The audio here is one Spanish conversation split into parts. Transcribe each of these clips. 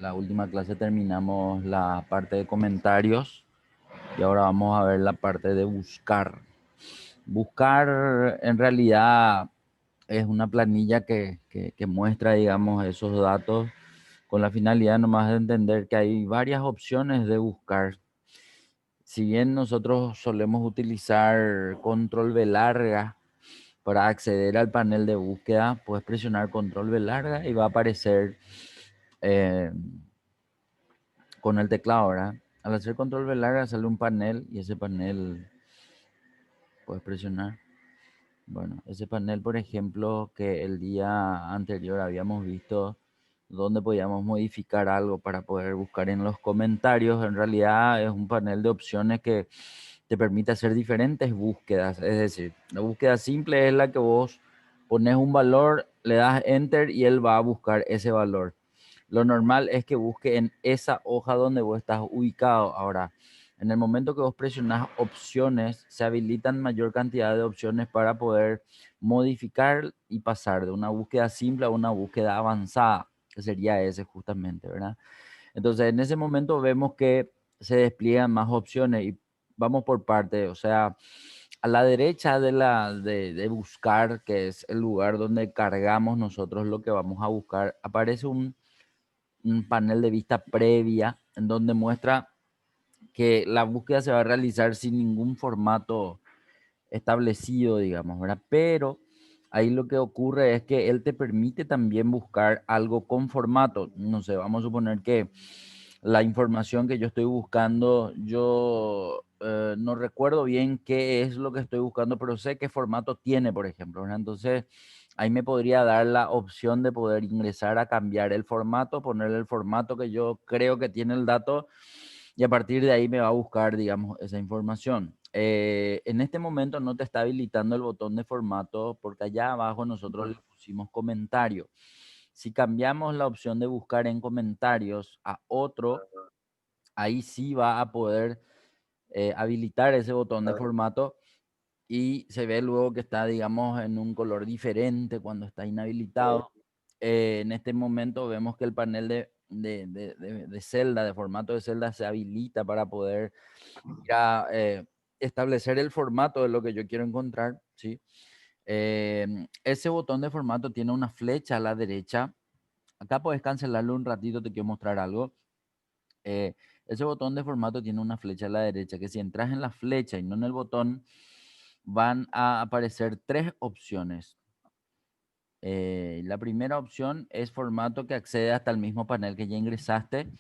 la última clase terminamos la parte de comentarios y ahora vamos a ver la parte de buscar. Buscar en realidad es una planilla que muestra, digamos, esos datos con la finalidad nomás de entender que hay varias opciones de buscar. Si bien nosotros solemos utilizar control V larga para acceder al panel de búsqueda, puedes presionar control V larga y va a aparecer eh, con el teclado, ¿verdad? Al hacer control V larga sale un panel y ese panel puedes presionar. Bueno, ese panel, por ejemplo, que el día anterior habíamos visto donde podíamos modificar algo para poder buscar en los comentarios, en realidad es un panel de opciones que te permite hacer diferentes búsquedas. Es decir, la búsqueda simple es la que vos pones un valor, le das enter y él va a buscar ese valor. Lo normal es que busque en esa hoja donde vos estás ubicado. Ahora, en el momento que vos presionás opciones, se habilitan mayor cantidad de opciones para poder modificar y pasar de una búsqueda simple a una búsqueda avanzada, que sería ese justamente, ¿verdad? Entonces, en ese momento vemos que se despliegan más opciones y vamos por parte, o sea, a la derecha de buscar, que es el lugar donde cargamos nosotros lo que vamos a buscar, aparece un panel de vista previa en donde muestra que la búsqueda se va a realizar sin ningún formato establecido, digamos, ¿verdad? Pero ahí lo que ocurre es que él te permite también buscar algo con formato. No sé, vamos a suponer que la información que yo estoy buscando, yo no recuerdo bien qué es lo que estoy buscando, pero sé qué formato tiene, por ejemplo, ¿verdad? Entonces, ahí me podría dar la opción de poder ingresar a cambiar el formato, ponerle el formato que yo creo que tiene el dato y a partir de ahí me va a buscar, digamos, esa información. En este momento no te está habilitando el botón de formato porque allá abajo nosotros le pusimos comentario. Si cambiamos la opción de buscar en comentarios a otro, ahí sí va a poder habilitar ese botón de formato y se ve luego que está, digamos, en un color diferente cuando está inhabilitado. En este momento vemos que el panel de celda, de formato de celda, se habilita para poder ir a establecer el formato de lo que yo quiero encontrar, ¿sí? Ese botón de formato tiene una flecha a la derecha. Acá puedes cancelarlo un ratito, te quiero mostrar algo. Ese botón de formato tiene una flecha a la derecha, que si entras en la flecha y no en el botón, van a aparecer tres opciones. La primera opción es formato que accede hasta el mismo panel que ya ingresaste.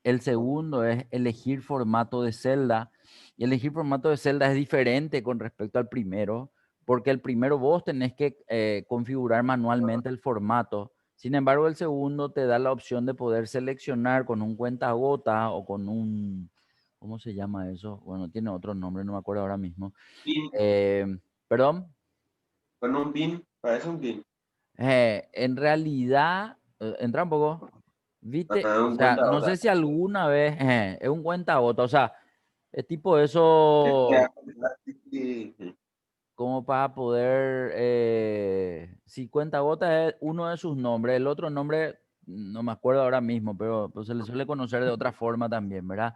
El segundo es elegir formato de celda. Y elegir formato de celda es diferente con respecto al primero, porque el primero vos tenés que configurar manualmente el formato. Sin embargo, el segundo te da la opción de poder seleccionar con un cuentagota o con un, ¿cómo se llama eso? Bueno, tiene otro nombre, no me acuerdo ahora mismo. Pin, Perdón. con un pin, parece un pin. En realidad, entra un poco, ¿viste? Ajá, O un sea, no cuenta. sé si alguna vez es un cuentagotas, o sea, es tipo Que eso sí, como para poder, si cuentagotas es uno de sus nombres, el otro nombre no me acuerdo ahora mismo, pero pues, se le suele conocer de otra forma también, ¿verdad?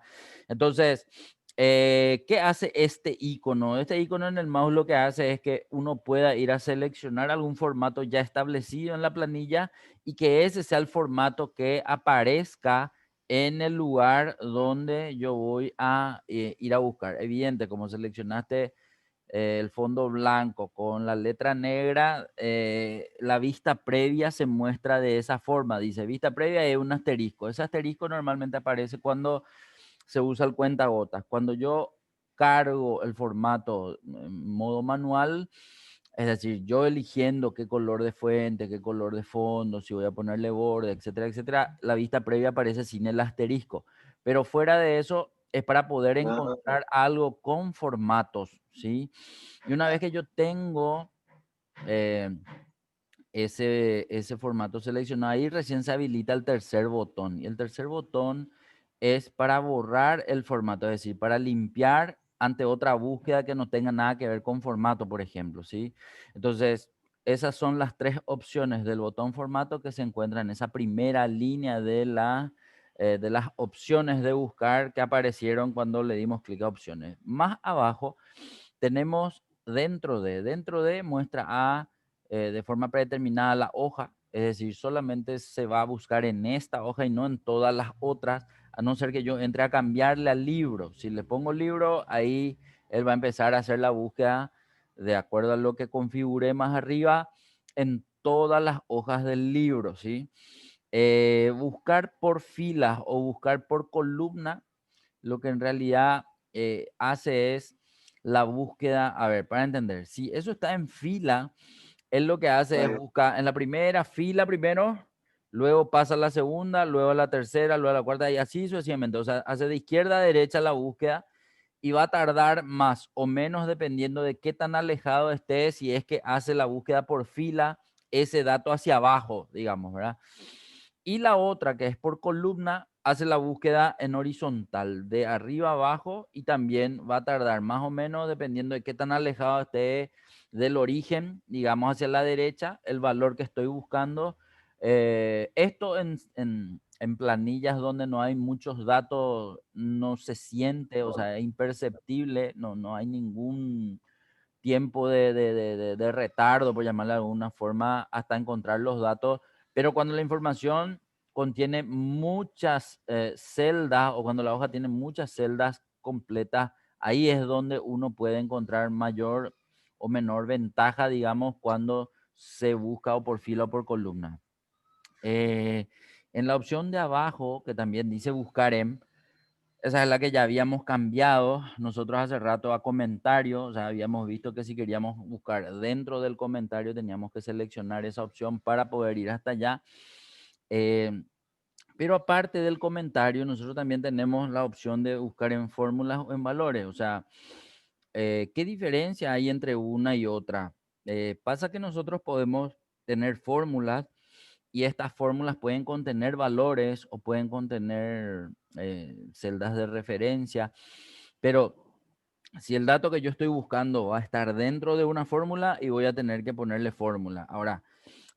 Entonces, ¿qué hace este icono? Este icono en el mouse lo que hace es que uno pueda ir a seleccionar algún formato ya establecido en la planilla y que ese sea el formato que aparezca en el lugar donde yo voy a ir a buscar. Evidente, como seleccionaste el fondo blanco con la letra negra, la vista previa se muestra de esa forma. Dice vista previa es un asterisco. Ese asterisco normalmente aparece cuando se usa el cuentagotas. Cuando yo cargo el formato en modo manual, es decir, yo eligiendo qué color de fuente, qué color de fondo, si voy a ponerle borde, etcétera, etcétera, la vista previa aparece sin el asterisco. Pero fuera de eso, es para poder ah, encontrar algo con formatos, ¿sí? Y una vez que yo tengo eh, ese formato seleccionado, ahí recién se habilita el tercer botón. Y el tercer botón es para borrar el formato, es decir, para limpiar ante otra búsqueda que no tenga nada que ver con formato, por ejemplo, ¿sí? Entonces, esas son las tres opciones del botón formato que se encuentran en esa primera línea de la de las opciones de buscar que aparecieron cuando le dimos clic a opciones. Más abajo tenemos dentro de muestra a de forma predeterminada la hoja, es decir, solamente se va a buscar en esta hoja y no en todas las otras, a no ser que yo entre a cambiarle al libro. Si le pongo libro, ahí él va a empezar a hacer la búsqueda de acuerdo a lo que configure más arriba en todas las hojas del libro, ¿sí? Buscar por filas o buscar por columna, lo que en realidad hace es la búsqueda, a ver, para entender, si eso está en fila, él lo que hace es buscar en la primera fila primero, luego pasa a la segunda, luego a la tercera, luego a la cuarta y así sucesivamente. O sea, hace de izquierda a derecha la búsqueda y va a tardar más o menos dependiendo de qué tan alejado esté, si es que hace la búsqueda por fila, ese dato hacia abajo, digamos, ¿verdad? Y la otra, que es por columna, hace la búsqueda en horizontal, de arriba a abajo, y también va a tardar más o menos, dependiendo de qué tan alejado esté del origen, digamos hacia la derecha, el valor que estoy buscando. Esto en planillas donde no hay muchos datos, no se siente, o sea, es imperceptible, no hay ningún tiempo de retardo, por llamarle de alguna forma, hasta encontrar los datos. Pero cuando la información contiene muchas celdas o cuando la hoja tiene muchas celdas completas, ahí es donde uno puede encontrar mayor o menor ventaja, digamos, cuando se busca o por fila o por columna. Eh, en la opción de abajo, que también dice buscar en, esa es la que ya habíamos cambiado nosotros hace rato a comentario, o sea, habíamos visto que si queríamos buscar dentro del comentario teníamos que seleccionar esa opción para poder ir hasta allá. Eh, pero aparte del comentario, nosotros también tenemos la opción de buscar en fórmulas o en valores, o sea, ¿qué diferencia hay entre una y otra? Pasa que nosotros podemos tener fórmulas y estas fórmulas pueden contener valores o pueden contener celdas de referencia, pero si el dato que yo estoy buscando va a estar dentro de una fórmula y voy a tener que ponerle fórmula. Ahora,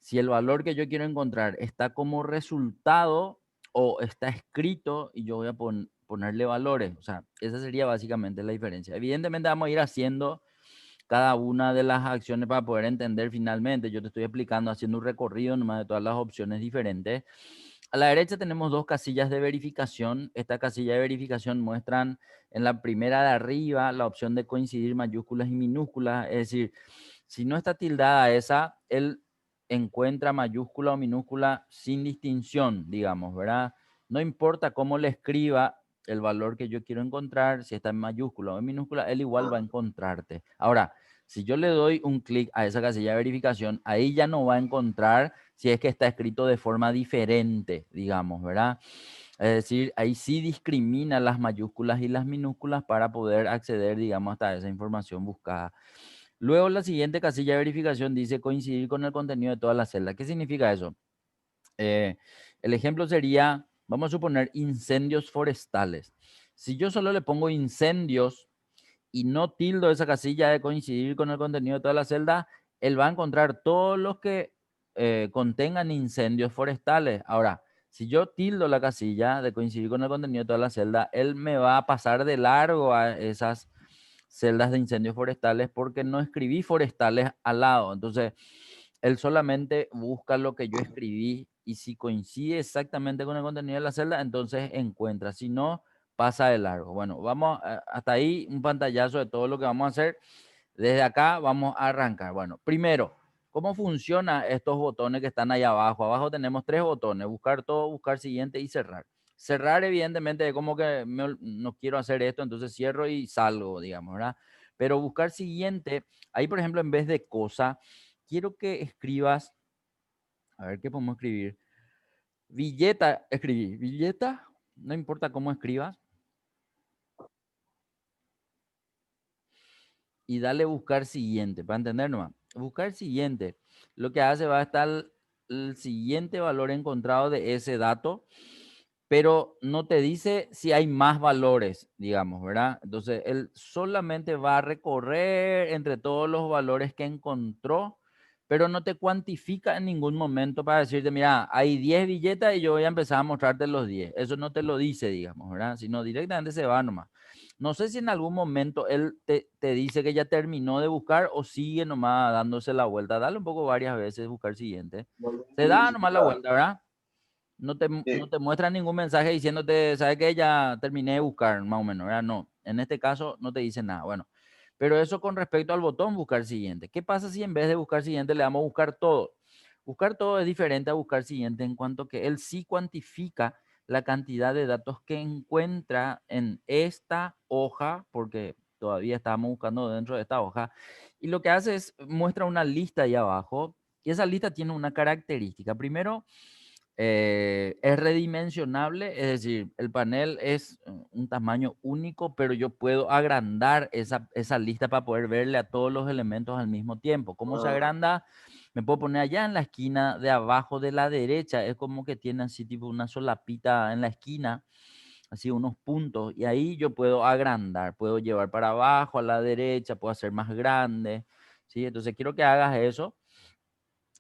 si el valor que yo quiero encontrar está como resultado o está escrito y yo voy a ponerle valores, o sea, esa sería básicamente la diferencia. Evidentemente vamos a ir haciendo cada una de las acciones para poder entender finalmente. Yo te estoy explicando, haciendo un recorrido nomás de todas las opciones diferentes. A la derecha tenemos dos casillas de verificación. Esta casilla de verificación muestran en la primera de arriba la opción de coincidir mayúsculas y minúsculas. Es decir, si no está tildada esa, él encuentra mayúscula o minúscula sin distinción, digamos, ¿verdad? No importa cómo le escriba el valor que yo quiero encontrar, si está en mayúscula o en minúscula, él igual va a encontrarte. Ahora, si yo le doy un clic a esa casilla de verificación, ahí ya no va a encontrar si es que está escrito de forma diferente, digamos, ¿verdad? Es decir, ahí sí discrimina las mayúsculas y las minúsculas para poder acceder, digamos, hasta esa información buscada. Luego la siguiente casilla de verificación dice coincidir con el contenido de todas las celdas. ¿Qué significa eso? Eh, el ejemplo sería, vamos a suponer, incendios forestales. Si yo solo le pongo incendios y no tildo esa casilla de coincidir con el contenido de toda la celda, él va a encontrar todos los que contengan incendios forestales. Ahora, si yo tildo la casilla de coincidir con el contenido de toda la celda, él me va a pasar de largo a esas celdas de incendios forestales porque no escribí forestales al lado. Entonces, él solamente busca lo que yo escribí y si coincide exactamente con el contenido de la celda, entonces encuentra. Si no, pasa de largo. Bueno, vamos hasta ahí un pantallazo de todo lo que vamos a hacer. Desde acá vamos a arrancar. Bueno, primero, ¿cómo funcionan estos botones que están ahí abajo? Abajo tenemos tres botones, buscar todo, buscar siguiente y cerrar. Cerrar, evidentemente, es como que no quiero hacer esto, entonces cierro y salgo, digamos, ¿verdad? Pero buscar siguiente, ahí por ejemplo, en vez de cosa, quiero que escribas, a ver qué podemos escribir. Villeta, escribí, villeta, no importa cómo escribas, y dale buscar siguiente, para entender nomás. Buscar siguiente, lo que hace va a estar el siguiente valor encontrado de ese dato, pero no te dice si hay más valores, digamos, ¿verdad? Entonces, él solamente va a recorrer entre todos los valores que encontró pero no te cuantifica en ningún momento para decirte, mira, hay 10 billetas y yo voy a empezar a mostrarte los 10. Eso no te lo dice, digamos, ¿verdad? Sino directamente se va nomás. No sé si en algún momento él te dice que ya terminó de buscar o sigue nomás dándose la vuelta. Dale un poco varias veces, buscar siguiente. Se da nomás la vuelta, ¿verdad? No Sí, te muestra ningún mensaje diciéndote, ¿sabes qué? Ya terminé de buscar, más o menos, ¿verdad? No, en este caso no te dice nada. Bueno, pero eso con respecto al botón buscar siguiente. ¿Qué pasa si en vez de buscar siguiente le damos buscar todo? Buscar todo es diferente a buscar siguiente en cuanto que él sí cuantifica la cantidad de datos que encuentra en esta hoja, porque todavía estábamos buscando dentro de esta hoja, y lo que hace es muestra una lista ahí abajo, y esa lista tiene una característica. Primero, es redimensionable, es decir, el panel es un tamaño único, pero yo puedo agrandar esa lista para poder verle a todos los elementos al mismo tiempo. ¿Cómo se ah, agranda? Me puedo poner allá en la esquina de abajo de la derecha, es como que tiene así tipo una solapita en la esquina, así unos puntos, y ahí yo puedo agrandar, puedo llevar para abajo a la derecha, puedo hacer más grande, ¿sí? Entonces quiero que hagas eso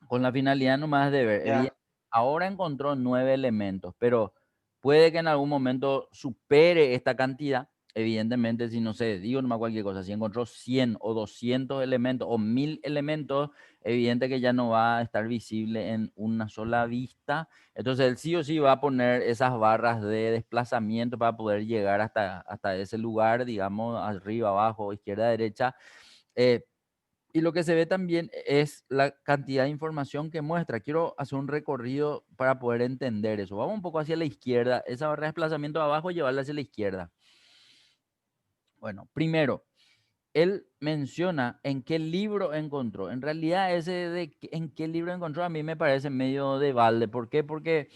con la finalidad nomás de ver. ya, Ahora encontró 9 elementos, pero puede que en algún momento supere esta cantidad. Evidentemente, si no sé, digo nomás cualquier cosa, si encontró 100 o 200 elementos o 1000 elementos, evidente que ya no va a estar visible en una sola vista. Entonces, él sí o sí va a poner esas barras de desplazamiento para poder llegar hasta ese lugar, digamos, arriba, abajo, izquierda, derecha. Eh, y lo que se ve también es la cantidad de información que muestra. Quiero hacer un recorrido para poder entender eso. Vamos un poco hacia la izquierda. Esa barra de desplazamiento de abajo, llevarla hacia la izquierda. Bueno, primero, él menciona en qué libro encontró. En realidad, en qué libro encontró a mí me parece medio de balde. ¿Por qué? Porque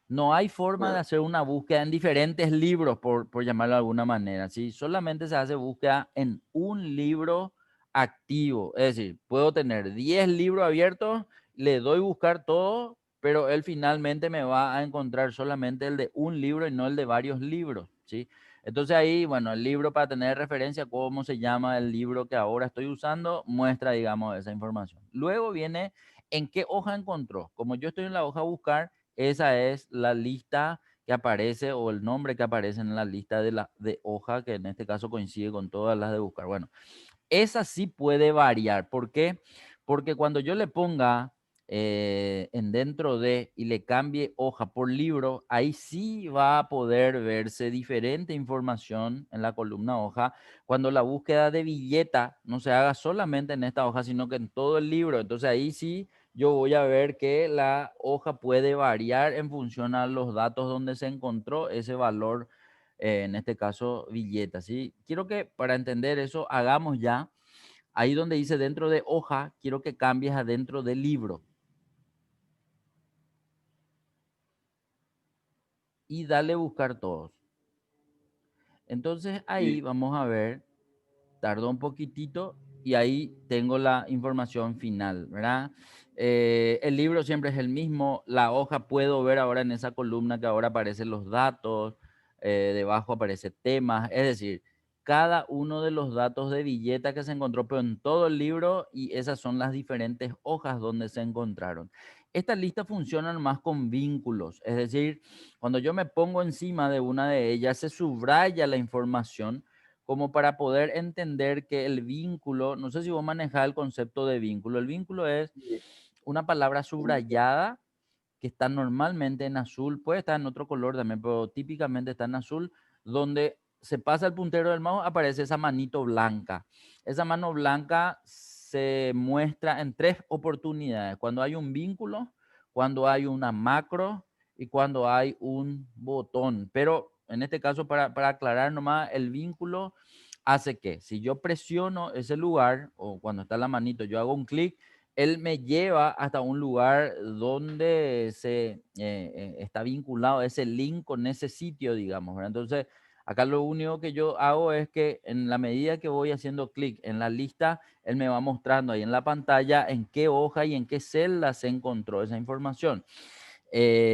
no hay forma de ah, hacer una búsqueda en diferentes libros, por llamarlo de alguna manera, ¿sí? Solamente se hace búsqueda en un libro activo. Es decir, puedo tener 10 libros abiertos, le doy buscar todo, pero él finalmente me va a encontrar solamente el de un libro y no el de varios libros, ¿sí? Entonces ahí, bueno, el libro para tener referencia, cómo se llama el libro que ahora estoy usando, muestra, digamos, esa información. Luego viene en qué hoja encontró. Como yo estoy en la hoja buscar, esa es la lista que aparece o el nombre que aparece en la lista de hoja, que en este caso coincide con todas las de buscar. Bueno, esa sí puede variar. ¿Por qué? Porque cuando yo le ponga en dentro de y le cambie hoja por libro, ahí sí va a poder verse diferente información en la columna hoja. Cuando la búsqueda de billeta no se haga solamente en esta hoja, sino que en todo el libro. Entonces ahí sí yo voy a ver que la hoja puede variar en función a los datos donde se encontró ese valor, en este caso billeta, ¿sí? Quiero que para entender eso hagamos ya, ahí donde dice dentro de hoja, quiero que cambies a dentro de libro y dale buscar todos. Entonces ahí sí, vamos a ver, tardó un poquitito y ahí tengo la información final, ¿verdad? El libro siempre es el mismo, la hoja puedo ver ahora en esa columna que ahora aparecen los datos, debajo aparece temas, es decir, cada uno de los datos de billeta que se encontró, pero en todo el libro, y esas son las diferentes hojas donde se encontraron. Estas listas funcionan más con vínculos, es decir, cuando yo me pongo encima de una de ellas, se subraya la información como para poder entender que el vínculo, no sé si vos manejás el concepto de vínculo, el vínculo es sí, una palabra subrayada que está normalmente en azul, puede estar en otro color también, pero típicamente está en azul, donde se pasa el puntero del mouse, aparece esa manito blanca. Esa mano blanca se muestra en tres oportunidades, cuando hay un vínculo, cuando hay una macro y cuando hay un botón. Pero en este caso, para aclarar nomás, el vínculo hace que si yo presiono ese lugar o cuando está la manito, yo hago un clic, él me lleva hasta un lugar donde está vinculado ese link con ese sitio, digamos, ¿verdad? Entonces, acá lo único que yo hago es que en la medida que voy haciendo clic en la lista, él me va mostrando ahí en la pantalla en qué hoja y en qué celda se encontró esa información.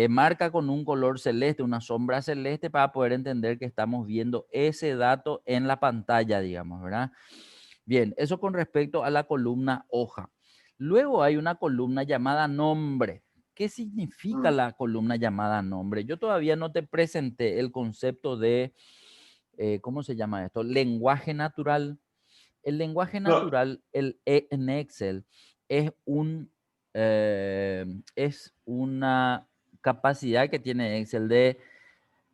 Marca con un color celeste, una sombra celeste para poder entender que estamos viendo ese dato en la pantalla, digamos, ¿verdad? Bien, eso con respecto a la columna hoja. Luego hay una columna llamada nombre. ¿Qué significa Mm. la columna llamada nombre? Yo todavía no te presenté el concepto de, ¿cómo se llama esto? Lenguaje natural. El lenguaje No, natural en Excel es es una capacidad que tiene Excel de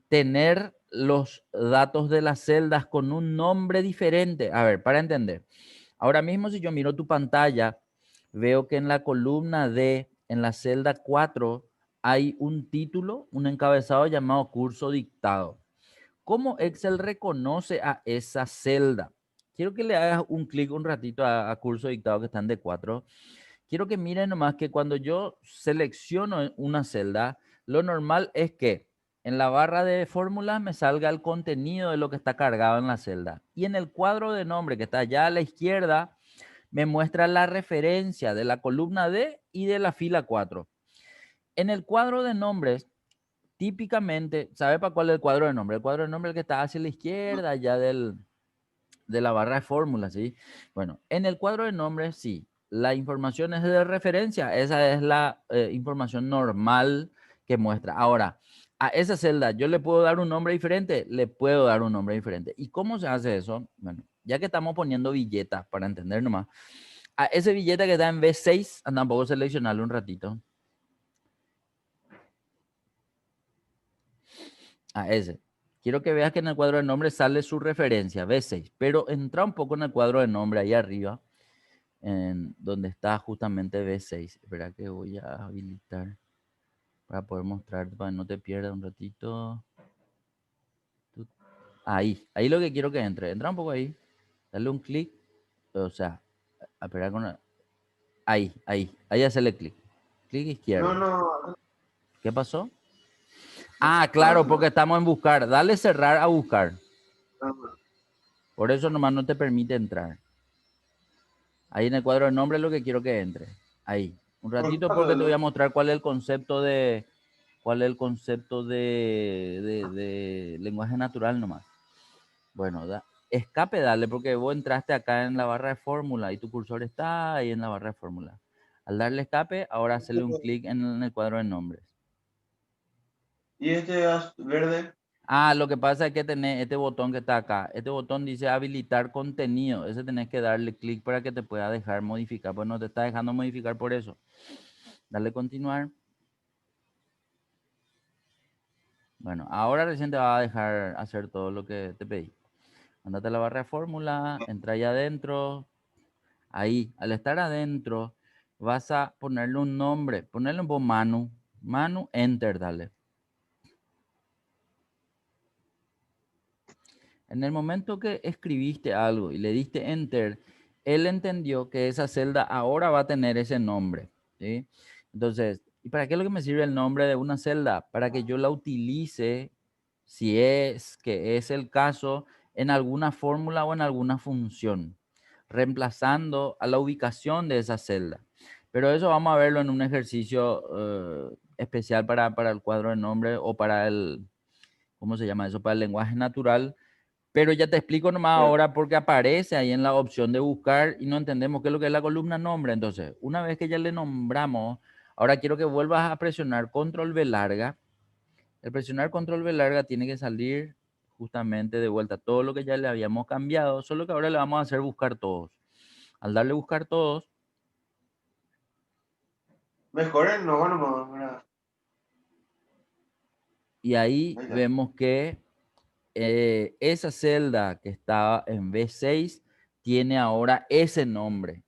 tener los datos de las celdas con un nombre diferente. A ver, para entender. Ahora mismo si yo miro tu pantalla, veo que en la columna D, en la celda 4, hay un título, un encabezado llamado curso dictado. ¿Cómo Excel reconoce a esa celda? Quiero que le hagas un clic un ratito a curso dictado que están de 4. Quiero que miren nomás que cuando yo selecciono una celda, lo normal es que en la barra de fórmulas me salga el contenido de lo que está cargado en la celda. Y en el cuadro de nombre que está allá a la izquierda, me muestra la referencia de la columna D y de la fila 4. En el cuadro de nombres, típicamente, ¿sabe para cuál es el cuadro de nombre? El cuadro de nombre es el que está hacia la izquierda, ya de la barra de fórmulas, ¿sí? Bueno, en el cuadro de nombres, sí, la información es de referencia, esa es la información normal que muestra. Ahora, a esa celda, ¿yo le puedo dar un nombre diferente? Le puedo dar un nombre diferente. ¿Y cómo se hace eso? Bueno, ya que estamos poniendo billetas, para entender nomás, a ese billete que está en B6, anda un poco seleccionarlo un ratito. A ese. Quiero que veas que en el cuadro de nombre sale su referencia, B6, pero entra un poco en el cuadro de nombre ahí arriba, en donde está justamente B6. Espera que voy a habilitar para poder mostrarte, para que no te pierdas un ratito. Ahí lo que quiero que entre. Entra un poco ahí, dale un clic, o sea, espera ahí hacerle clic. Clic no, izquierdo. no, ¿Qué pasó? no, Ah, no, claro, porque estamos en buscar. Dale cerrar a buscar. no. Por eso nomás no te permite entrar. Ahí en el cuadro de nombre es lo que quiero que entre. Ahí. Un ratito porque te voy a mostrar cuál es el concepto de lenguaje natural nomás. Bueno, escape dale porque vos entraste acá en la barra de fórmula y tu cursor está ahí en la barra de fórmula. Al darle escape, ahora hacerle un clic en el cuadro de nombres. ¿Y este verde? Ah, lo que pasa es que tenés este botón que está acá. Este botón dice habilitar contenido. Ese tenés que darle clic para que te pueda dejar modificar. Pues no te está dejando modificar por eso. Dale continuar. Bueno, ahora recién te va a dejar hacer todo lo que te pedí. Andate a la barra de fórmula, entra ahí adentro. Ahí, al estar adentro, vas a ponerle un nombre. Ponerle un poco Manu. Manu, enter, dale. En el momento que escribiste algo y le diste enter, él entendió que esa celda ahora va a tener ese nombre, ¿sí? Entonces, ¿y para qué es lo que me sirve el nombre de una celda? Para que yo la utilice, si es que es el caso, en alguna fórmula o en alguna función, reemplazando a la ubicación de esa celda. Pero eso vamos a verlo en un ejercicio especial para el cuadro de nombre o para el, ¿cómo se llama eso? Para el lenguaje natural, pero ya te explico nomás ahora porque aparece ahí en la opción de buscar y no entendemos qué es lo que es la columna nombre. Entonces, una vez que ya le nombramos, ahora quiero que vuelvas a presionar control V larga. El presionar control V larga tiene que salir justamente de vuelta todo lo que ya le habíamos cambiado, solo que ahora le vamos a hacer buscar todos. Al darle buscar todos, Mejor el no, nomás, ¿verdad? y ahí Ahí está. vemos que esa celda que estaba en B6 tiene ahora ese nombre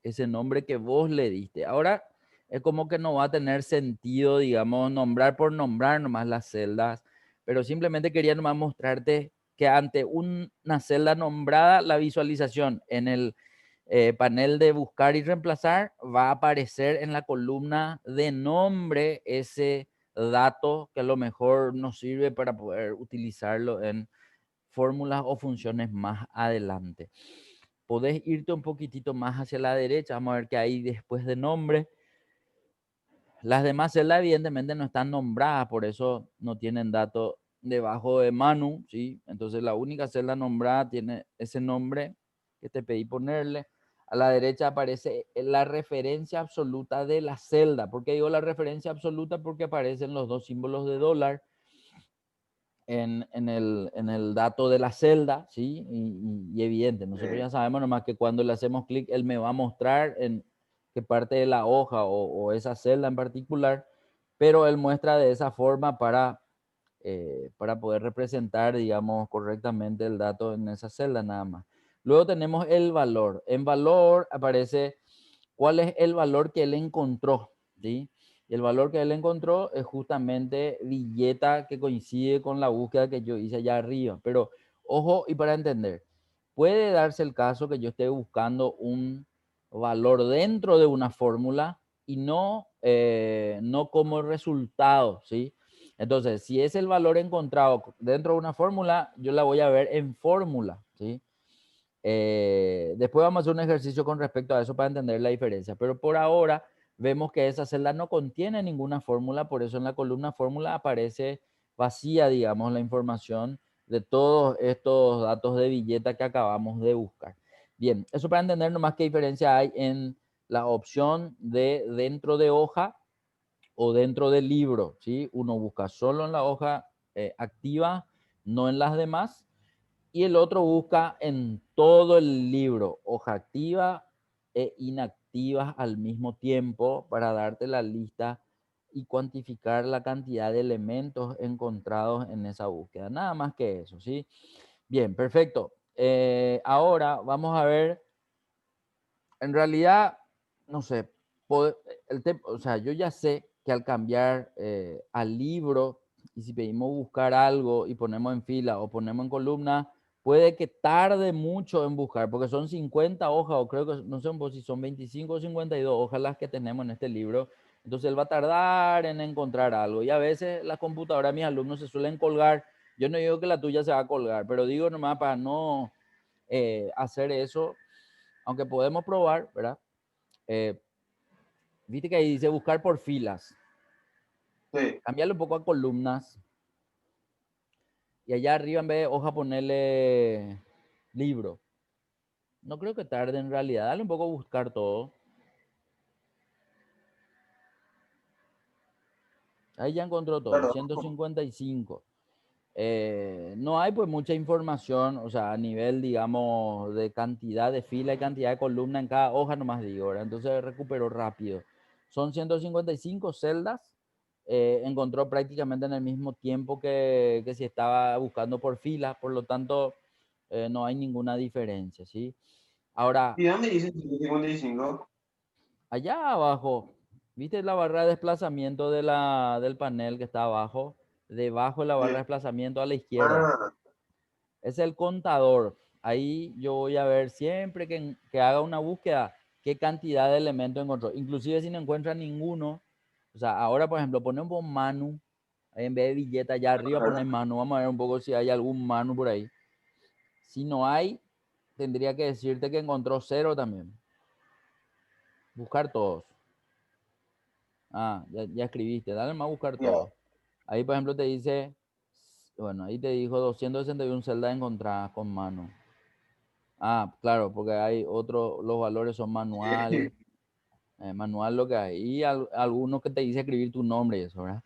que vos le diste. Ahora es como que no va a tener sentido, digamos, nombrar por nombrar nomás las celdas, pero simplemente quería nomás mostrarte que ante una celda nombrada, la visualización en el panel de buscar y reemplazar va a aparecer en la columna de nombre ese dato que a lo mejor nos sirve para poder utilizarlo en fórmulas o funciones más adelante. Podés irte un poquitito más hacia la derecha, vamos a ver que hay después de nombre. Las demás celdas evidentemente no están nombradas, por eso no tienen datos debajo de Manu, ¿sí? Entonces la única celda nombrada tiene ese nombre que te pedí ponerle. a la derecha aparece la referencia absoluta de la celda. ¿Por qué digo la referencia absoluta? Porque aparecen los dos símbolos de dólar en el dato de la celda, ¿sí? Y evidente, nosotros ya sabemos nomás que cuando le hacemos clic, él me va a mostrar en qué parte de la hoja o esa celda en particular, pero él muestra de esa forma para poder representar, digamos, correctamente el dato en esa celda nada más. Luego tenemos el valor. En valor aparece cuál es el valor que él encontró, ¿sí? Y el valor que él encontró es justamente billeta que coincide con la búsqueda que yo hice allá arriba. Pero ojo, y para entender, puede darse el caso que yo esté buscando un valor dentro de una fórmula y no como resultado, ¿sí? Entonces, si es el valor encontrado dentro de una fórmula, yo la voy a ver en fórmula, ¿sí? Después vamos a hacer un ejercicio con respecto a eso para entender la diferencia, pero por ahora vemos que esa celda no contiene ninguna fórmula, por eso en la columna fórmula aparece vacía, digamos, la información de todos estos datos de billeta que acabamos de buscar. Bien, eso para entender nomás qué diferencia hay en la opción de dentro de hoja o dentro del libro, ¿sí? Uno busca solo en la hoja activa, no en las demás, y el otro busca en todo el libro, hoja activa e inactivas al mismo tiempo para darte la lista y cuantificar la cantidad de elementos encontrados en esa búsqueda. Nada más que eso, ¿sí? Bien, perfecto. Ahora vamos a ver, en realidad, no sé, o sea, yo ya sé que al cambiar al libro y si pedimos buscar algo y ponemos en fila o ponemos en columna, puede que tarde mucho en buscar, porque son 50 hojas, o creo que, no sé si son 25 o 52 hojas las que tenemos en este libro. Entonces él va a tardar en encontrar algo. Y a veces las computadoras de mis alumnos se suelen colgar. Yo no digo que la tuya se va a colgar, pero digo nomás para no hacer eso, aunque podemos probar, ¿verdad? Eh, Viste que ahí dice buscar por filas. Sí. Cambiarle un poco a columnas. Y allá arriba en vez de hoja ponerle libro. No creo que tarde en realidad. Dale un poco a buscar todo. Ahí ya encontró todo. Claro. 155. No hay pues mucha información, o sea, a nivel, digamos, de cantidad de fila y cantidad de columna en cada hoja, nomás digo, ¿verdad? Entonces recuperó rápido. Son 155 celdas, encontró prácticamente en el mismo tiempo que si estaba buscando por fila, por lo tanto, no hay ninguna diferencia, ¿sí? Ahora, ¿Y dónde dice 155? allá abajo, ¿viste la barra de desplazamiento del panel que está abajo? Debajo de la barra de Sí. desplazamiento a la izquierda. Ah, Es el contador. Ahí yo voy a ver siempre que haga una búsqueda qué cantidad de elementos encontró. Inclusive si no encuentra ninguno. O sea, ahora por ejemplo ponemos Manu. Ahí en vez de billeta allá arriba poner claro. Manu. Vamos a ver un poco si hay algún Manu por ahí. Si no hay, tendría que decirte que encontró cero también. Buscar todos. Ah, ya escribiste. Dale más a buscar Ya. todos. Ahí por ejemplo te dice, bueno, ahí te dijo 261 celdas encontradas con Manu. Ah, claro, porque hay otros, los valores son manual, Sí. manual lo que hay. Y algunos que te dice escribir tu nombre y eso, ¿verdad?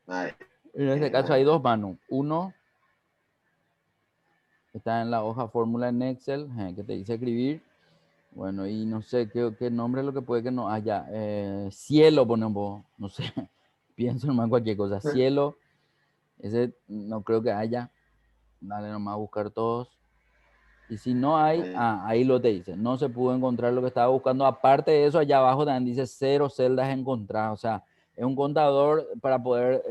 Ay, En este caso hay ay. dos manos. Uno está en la hoja fórmula en Excel, que te dice escribir. Bueno, y no sé qué nombre es lo que puede que no haya. Cielo ponemos, no sé, pienso nomás en cualquier cosa. Cielo, ese no creo que haya. Dale nomás a buscar todos. Y si no hay, ahí lo te dice, no se pudo encontrar lo que estaba buscando. Aparte de eso, allá abajo también dice 0 celdas encontradas. O sea, es un contador para poder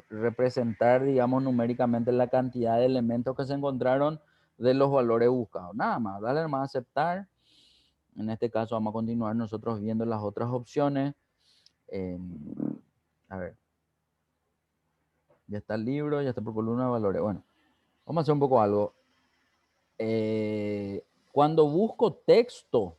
representar, digamos, numéricamente la cantidad de elementos que se encontraron de los valores buscados. Nada más, dale nomás a aceptar. En este caso vamos a continuar nosotros viendo las otras opciones. Eh, a ver, ya está el libro, ya está por columna de valores. Bueno, vamos a hacer un poco algo. Cuando busco texto,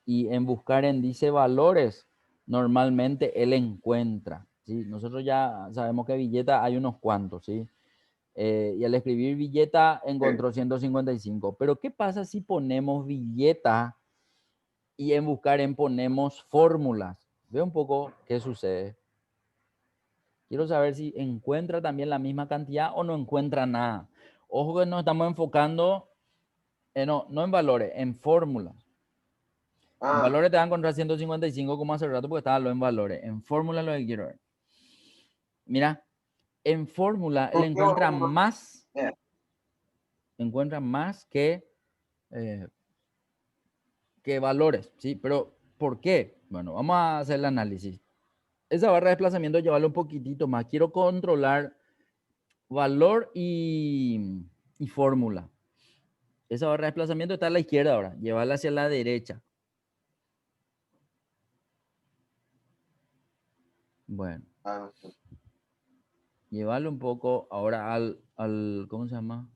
y en buscar en dice valores, normalmente él encuentra, ¿sí? Nosotros ya sabemos que billeta hay unos cuantos, ¿sí? Y al escribir Villeta encontró 155. Pero ¿qué pasa si ponemos Villeta y en buscar en ponemos fórmulas? Ve un poco qué sucede. Quiero saber si encuentra también la misma cantidad o no encuentra nada. Ojo que nos estamos enfocando, no en valores, en fórmulas. En Ah, valores te van a encontrar 155 como hace rato porque estaba lo en valores. En fórmulas lo que quiero ver. Mira, en fórmula él ¿por qué vos encuentra más eh, que valores, ¿sí? Pero ¿por qué? Bueno, vamos a hacer el análisis. Esa barra de desplazamiento llevarlo un poquitito más. Quiero controlar valor y fórmula. Esa barra de desplazamiento está a la izquierda ahora. Llevarla hacia la derecha. Bueno, Ah, llevarlo un poco ahora ¿cómo se llama?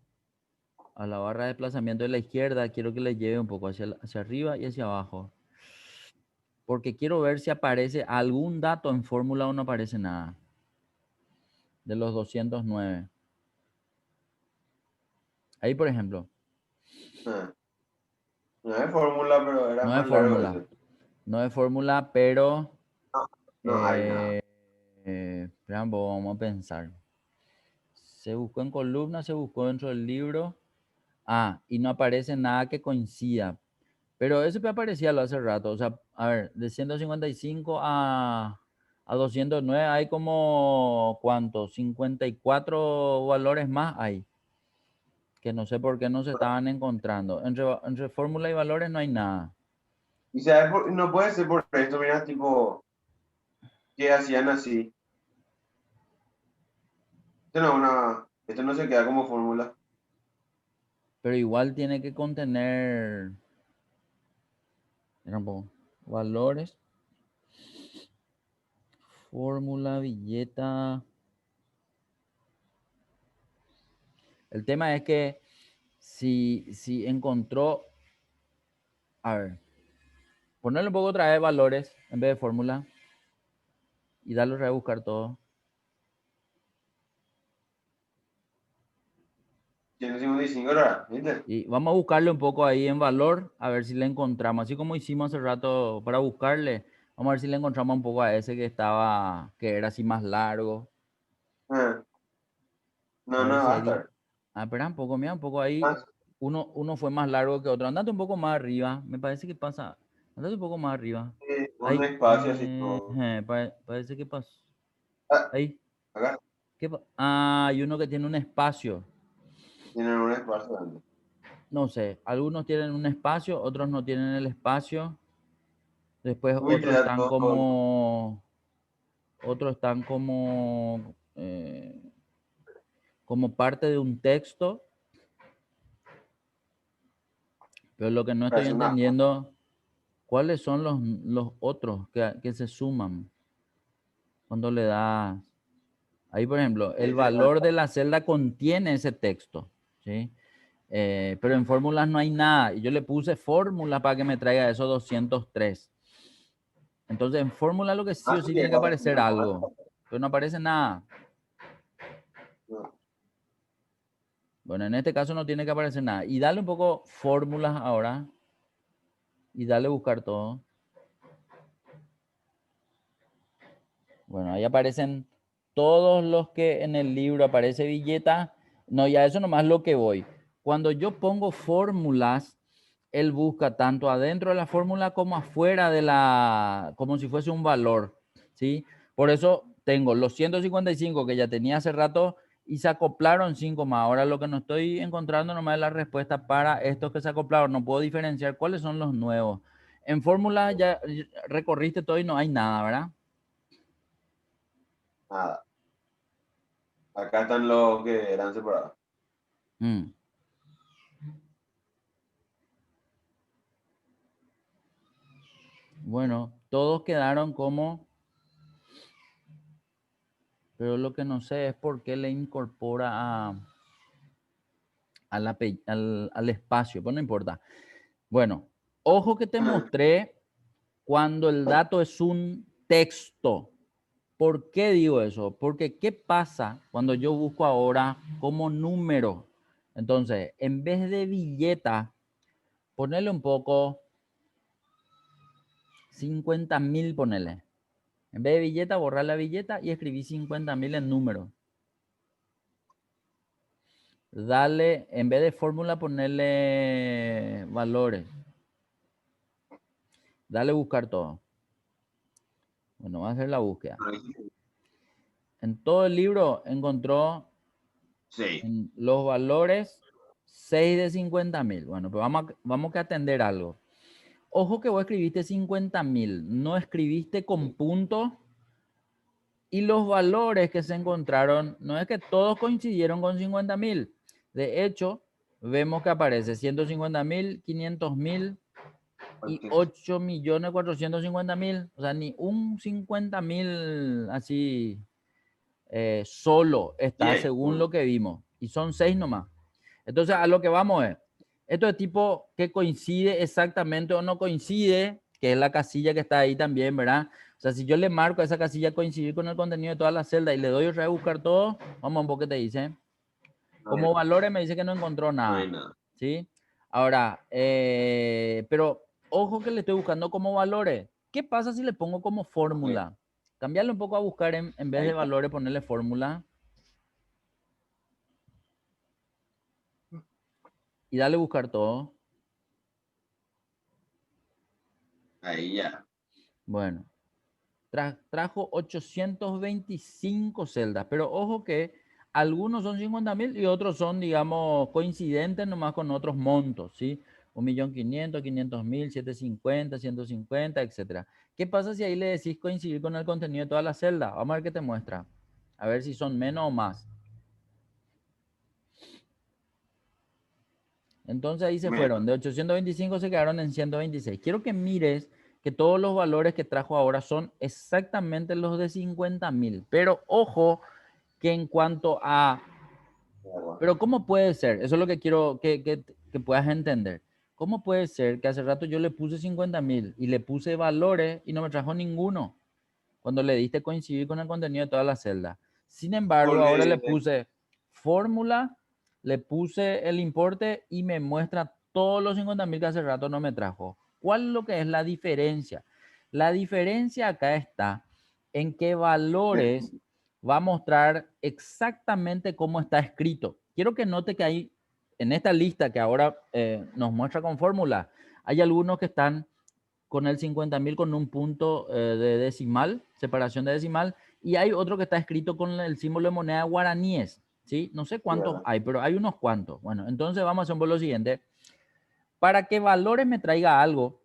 A la barra de desplazamiento de la izquierda. Quiero que le lleve un poco hacia arriba y hacia abajo. Porque quiero ver si aparece algún dato en fórmula o no aparece nada. De los 209. Ahí, por ejemplo, ah. No es fórmula, pero era no es más largo fórmula. ese. No es fórmula, pero No, no hay nada. espera un poco, vamos a pensar. Se buscó en columna, se buscó dentro del libro. Ah, y no aparece nada que coincida. Pero eso me aparecía lo hace rato. O sea, a ver, de 155 a 209 hay como, ¿cuánto? 54 valores más hay. Que no sé por qué no se estaban encontrando. Entre fórmula y valores no hay nada. Y sabes, no puede ser por esto, mira, tipo, que hacían así. Esto no se queda como fórmula. Pero igual tiene que contener era un poco, valores, fórmula, billeta. El tema es que si encontró, a ver, ponerle un poco otra vez valores en vez de fórmula y darle a buscar todo. 155 horas, ¿viste? Y vamos a buscarle un poco ahí en valor, a ver si le encontramos. Así como hicimos hace rato para buscarle, vamos a ver si le encontramos un poco a ese que era así más largo. Ah, A no, ver no si va a ahí. estar. Ah, espera un poco, mira, un poco ahí. Más, Uno fue más largo que otro. Andate un poco más arriba. Me parece que pasa. Andate un poco más arriba. un Ahí. espacio así todo. Parece que pasó. Ah, Ahí. acá Hay uno que tiene un espacio. tienen un espacio grande. No sé. Algunos tienen un espacio, otros no tienen el espacio. Después Uy, te da todo. otros están como parte de un texto. Pero lo que no estoy Parece una. entendiendo, ¿cuáles son los otros que se suman cuando le das? Ahí, por ejemplo, el Ese, valor de la celda contiene ese texto, ¿sí? Pero en fórmulas no hay nada. Y yo le puse fórmula para que me traiga esos 203. Entonces, en fórmula lo que sí o sí tiene que aparecer algo. Pero no aparece nada. no. Bueno, en este caso no tiene que aparecer nada. Y dale un poco fórmulas ahora. Y dale buscar todo. Bueno, ahí aparecen todos los que en el libro aparece Villeta. No, ya eso nomás lo que voy. Cuando yo pongo fórmulas, él busca tanto adentro de la fórmula como afuera de como si fuese un valor, ¿sí? Por eso tengo los 155 que ya tenía hace rato y se acoplaron 5 más. Ahora lo que no estoy encontrando nomás es la respuesta para estos que se acoplaron. No puedo diferenciar cuáles son los nuevos. En fórmula ya recorriste todo y no hay nada, ¿verdad? Nada. Acá están los que eran separados. Mm. Bueno, todos quedaron como, pero lo que no sé es por qué le incorpora al espacio, pero no importa. Bueno, ojo que te Ah, mostré cuando el dato es un texto, ¿Por qué digo eso? Porque ¿qué pasa cuando yo busco ahora como número? Entonces, en vez de billeta, ponerle un poco 50.000, ponele. En vez de billeta, borrar la billeta y escribí 50.000 en número. Dale, en vez de fórmula, ponerle valores. Dale buscar todo. Bueno, va a hacer la búsqueda. En todo el libro encontró Sí. en los valores 6 de 50.000. Bueno, pues vamos a atender algo. Ojo que vos escribiste 50.000, no escribiste con punto, y los valores que se encontraron, no es que todos coincidieron con 50.000. De hecho, vemos que aparece 150.000, 500.000 y 8.450.000. O sea, ni un 50.000 así solo está Bien. según lo que vimos. Y son 6 nomás. Entonces, a lo que vamos es, esto es tipo que coincide exactamente o no coincide, que es la casilla que está ahí también, ¿verdad? O sea, si yo le marco a esa casilla coincidir con el contenido de todas las celdas y le doy otra vez a buscar todo, vamos a un poco que te dice. A Como ver, valores me dice que no encontró no hay nada, nada. ¿sí? Ahora, pero ojo que le estoy buscando como valores. ¿Qué pasa si le pongo como Ok, fórmula? Cambiarle un poco a buscar en vez ahí de está. valores, ponerle fórmula y darle buscar todo. Ahí ya. Bueno, trajo 825 celdas, pero ojo que algunos son 50.000 y otros son, digamos, coincidentes nomás con otros montos, ¿sí? 1.500.000, 500.000, 750, 150, etcétera. ¿Qué pasa si ahí le decís coincidir con el contenido de todas las celdas? Vamos a ver qué te muestra. A ver si son menos o más. Entonces ahí se fueron. Menos. De 825 se quedaron en 126. Quiero que mires que todos los valores que trajo ahora son exactamente los de 50.000. Pero ojo que en cuanto a... Pero ¿cómo puede ser? Eso es lo que quiero que puedas entender. ¿Cómo puede ser que hace rato yo le puse 50.000 y le puse valores y no me trajo ninguno cuando le diste coincidir con el contenido de toda la celda? Sin embargo, ahora le Porque, puse fórmula, le puse el importe y me muestra todos los 50.000 que hace rato no me trajo. ¿Cuál es lo que es la diferencia? La diferencia acá está en qué valores va a mostrar exactamente cómo está escrito. Quiero que note que hay en esta lista que ahora nos muestra con fórmula, hay algunos que están con el 50.000 con un punto de decimal, separación de decimal, y hay otro que está escrito con el símbolo de moneda guaraníes, ¿sí? No sé cuántos claro, hay, pero hay unos cuantos. Bueno, entonces vamos a hacer lo siguiente. Para que valores me traiga algo,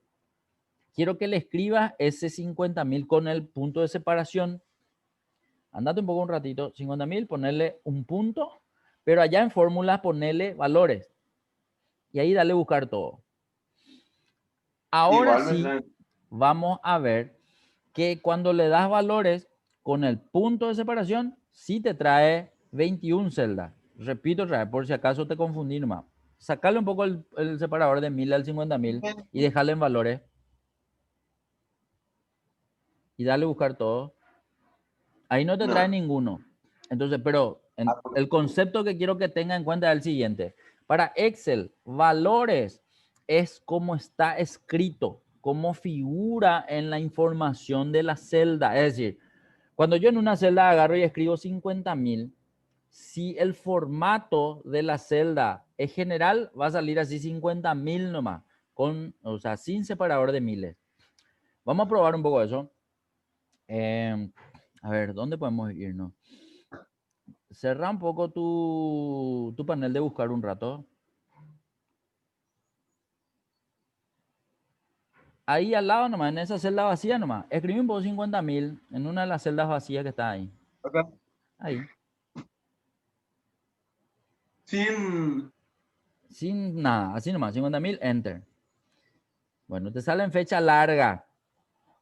quiero que le escribas ese 50.000 con el punto de separación. Andate un poco un ratito, 50.000, ponerle un punto, pero allá en fórmula ponerle valores. Y ahí dale buscar todo. Ahora igual me sí, traen. vamos a ver que cuando le das valores con el punto de separación, sí te trae 21 celdas. Repito otra vez, por si acaso te confundí nomás. Sacarle un poco el separador de 1.000 al 50.000 y dejarle en valores y darle a buscar todo. Ahí no te trae No. ninguno. Entonces, pero Ah, el concepto que quiero que tenga en cuenta es el siguiente. Para Excel, valores es como está escrito, cómo figura en la información de la celda. Es decir, cuando yo en una celda agarro y escribo 50.000, si el formato de la celda es general, va a salir así 50.000 nomás, o sea, sin separador de miles. Vamos a probar un poco eso. A ver, ¿dónde podemos irnos? Cerra un poco tu panel de buscar un rato. Ahí al lado nomás, en esa celda vacía nomás. Escribí un poco 50.000 en una de las celdas vacías que está ahí. acá. Ahí. Sin. Sin nada, así nomás, 50.000, enter. Bueno, te sale en fecha larga.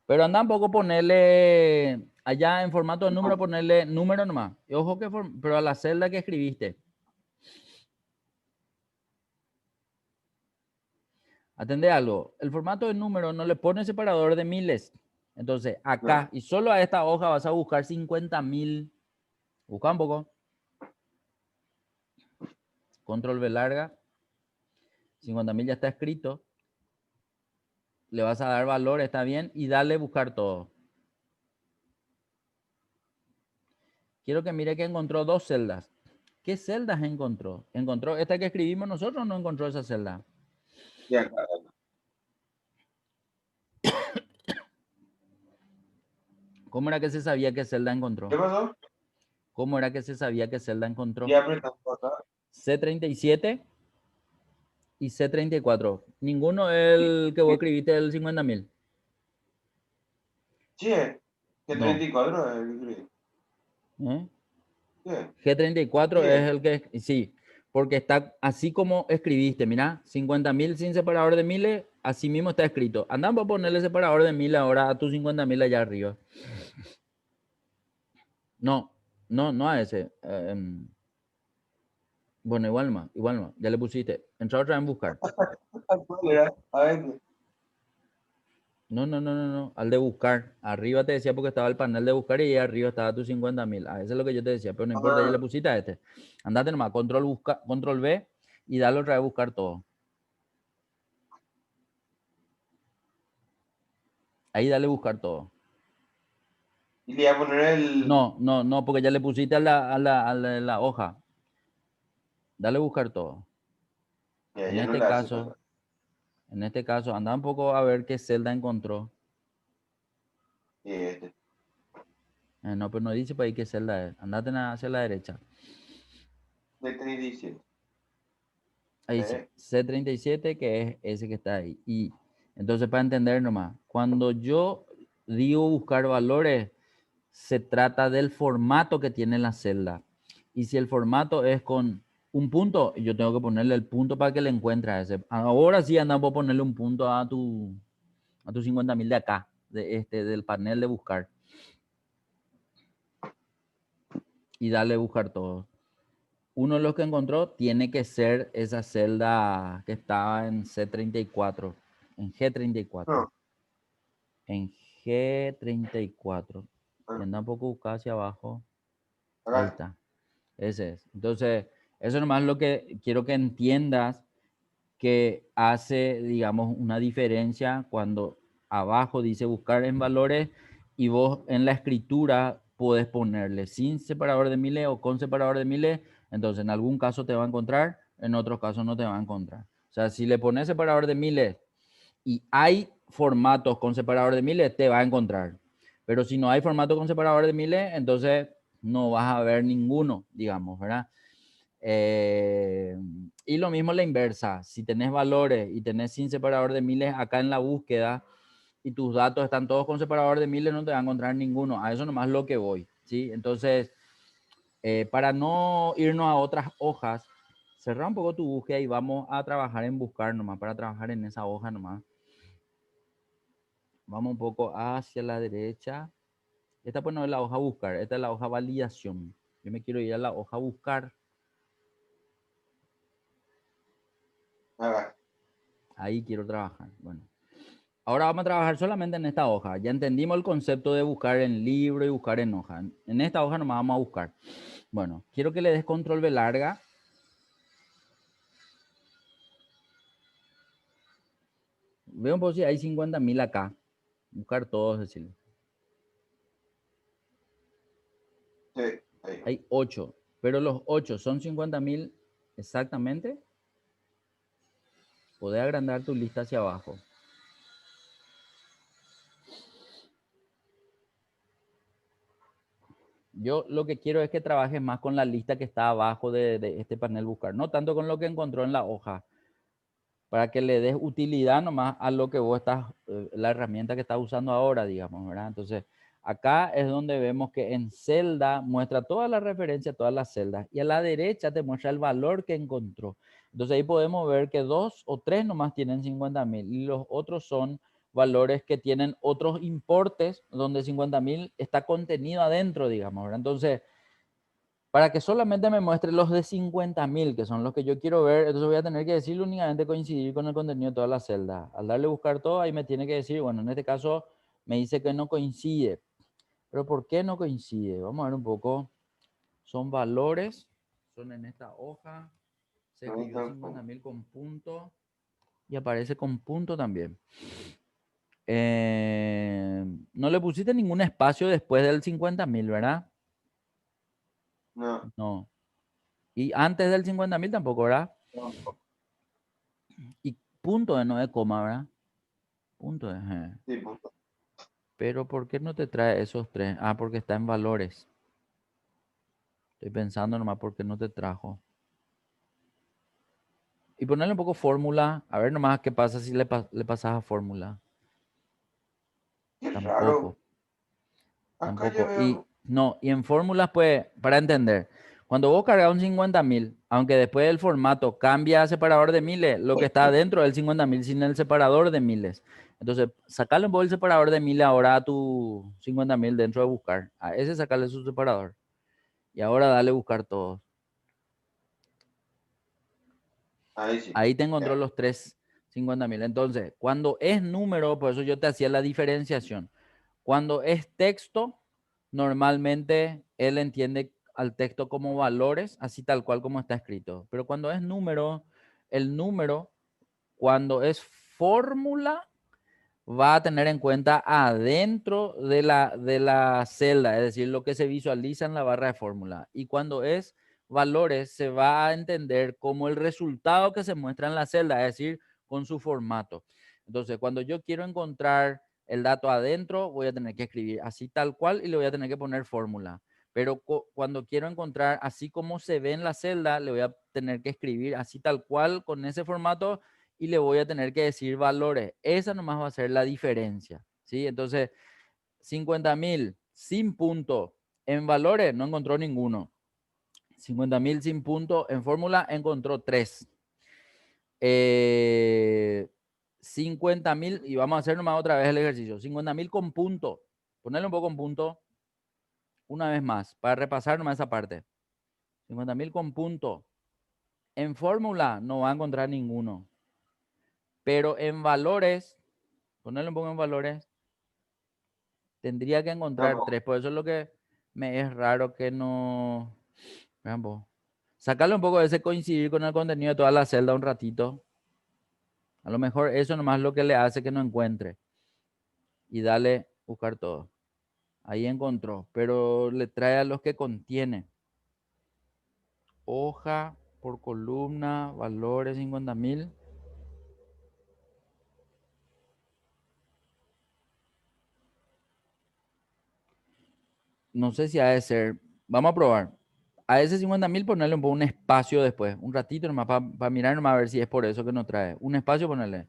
Pero anda un poco ponerle, allá en formato de número, ponerle número nomás. Y ojo que, pero a la celda que escribiste. Atende algo. El formato de número no le pone separador de miles. Entonces, acá y solo a esta hoja vas a buscar 50.000. Busca un poco. Control V larga. 50.000 ya está escrito. Le vas a dar valor, está bien, y dale buscar todo. Quiero que mire que encontró dos celdas. ¿Qué celdas encontró? ¿Encontró esta que escribimos nosotros o no encontró esa celda? Ya, ¿Cómo era que se sabía qué celda ¿qué encontró? pasó? ¿Cómo era que se sabía qué celda Y encontró? apretamos acá. C37 y C34. Ninguno es el que vos escribiste del 50.000. Sí, que No. 34 es el que ¿Eh? sí, G34 sí, es el que, sí, porque está así como escribiste, mira, 50.000 sin separador de miles, así mismo está escrito. Andamos a ponerle separador de miles ahora a tus 50.000 allá arriba. No, no a ese. Bueno, igual no, ya le pusiste. Entra otra vez en buscar. ¿cuál era? A ver, No, al de buscar. Arriba te decía porque estaba el panel de buscar y ahí arriba estaba tus 50.000. Eso es lo que yo te decía, pero no importa, ya le pusiste a este. Andate nomás, control V y dale otra vez a buscar todo. Ahí dale a buscar todo. y le voy a poner el. No, porque ya le pusiste a la hoja. Dale a buscar todo. Ya, En ya no este le hace caso, pasar. anda un poco a ver qué celda encontró. Y este. No, pero no dice para ahí qué celda es. Andate hacia la derecha. De 37. Ahí sí, C37, que es ese que está ahí. Y entonces, para entender nomás, cuando yo digo buscar valores, se trata del formato que tiene la celda. Y si el formato es con un punto, yo tengo que ponerle el punto para que le encuentre a ese. Ahora sí andamos a ponerle un punto a tu 50.000 de acá, del panel de buscar. Y dale a buscar todo. Uno de los que encontró tiene que ser esa celda que estaba en C34, en G34, No, en G34. Y ah, anda un poco buscado hacia abajo. Ahí acá. está. Ese es. Entonces, eso nomás lo que quiero que entiendas que hace, digamos, una diferencia cuando abajo dice buscar en valores y vos en la escritura puedes ponerle sin separador de miles o con separador de miles. Entonces, en algún caso te va a encontrar, en otros casos no te va a encontrar. O sea, si le pones separador de miles y hay formatos con separador de miles, te va a encontrar. Pero si no hay formato con separador de miles, entonces no vas a ver ninguno, digamos, ¿verdad? Eh, y lo mismo la inversa. Si tenés valores y tenés sin separador de miles acá en la búsqueda y tus datos están todos con separador de miles, no te va a encontrar ninguno. A eso nomás lo que voy, ¿sí? Entonces, para no irnos a otras hojas, cerra un poco tu búsqueda y vamos a trabajar en buscar nomás, para trabajar en esa hoja nomás. Vamos un poco hacia la derecha. Esta pues no es la hoja buscar, esta es la hoja validación. Yo me quiero ir a la hoja buscar. Acá. Ahí quiero trabajar. Bueno, ahora vamos a trabajar solamente en esta hoja. Ya entendimos el concepto de buscar en libro y buscar en hoja. En esta hoja nomás vamos a buscar. Bueno, quiero que le des control V larga. Veo un poco si hay 50.000 acá. Buscar todos, decirle. Sí, ahí. Hay 8, pero los 8 son 50.000 exactamente. Podés agrandar tu lista hacia abajo. Yo lo que quiero es que trabajes más con la lista que está abajo de este panel buscar, no tanto con lo que encontró en la hoja, para que le des utilidad nomás a lo que vos estás, la herramienta que estás usando ahora, digamos, ¿verdad? Entonces, acá es donde vemos que en celda muestra toda la referencia, todas las celdas, y a la derecha te muestra el valor que encontró. Entonces ahí podemos ver que 2 o 3 nomás tienen 50.000 y los otros son valores que tienen otros importes donde 50.000 está contenido adentro, digamos, ¿verdad? Entonces, para que solamente me muestre los de 50.000, que son los que yo quiero ver, entonces voy a tener que decirle únicamente coincidir con el contenido de toda la celda. Al darle a buscar todo, ahí me tiene que decir, bueno, en este caso Me dice que no coincide. ¿Pero por qué no coincide? Vamos a ver un poco. Son valores, son en esta hoja. Se Ahí escribió está. 50.000 con punto y aparece con punto también. No le pusiste ningún espacio después del 50.000, ¿verdad? No, No. Y antes del 50.000 tampoco, ¿verdad? tampoco. Y punto de no de coma, ¿verdad? Punto de. Sí, punto. Pero ¿por qué no te trae esos tres? Ah, porque está en valores. Estoy pensando nomás por qué no te trajo. Y ponerle un poco fórmula. A ver nomás qué pasa si le pasas a fórmula. Qué Tampoco. raro. Acá ya Tampoco. Y veo. no, y en fórmulas, pues, para entender, cuando vos cargas un 50.000, aunque después el formato cambia a separador de miles, lo que está dentro del 50.000 sin el separador de miles. Entonces, sacarle un poco el separador de miles ahora a tu 50.000 dentro de buscar. A ese sacarle su separador. Y ahora dale buscar todos. Ahí sí. Ahí te encontró Ya. los tres 50.000. Entonces, cuando es número, por eso yo te hacía la diferenciación. Cuando es texto, normalmente él entiende al texto como valores, así tal cual como está escrito. Pero cuando es número, el número, cuando es fórmula, va a tener en cuenta adentro de la celda, es decir, lo que se visualiza en la barra de fórmula. Y cuando es valores, se va a entender como el resultado que se muestra en la celda, es decir, con su formato. Entonces, cuando yo quiero encontrar el dato adentro, voy a tener que escribir así tal cual y le voy a tener que poner fórmula. Pero cuando quiero encontrar así como se ve en la celda, le voy a tener que escribir así tal cual con ese formato y le voy a tener que decir valores. Esa nomás va a ser la diferencia, ¿sí? Entonces, 50.000 sin punto en valores no encontró ninguno. 50.000 sin punto en fórmula encontró 3. 50.000, y vamos a hacer nomás otra vez el ejercicio. 50.000 con punto. Ponerle un poco en punto una vez más para repasar nomás esa parte. 50.000 con punto. En fórmula no va a encontrar ninguno. Pero en valores, ponerle un poco en valores, tendría que encontrar Tampoco. tres. Por eso es lo que me es raro que no. Veamos. Sacarle un poco de ese coincidir con el contenido de toda la celda un ratito. A lo mejor eso nomás es lo que le hace que no encuentre. Y dale buscar todo. Ahí encontró, pero le trae a los que contiene. Hoja por columna, valores 50.000. No sé si ha de ser. Vamos a probar. A ese 50.000 ponerle un espacio después. Un ratito nomás para mirar nomás a ver si es por eso que nos trae. Un espacio ponerle.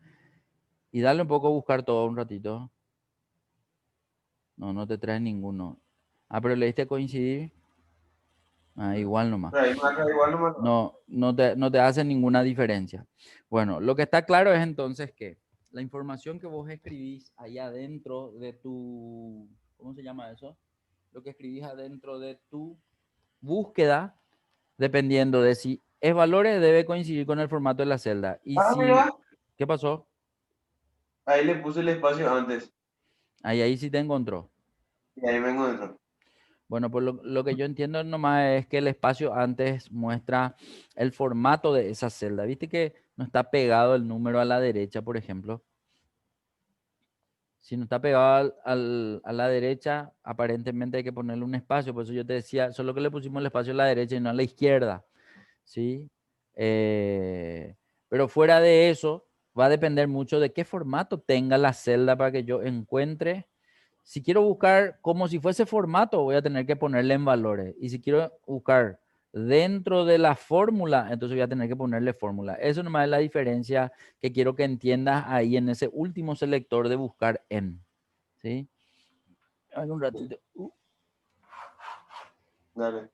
Y darle un poco a buscar todo un ratito. No, no te trae ninguno. Ah, pero le diste coincidir. Ah, igual nomás. Pero ahí marca igual no marca. No, no te hace ninguna diferencia. Bueno, lo que está claro es entonces que la información que vos escribís ahí adentro de tu, ¿cómo se llama eso? Lo que escribís adentro de tu búsqueda, dependiendo de si es valores, debe coincidir con el formato de la celda. Y Ah, si, mira. ¿qué pasó? Ahí le puse el espacio antes. Ahí sí te encontró. Y ahí me encuentro. Bueno, pues lo que yo entiendo nomás es que el espacio antes muestra el formato de esa celda. ¿Viste que no está pegado el número a la derecha, por ejemplo? Si no está pegado a la derecha, aparentemente hay que ponerle un espacio. Por eso yo te decía, solo que le pusimos el espacio a la derecha y no a la izquierda. ¿Sí? Pero fuera de eso, va a depender mucho de qué formato tenga la celda para que yo encuentre. Si quiero buscar como si fuese formato, voy a tener que ponerle en valores. Y si quiero buscar dentro de la fórmula, entonces voy a tener que ponerle fórmula. Eso nomás es la diferencia que quiero que entiendas ahí en ese último selector de buscar en. ¿Sí? Ay, un ratito. Dale.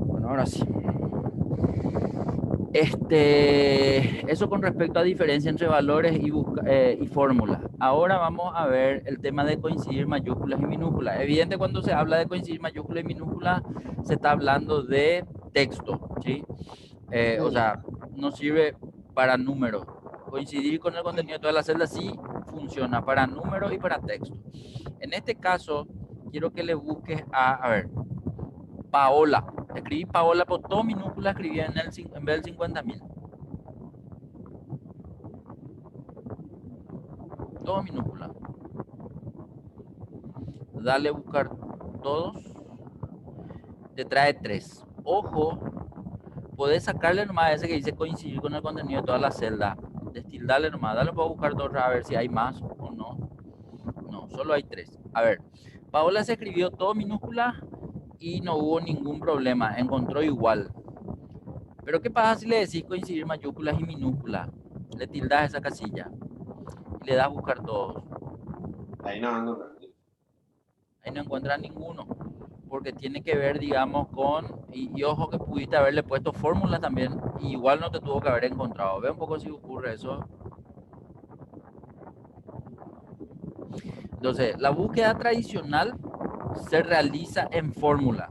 Bueno, ahora sí. Eso con respecto a diferencia entre valores y fórmulas. Ahora vamos a ver el tema de coincidir mayúsculas y minúsculas. Evidente, cuando se habla de coincidir mayúsculas y minúsculas, se está hablando de texto, ¿sí? O sea, no sirve para números. Coincidir con el contenido de todas las celdas sí funciona para números y para texto. En este caso, quiero que le busques a ver, Paola. Escribí Paola, por todo minúscula escribí en vez del 50.000. Todo minúscula. Dale a buscar todos. Te trae 3. Ojo, podés sacarle nomás a ese que dice coincidir con el contenido de toda la celda. Destildarle nomás. Dale para buscar dos a ver si hay más o no. No, solo hay 3. A ver, Paola se escribió todo minúscula y no hubo ningún problema. Encontró igual. Pero ¿qué pasa si le decís coincidir mayúsculas y minúsculas? Le tildas esa casilla y le das a buscar todos. Ahí no ando. Ahí no encuentras ninguno. Porque tiene que ver, digamos, con... Y ojo que pudiste haberle puesto fórmulas también. Y igual no te tuvo que haber encontrado. Ve un poco si ocurre eso. Entonces, la búsqueda tradicional se realiza en fórmula.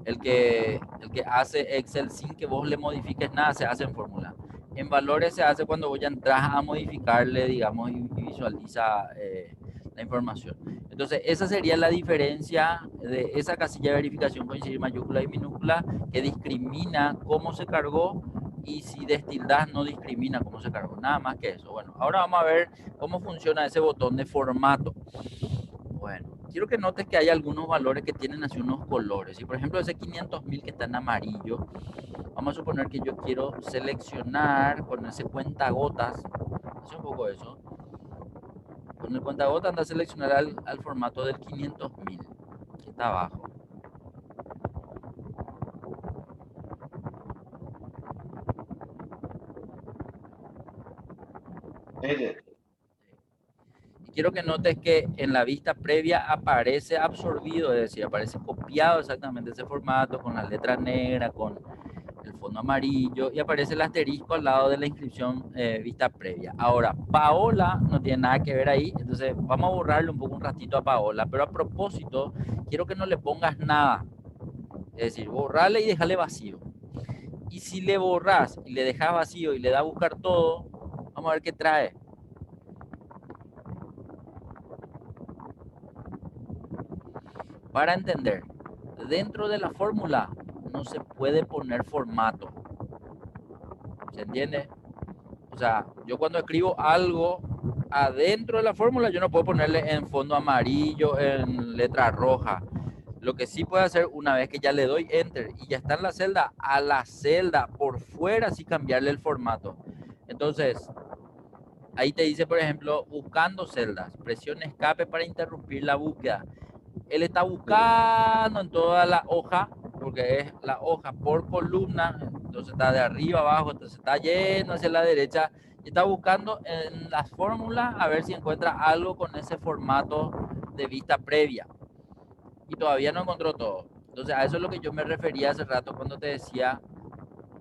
El que hace Excel sin que vos le modifiques nada se hace en fórmula. En valores se hace cuando vos ya entras a modificarle, digamos, y visualiza la información. Entonces, esa sería la diferencia de esa casilla de verificación coincidir mayúscula y minúscula que discrimina cómo se cargó, y si destildas no discrimina cómo se cargó. Nada más que eso. Bueno, ahora vamos a ver cómo funciona ese botón de formato. Bueno, quiero que notes que hay algunos valores que tienen así unos colores. Y por ejemplo, ese 500.000 que está en amarillo, vamos a suponer que yo quiero seleccionar con ese cuentagotas. Hace un poco eso. Con el cuentagotas anda a seleccionar al formato del 500.000, que está abajo. Ese. Y quiero que notes que en la vista previa aparece absorbido, es decir, aparece copiado exactamente ese formato con las letras negras, con el fondo amarillo, y aparece el asterisco al lado de la inscripción vista previa. Ahora, Paola no tiene nada que ver ahí, entonces vamos a borrarle un poco un ratito a Paola, pero a propósito, quiero que no le pongas nada, es decir, borrarle y dejarle vacío. Y si le borras y le dejas vacío y le das a buscar todo, vamos a ver qué trae. Para entender, dentro de la fórmula no se puede poner formato. ¿Se entiende? O sea, yo cuando escribo algo adentro de la fórmula, yo no puedo ponerle en fondo amarillo, en letra roja. Lo que sí puedo hacer una vez que ya le doy enter y ya está en la celda, a la celda por fuera sí cambiarle el formato. Entonces, ahí te dice, por ejemplo, buscando celdas, presione escape para interrumpir la búsqueda. Él está buscando en toda la hoja, porque es la hoja por columna, entonces está de arriba abajo, entonces está yendo hacia la derecha y está buscando en las fórmulas a ver si encuentra algo con ese formato de vista previa, y todavía no encontró todo. Entonces a eso es lo que yo me refería hace rato cuando te decía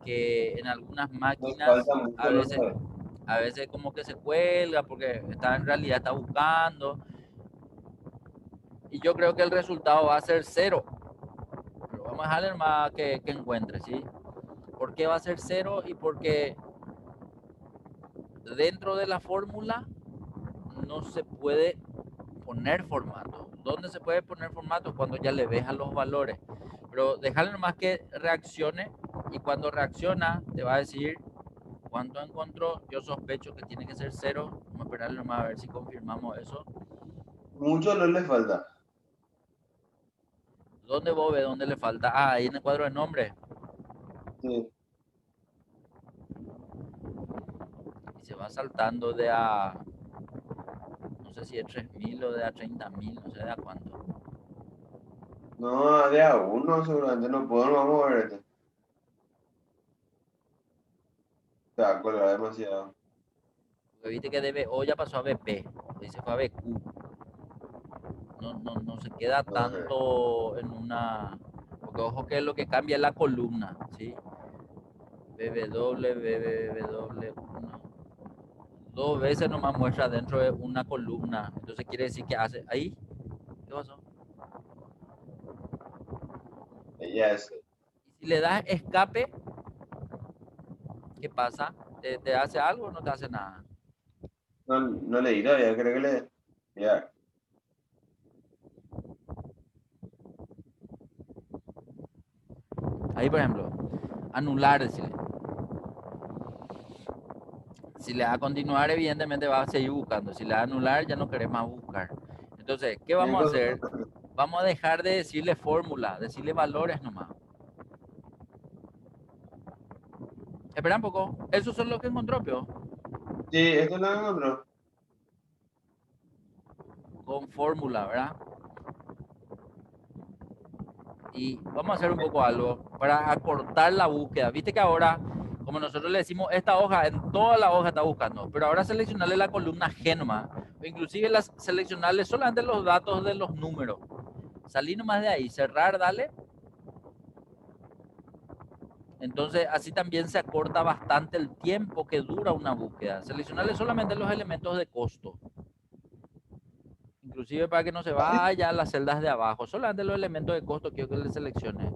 que en algunas Nos máquinas falta mucho, a no veces, sé. a veces como que se cuelga porque está, en realidad está buscando, y yo creo que el resultado va a ser cero. Pero vamos a dejarle más que encuentre, ¿sí? ¿Por qué va a ser cero? Y porque dentro de la fórmula no se puede poner formato. ¿Dónde se puede poner formato? Cuando ya le ves a los valores. Pero dejarle nomás que reaccione, y cuando reacciona te va a decir cuánto encontró. Yo sospecho que tiene que ser cero. Vamos a esperarle nomás a ver si confirmamos eso. Mucho no le falta. ¿Dónde vos ves dónde le falta? Ah, ahí en el cuadro de nombre. Sí. Y se va saltando de a, no sé si es 3.000 o de a 30.000, no sé de a cuánto. No, de a uno seguramente no puedo, no vamos a ver este. Se va a colgar demasiado. Porque viste que de BO ya pasó a BP, y se fue a BQ. No se queda Ajá. tanto en una... Porque ojo que lo que cambia es la columna, ¿sí? www1. Dos veces nomás muestra dentro de una columna. Entonces quiere decir que hace ahí. ¿Qué pasó? Ya es. Y si le das escape, ¿qué pasa? ¿Te hace algo o no te hace nada? No, no leí todavía, creo que le. Ya. Ahí, por ejemplo, anular, decirle. Si le da a continuar, evidentemente va a seguir buscando. Si le da a anular, ya no querés más buscar. Entonces, ¿qué vamos a hacer? Vamos a dejar de decirle fórmula, decirle valores nomás. Espera un poco. Eso son lo que encontró, Pio. Sí, esto lo encontró. Con fórmula, ¿verdad? Y vamos a hacer un poco algo para acortar la búsqueda. Viste que ahora, como nosotros le decimos, esta hoja, en toda la hoja está buscando, pero ahora seleccionarle la columna G nomás, o inclusive seleccionarle solamente los datos de los números. Salir nomás de ahí, cerrar, dale. Entonces, así también se acorta bastante el tiempo que dura una búsqueda. Seleccionarle solamente los elementos de costo. Inclusive para que no se vaya a las celdas de abajo. Solamente los elementos de costo quiero que le seleccione.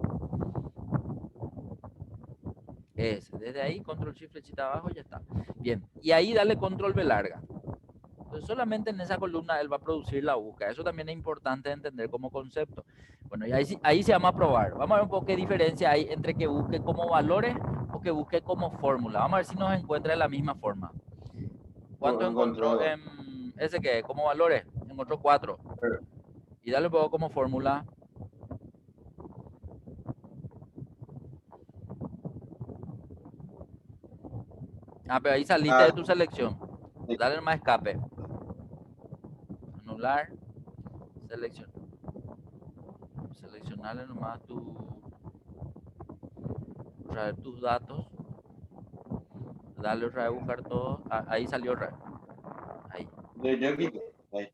Desde ahí, control shift flechita abajo, ya está. Bien, y ahí dale control V larga. Entonces solamente en esa columna él va a producir la búsqueda. Eso también es importante entender como concepto. Bueno, y ahí se vamos a probar. Vamos a ver un poco qué diferencia hay entre que busque como valores o que busque como fórmula. Vamos a ver si nos encuentra de la misma forma. ¿Cuánto encontró Encontró. en ese que como valores? Encontró 4. Y dale un poco como fórmula. Ah, pero ahí saliste de Ah, tu selección. sí. Dale más escape. Anular. Selección. Seleccionarle nomás traer tus datos, darle otra vez buscar todo, ahí salió otra vez, ahí, Yo quité. Ahí.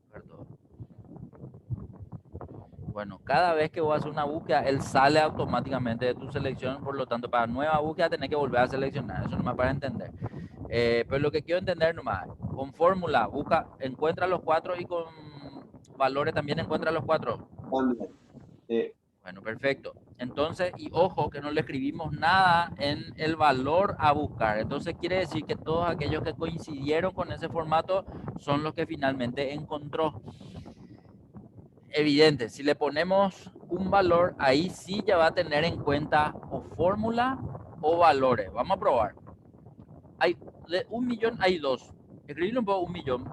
buscar todo. Bueno, cada vez que vos haces una búsqueda, él sale automáticamente de tu selección, por lo tanto, para nueva búsqueda tenés que volver a seleccionar, eso nomás para entender. Pero lo que quiero entender nomás, con fórmula, busca, encuentra los 4 y con valores también encuentra los 4. También. Sí. Bueno, perfecto. Entonces, y ojo que no le escribimos nada en el valor a buscar. Entonces quiere decir que todos aquellos que coincidieron con ese formato son los que finalmente encontró. Evidente, si le ponemos un valor, ahí sí ya va a tener en cuenta o fórmula o valores. Vamos a probar. Hay de 1.000.000, hay 2. Escribirle un poco 1.000.000.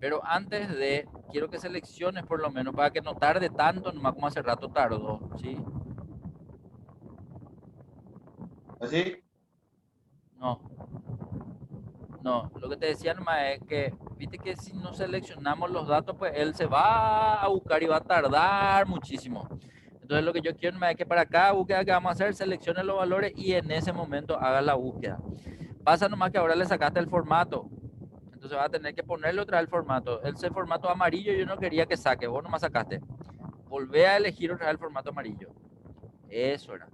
Pero antes de, quiero que selecciones por lo menos para que no tarde tanto, nomás como hace rato tardó, ¿sí? ¿Así? No, no, lo que te decía nomás es que, viste que si no seleccionamos los datos, pues él se va a buscar y va a tardar muchísimo. Entonces lo que yo quiero nomás es que para cada búsqueda que vamos a hacer, seleccione los valores y en ese momento haga la búsqueda. Pasa nomás que ahora le sacaste el formato. Entonces va a tener que ponerle otra vez el formato. Ese formato amarillo yo no quería que saque, vos nomás sacaste. Volvé a elegir otra vez el formato amarillo. Eso era.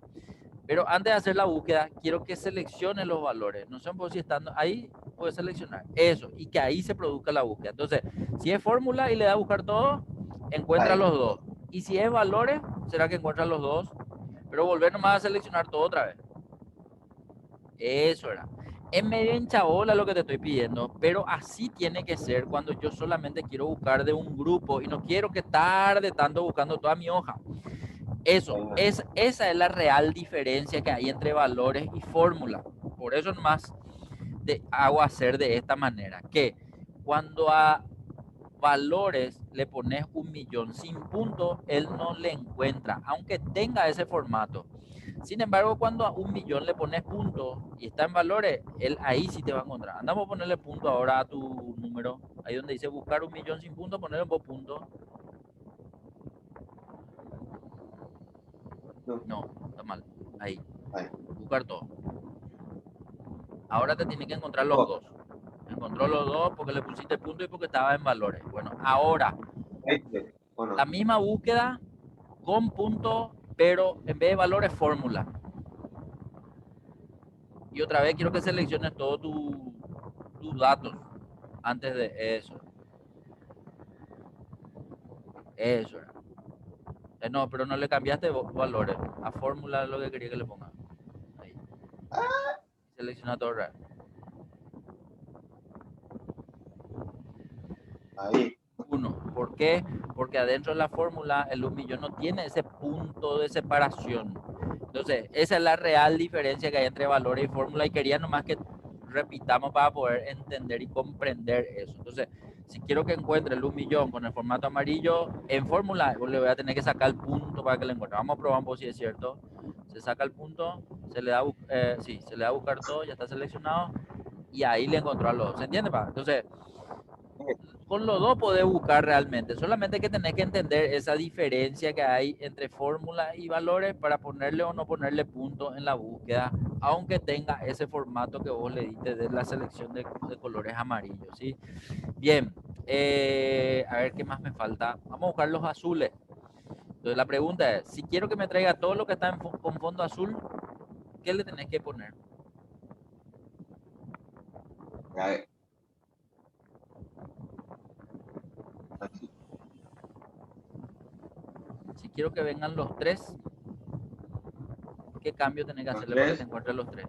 Pero antes de hacer la búsqueda, quiero que seleccione los valores. No sé si estando ahí, puede seleccionar eso y que ahí se produzca la búsqueda. Entonces, si es fórmula y le da a buscar todo, encuentra Ahí. los dos. Y si es valores, será que encuentra los dos. Pero volver nomás a seleccionar todo otra vez. Eso era. Es medio hinchabola lo que te estoy pidiendo, pero así tiene que ser cuando yo solamente quiero buscar de un grupo y no quiero que tarde tanto buscando toda mi hoja. Esa es la real diferencia que hay entre valores y fórmula. Por eso más hago hacer de esta manera, que cuando a valores le pones 1.000.000 sin punto, él no le encuentra, aunque tenga ese formato. Sin embargo, cuando a 1.000.000 le pones punto y está en valores, él ahí sí te va a encontrar. Andamos a ponerle punto ahora a tu número, ahí donde dice buscar 1.000.000 sin punto, ponerle un punto. No. No, está mal. Ahí, Ahí. buscar todo. Ahora te tiene que encontrar los Oh, dos. Encontró los dos porque le pusiste punto y porque estaba en valores. Bueno, ahora ¿O no? La misma búsqueda con punto, pero en vez de valor es fórmula. Y otra vez quiero que selecciones todos tus datos antes de eso. Eso era. No, pero no le cambiaste valores. A fórmula es lo que quería que le ponga. Ahí. Selecciona todo real. Ahí. 1. ¿Por qué? Porque adentro de la fórmula el 1.000.000 no tiene ese punto de separación. Entonces, esa es la real diferencia que hay entre valores y fórmula y quería nomás que repitamos para poder entender y comprender eso. Entonces, si quiero que encuentre el 1.000.000 con el formato amarillo en fórmula, le voy a tener que sacar el punto para que lo encuentre. Vamos a probar un poco si es cierto. Se saca el punto, se le da, sí, se le da a buscar todo, ya está seleccionado y ahí le encontró a los dos. ¿Se entiende, pa? Entonces, con los dos podés buscar realmente, solamente que tenés que entender esa diferencia que hay entre fórmulas y valores para ponerle o no ponerle puntos en la búsqueda, aunque tenga ese formato que vos le diste de la selección de colores amarillos, ¿sí? Bien, a ver qué más me falta. Vamos a buscar los azules. Entonces la pregunta es, si quiero que me traiga todo lo que está con fondo azul, ¿qué le tenés que poner? Ahí. Así. Si quiero que vengan los tres, ¿qué cambio tenés que Los hacerle para que te tres. encuentres los tres?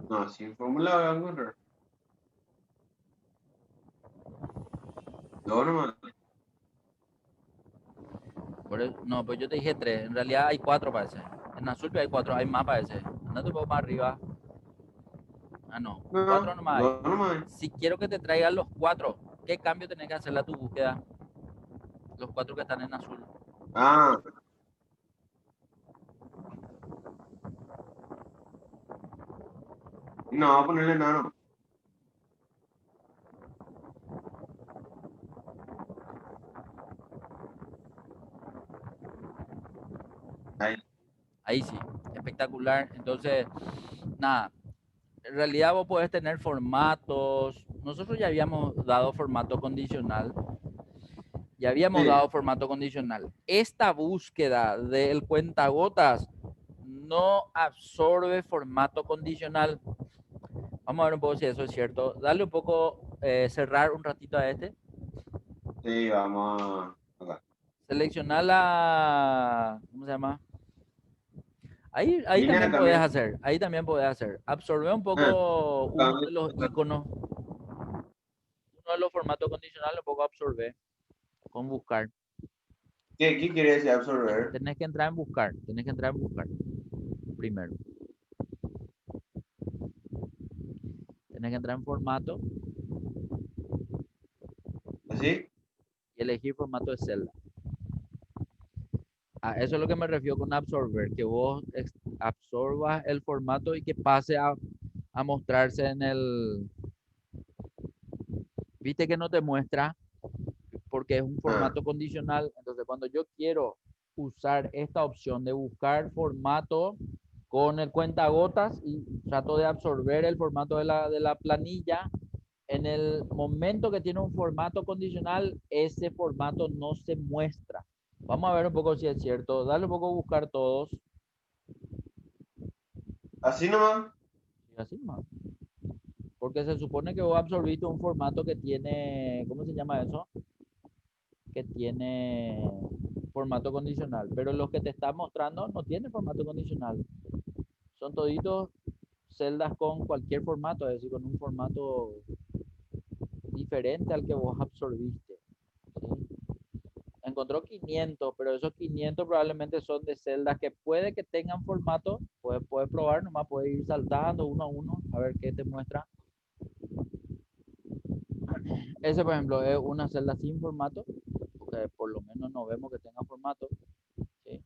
No, sin fórmula voy a encontrar. Dos nomás. No, pues yo te dije tres. En realidad hay cuatro, parece. En azul hay cuatro, hay más, parece. Andate un poco más arriba. Ah, no. Cuatro No, nomás hay. dos nomás. Si quiero que te traigan los cuatro, ¿qué cambio tenés que hacerle a tu búsqueda? Los cuatro que están en azul. Ah, no, voy a ponerle nada. No. Ahí. Ahí sí. Espectacular. Entonces, nada. En realidad vos podés tener formatos. Nosotros ya habíamos dado formato condicional. Ya habíamos Sí. dado formato condicional. Esta búsqueda del cuentagotas no absorbe formato condicional. Vamos a ver un poco si eso es cierto. Dale un poco, cerrar un ratito a este. Sí, vamos acá. Seleccionar la, ¿cómo se llama? Ahí Vine también acá, podés mira. hacer, ahí también podés hacer. Absorber un Ah, poco uno acá, de los iconos, uno de los formatos condicionales, un poco absorber con buscar. ¿Qué quiere decir absorber? Tenés que entrar en buscar, tenés que entrar en buscar primero. Tenés que entrar en formato ¿Así? y elegir formato de celda. A eso es lo que me refiero con absorber, que vos absorbas el formato y que pase a mostrarse en el... Viste que no te muestra porque es un Ah, formato condicional. Entonces, cuando yo quiero usar esta opción de buscar formato con el cuentagotas y trato de absorber el formato de la planilla, en el momento que tiene un formato condicional, ese formato no se muestra. Vamos a ver un poco si es cierto. Dale un poco a buscar todos. así nomás. Y así más. Porque se supone que vos absorbiste un formato que tiene, ¿cómo se llama eso? Que tiene formato condicional. Pero los que te están mostrando no tienen formato condicional. Son toditos celdas con cualquier formato, es decir, con un formato diferente al que vos absorbiste. ¿Sí? Encontró 500, pero esos 500 probablemente son de celdas que puede que tengan formato. Puedes probar, nomás puedes ir saltando uno a uno a ver qué te muestra. Ese, por ejemplo, es una celda sin formato, porque por lo menos no vemos que tenga formato. ¿Sí?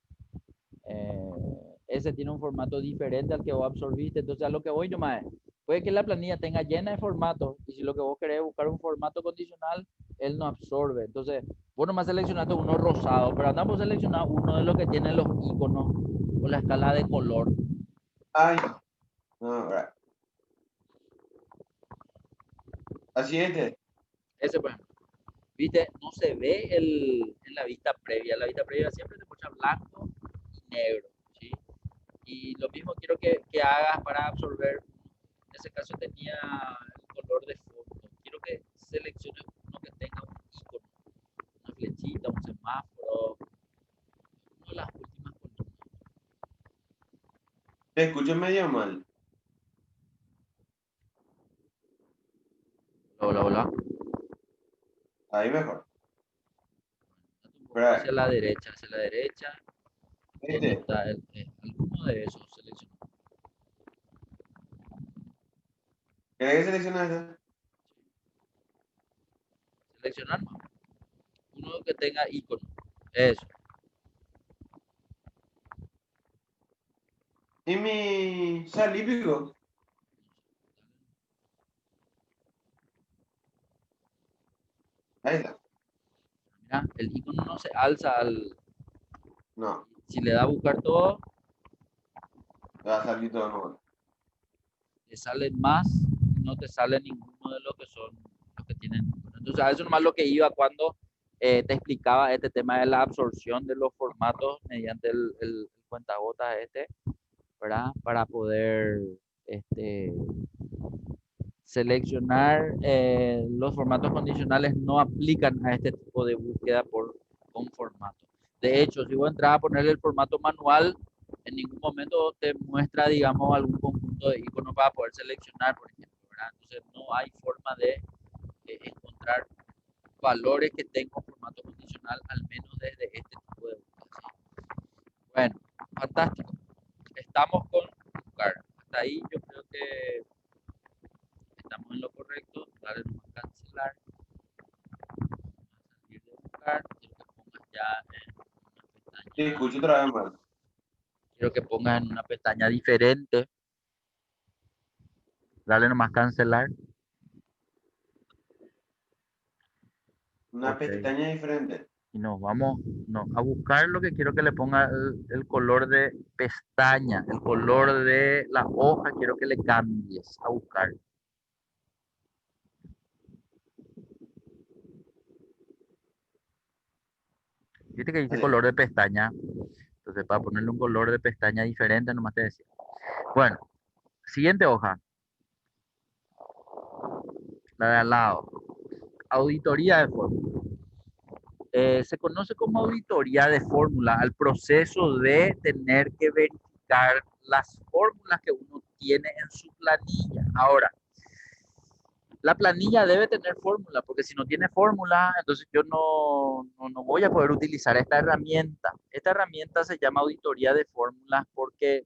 Ese tiene un formato diferente al que vos absorbiste. Entonces, a lo que voy nomás es, puede que la planilla tenga llena de formatos y si lo que vos querés es buscar un formato condicional, él no absorbe. Entonces, vos nomás seleccionaste uno rosado, pero andamos a seleccionar uno de los que tiene los iconos o la escala de color. Ay, no, right. Así es. Ese, por ejemplo. ¿Viste? No se ve en la vista previa. La vista previa siempre te muestra blanco y negro, ¿sí? Y lo mismo quiero que hagas para absorber. En ese caso tenía el color de fondo. Quiero que selecciones uno que tenga un icono, una flechita, un semáforo, una de las últimas columnas. Te escucho medio mal. Hola, hola. Ahí mejor. Date un poco Espera, hacia la derecha, donde este. está alguno de esos seleccionados. ¿Querés que selecciones esta? Seleccionar más. Uno que tenga icono. Eso. Y mi salípico. Ahí está. Mira, el icono no se alza al. No, Si le da a buscar todo, va a salir todo nuevo. te salen más, no te sale ninguno de los que son los que tienen. Entonces, a eso nomás lo que iba cuando te explicaba este tema de la absorción de los formatos mediante el cuentagotas este, ¿verdad? Para poder este, seleccionar los formatos condicionales no aplican a este tipo de búsqueda con formato. De hecho, si vos entras a ponerle el formato manual, en ningún momento te muestra, digamos, algún conjunto de iconos para poder seleccionar, por ejemplo, ¿verdad? Entonces no hay forma de encontrar valores que tengan formato condicional, al menos desde este tipo de búsqueda. Bueno, fantástico. Estamos con buscar. Hasta ahí yo creo que estamos en lo correcto. Dale nomás cancelar. Vamos a salir de buscar. Quiero que pongas ya en una Te pestaña. escucho otra vez mal. Quiero que pongas en una pestaña diferente. Dale nomás cancelar. Una Ok. pestaña diferente. Y nos vamos no, a buscar lo que quiero que le ponga el color de pestaña, el color de la hoja, quiero que le cambies a buscar. Viste que dice Así. color de pestaña. Entonces, para ponerle un color de pestaña diferente, nomás te decía. Bueno, siguiente hoja, la de al lado. Auditoría de fórmula. Se conoce como auditoría de fórmula al proceso de tener que verificar las fórmulas que uno tiene en su planilla. Ahora, la planilla debe tener fórmula, porque si no tiene fórmula, entonces yo no voy a poder utilizar esta herramienta. Esta herramienta se llama auditoría de fórmulas porque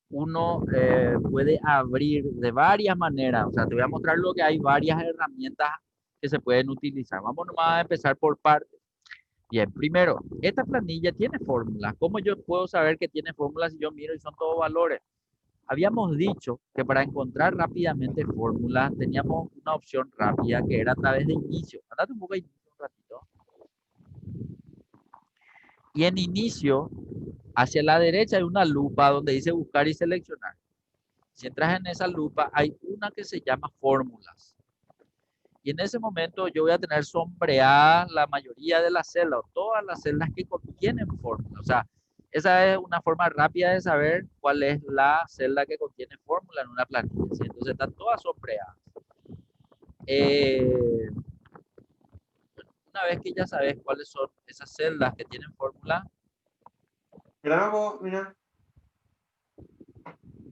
uno puede abrir de varias maneras. O sea, te voy a mostrar lo que hay varias herramientas que se pueden utilizar. Vamos nomás a empezar por partes. Bien, primero, esta planilla tiene fórmulas. ¿Cómo yo puedo saber que tiene fórmulas si yo miro y son todos valores? Habíamos dicho que para encontrar rápidamente fórmulas teníamos una opción rápida que era a través de inicio. Andate un poco a inicio un ratito. Y en inicio, hacia la derecha hay una lupa donde dice buscar y seleccionar. Si entras en esa lupa, hay una que se llama fórmulas. Y en ese momento yo voy a tener sombreada la mayoría de las celdas o todas las celdas que contienen fórmula. O sea, esa es una forma rápida de saber cuál es la celda que contiene fórmula en una planilla. ¿Sí? Entonces están todas sombreadas. Eh, una vez que ya sabes cuáles son esas celdas que tienen fórmula, Mira, vos, mira.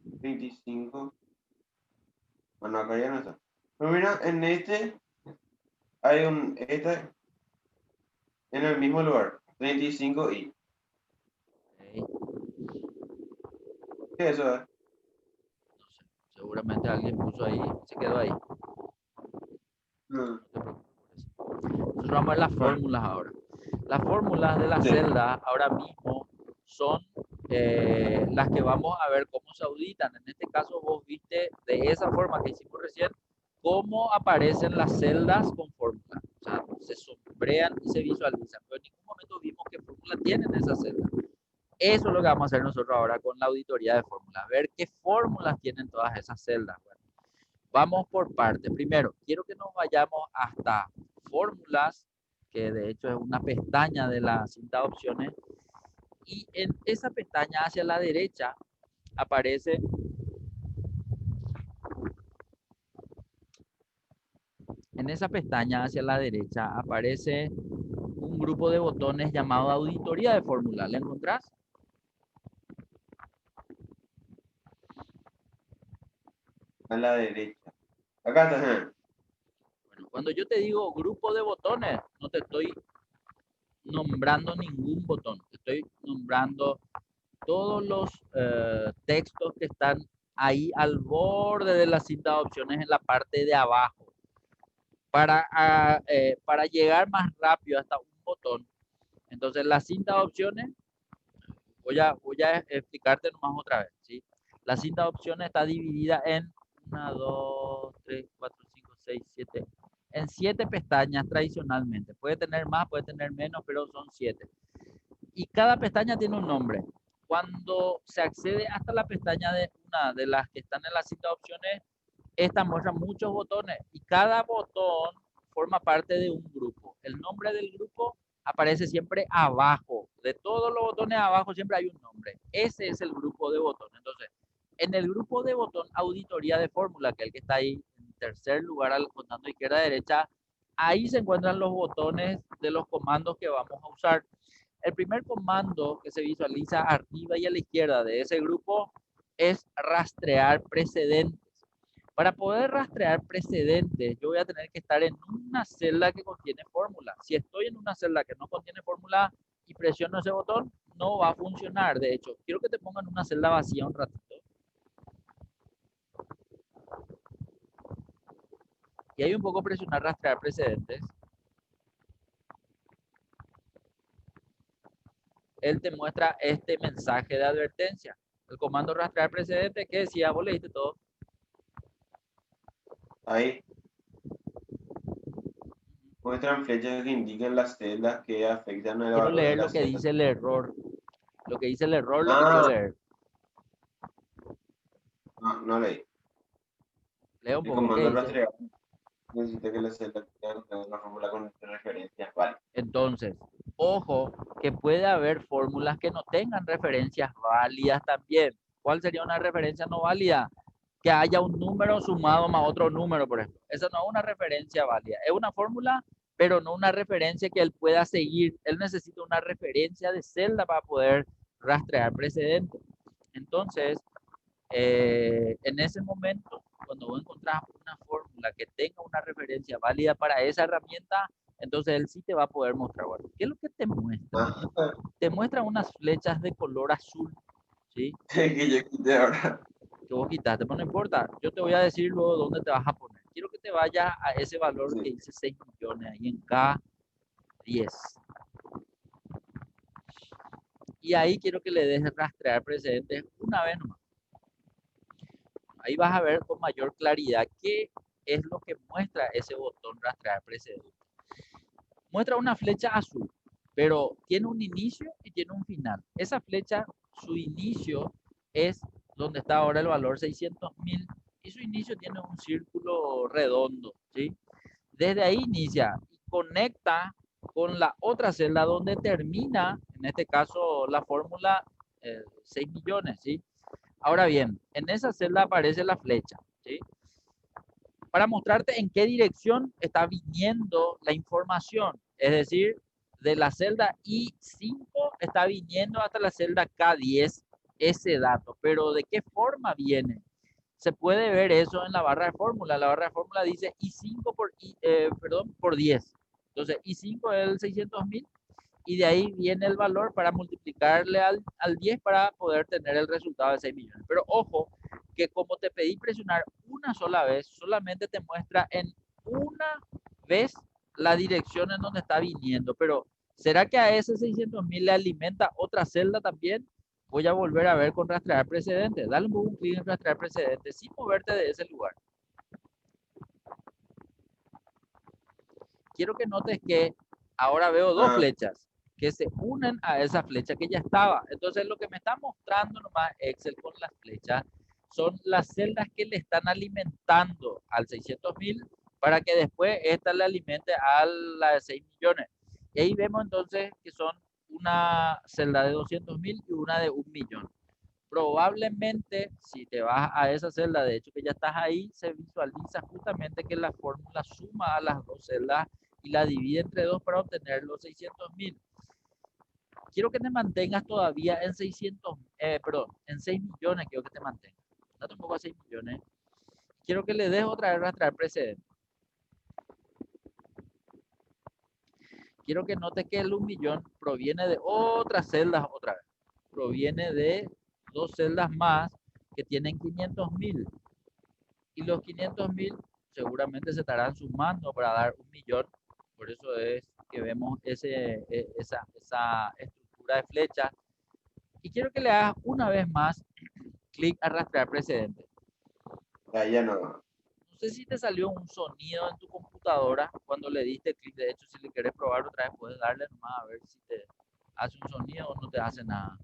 25. Bueno, acá ya no está. Pero mira, en este hay un. Este en el mismo lugar. 35i. okay, ¿Qué es eso? no sé, seguramente alguien puso ahí, se quedó ahí. No. No te preocupes por eso. Nosotros vamos a ver las Bueno, fórmulas ahora. Las fórmulas de la sí. celda ahora mismo son las que vamos a ver cómo se auditan. En este caso vos viste de esa forma que hicimos recién cómo aparecen las celdas con fórmula. O sea, se sombrean y se visualizan. Pero en ningún momento vimos qué fórmula tienen esas celdas. Eso es lo que vamos a hacer nosotros ahora con la auditoría de fórmulas. Ver qué fórmulas tienen todas esas celdas. Bueno, Vamos por parte. Primero, quiero que nos vayamos hasta fórmulas, que de hecho es una pestaña de la cinta de opciones. Y en esa pestaña hacia la derecha aparece en esa pestaña hacia la derecha aparece un grupo de botones llamado auditoría de fórmula. ¿Le encontrás? A la derecha. Acá está. Bueno, cuando yo te digo grupo de botones, no te estoy nombrando ningún botón. Te estoy nombrando todos los textos que están ahí al borde de la cinta de opciones en la parte de abajo. Para llegar más rápido hasta un botón. Entonces la cinta de opciones, voy a explicarte nomás otra vez, ¿sí? La cinta de opciones está dividida en 1, 2, 3, 4, 5, 6, 7, en 7 pestañas tradicionalmente. Puede tener más, puede tener menos, pero son 7. Y cada pestaña tiene un nombre. Cuando se accede hasta la pestaña de una de las que están en la cinta de opciones, esta muestra muchos botones y cada botón forma parte de un grupo. El nombre del grupo aparece siempre abajo. De todos los botones abajo siempre hay un nombre. Ese es el grupo de botones. Entonces, en el grupo de botón auditoría de fórmula, que es el que está ahí en tercer lugar contando izquierda a derecha, ahí se encuentran los botones de los comandos que vamos a usar. El primer comando que se visualiza arriba y a la izquierda de ese grupo es rastrear precedentes. Para poder rastrear precedentes, yo voy a tener que estar en una celda que contiene fórmula. Si estoy en una celda que no contiene fórmula y presiono ese botón, no va a funcionar. De hecho, quiero que te pongan una celda vacía un ratito. Y ahí un poco presionar rastrear precedentes. Él te muestra este mensaje de advertencia. El comando rastrear precedentes, ¿qué decía? Vos leíste todo. Ahí muestran flechas que indican las celdas que afectan el Quiero valor de leer lo las que celdas. dice el error. Lo que dice el error, lo que quiero Ah, leer. no, no leí. Leo un El poco, ¿qué comando dice? rastrear necesita que las celdas tengan una fórmula con referencias. Vale. Entonces, ojo, que puede haber fórmulas que no tengan referencias válidas también. ¿Cuál sería una referencia no válida? Que haya un número sumado más otro número, por ejemplo. Eso no es una referencia válida. Es una fórmula, pero no una referencia que él pueda seguir. Él necesita una referencia de celda para poder rastrear precedentes. Entonces, en ese momento, cuando vos encontrás una fórmula que tenga una referencia válida para esa herramienta, entonces él sí te va a poder mostrar. Bueno, ¿qué es lo que te muestra? Ah, Te muestra unas flechas de color azul, ¿sí? que yo quité ahora. Que vos quitaste, pero no importa. Yo te voy a decir luego dónde te vas a poner. Quiero que te vayas a ese valor que Sí. dice 6 millones, ahí en K10. Y ahí quiero que le des rastrear precedentes una vez nomás. Ahí vas a ver con mayor claridad qué es lo que muestra ese botón rastrear precedentes. Muestra una flecha azul, pero tiene un inicio y tiene un final. Esa flecha, su inicio es donde está ahora el valor 600.000 y su inicio tiene un círculo redondo, ¿sí? Desde ahí inicia y conecta con la otra celda donde termina, en este caso, la fórmula 6 millones, ¿sí? Ahora bien, en esa celda aparece la flecha, ¿sí? Para mostrarte en qué dirección está viniendo la información. Es decir, de la celda I5 está viniendo hasta la celda K10 ese dato, pero ¿de qué forma viene? Se puede ver eso en la barra de fórmula. La barra de fórmula dice I5 por 10. Entonces, I5 es el 600.000 y de ahí viene el valor para multiplicarle al 10 para poder tener el resultado de 6 millones. Pero ojo, que como te pedí presionar una sola vez, solamente te muestra en una vez la dirección en donde está viniendo. Pero, ¿será que a ese 600.000 le alimenta otra celda también? Voy a volver a ver con rastrear precedentes. Dale un clic en rastrear precedentes sin moverte de ese lugar. Quiero que notes que ahora veo dos Ah, flechas que se unen a esa flecha que ya estaba. Entonces lo que me está mostrando nomás Excel con las flechas son las celdas que le están alimentando al 600.000 para que después esta le alimente a la de 6 millones. Y ahí vemos entonces que son una celda de 200.000 y una de 1 millón. Probablemente si te vas a esa celda, de hecho que ya estás ahí, se visualiza justamente que la fórmula suma a las dos celdas y la divide entre dos para obtener los 600.000. Quiero que te mantengas todavía en 600, perdón, en 6 millones quiero que te mantengas. Date un poco a 6 millones. Quiero que le des otra vez rastrear precedente. Quiero que notes que el 1 millón proviene de otras celdas otra vez. Proviene de dos celdas más que tienen 500.000. Y los 500.000 seguramente se estarán sumando para dar 1 millón. Por eso es que vemos esa estructura de flecha. Y quiero que le hagas una vez más clic a rastrear precedente. Ahí ya no. No sé si te salió un sonido en tu computadora cuando le diste clic. De hecho, si le quieres probar otra vez, puedes darle nomás a ver si te hace un sonido o no te hace nada.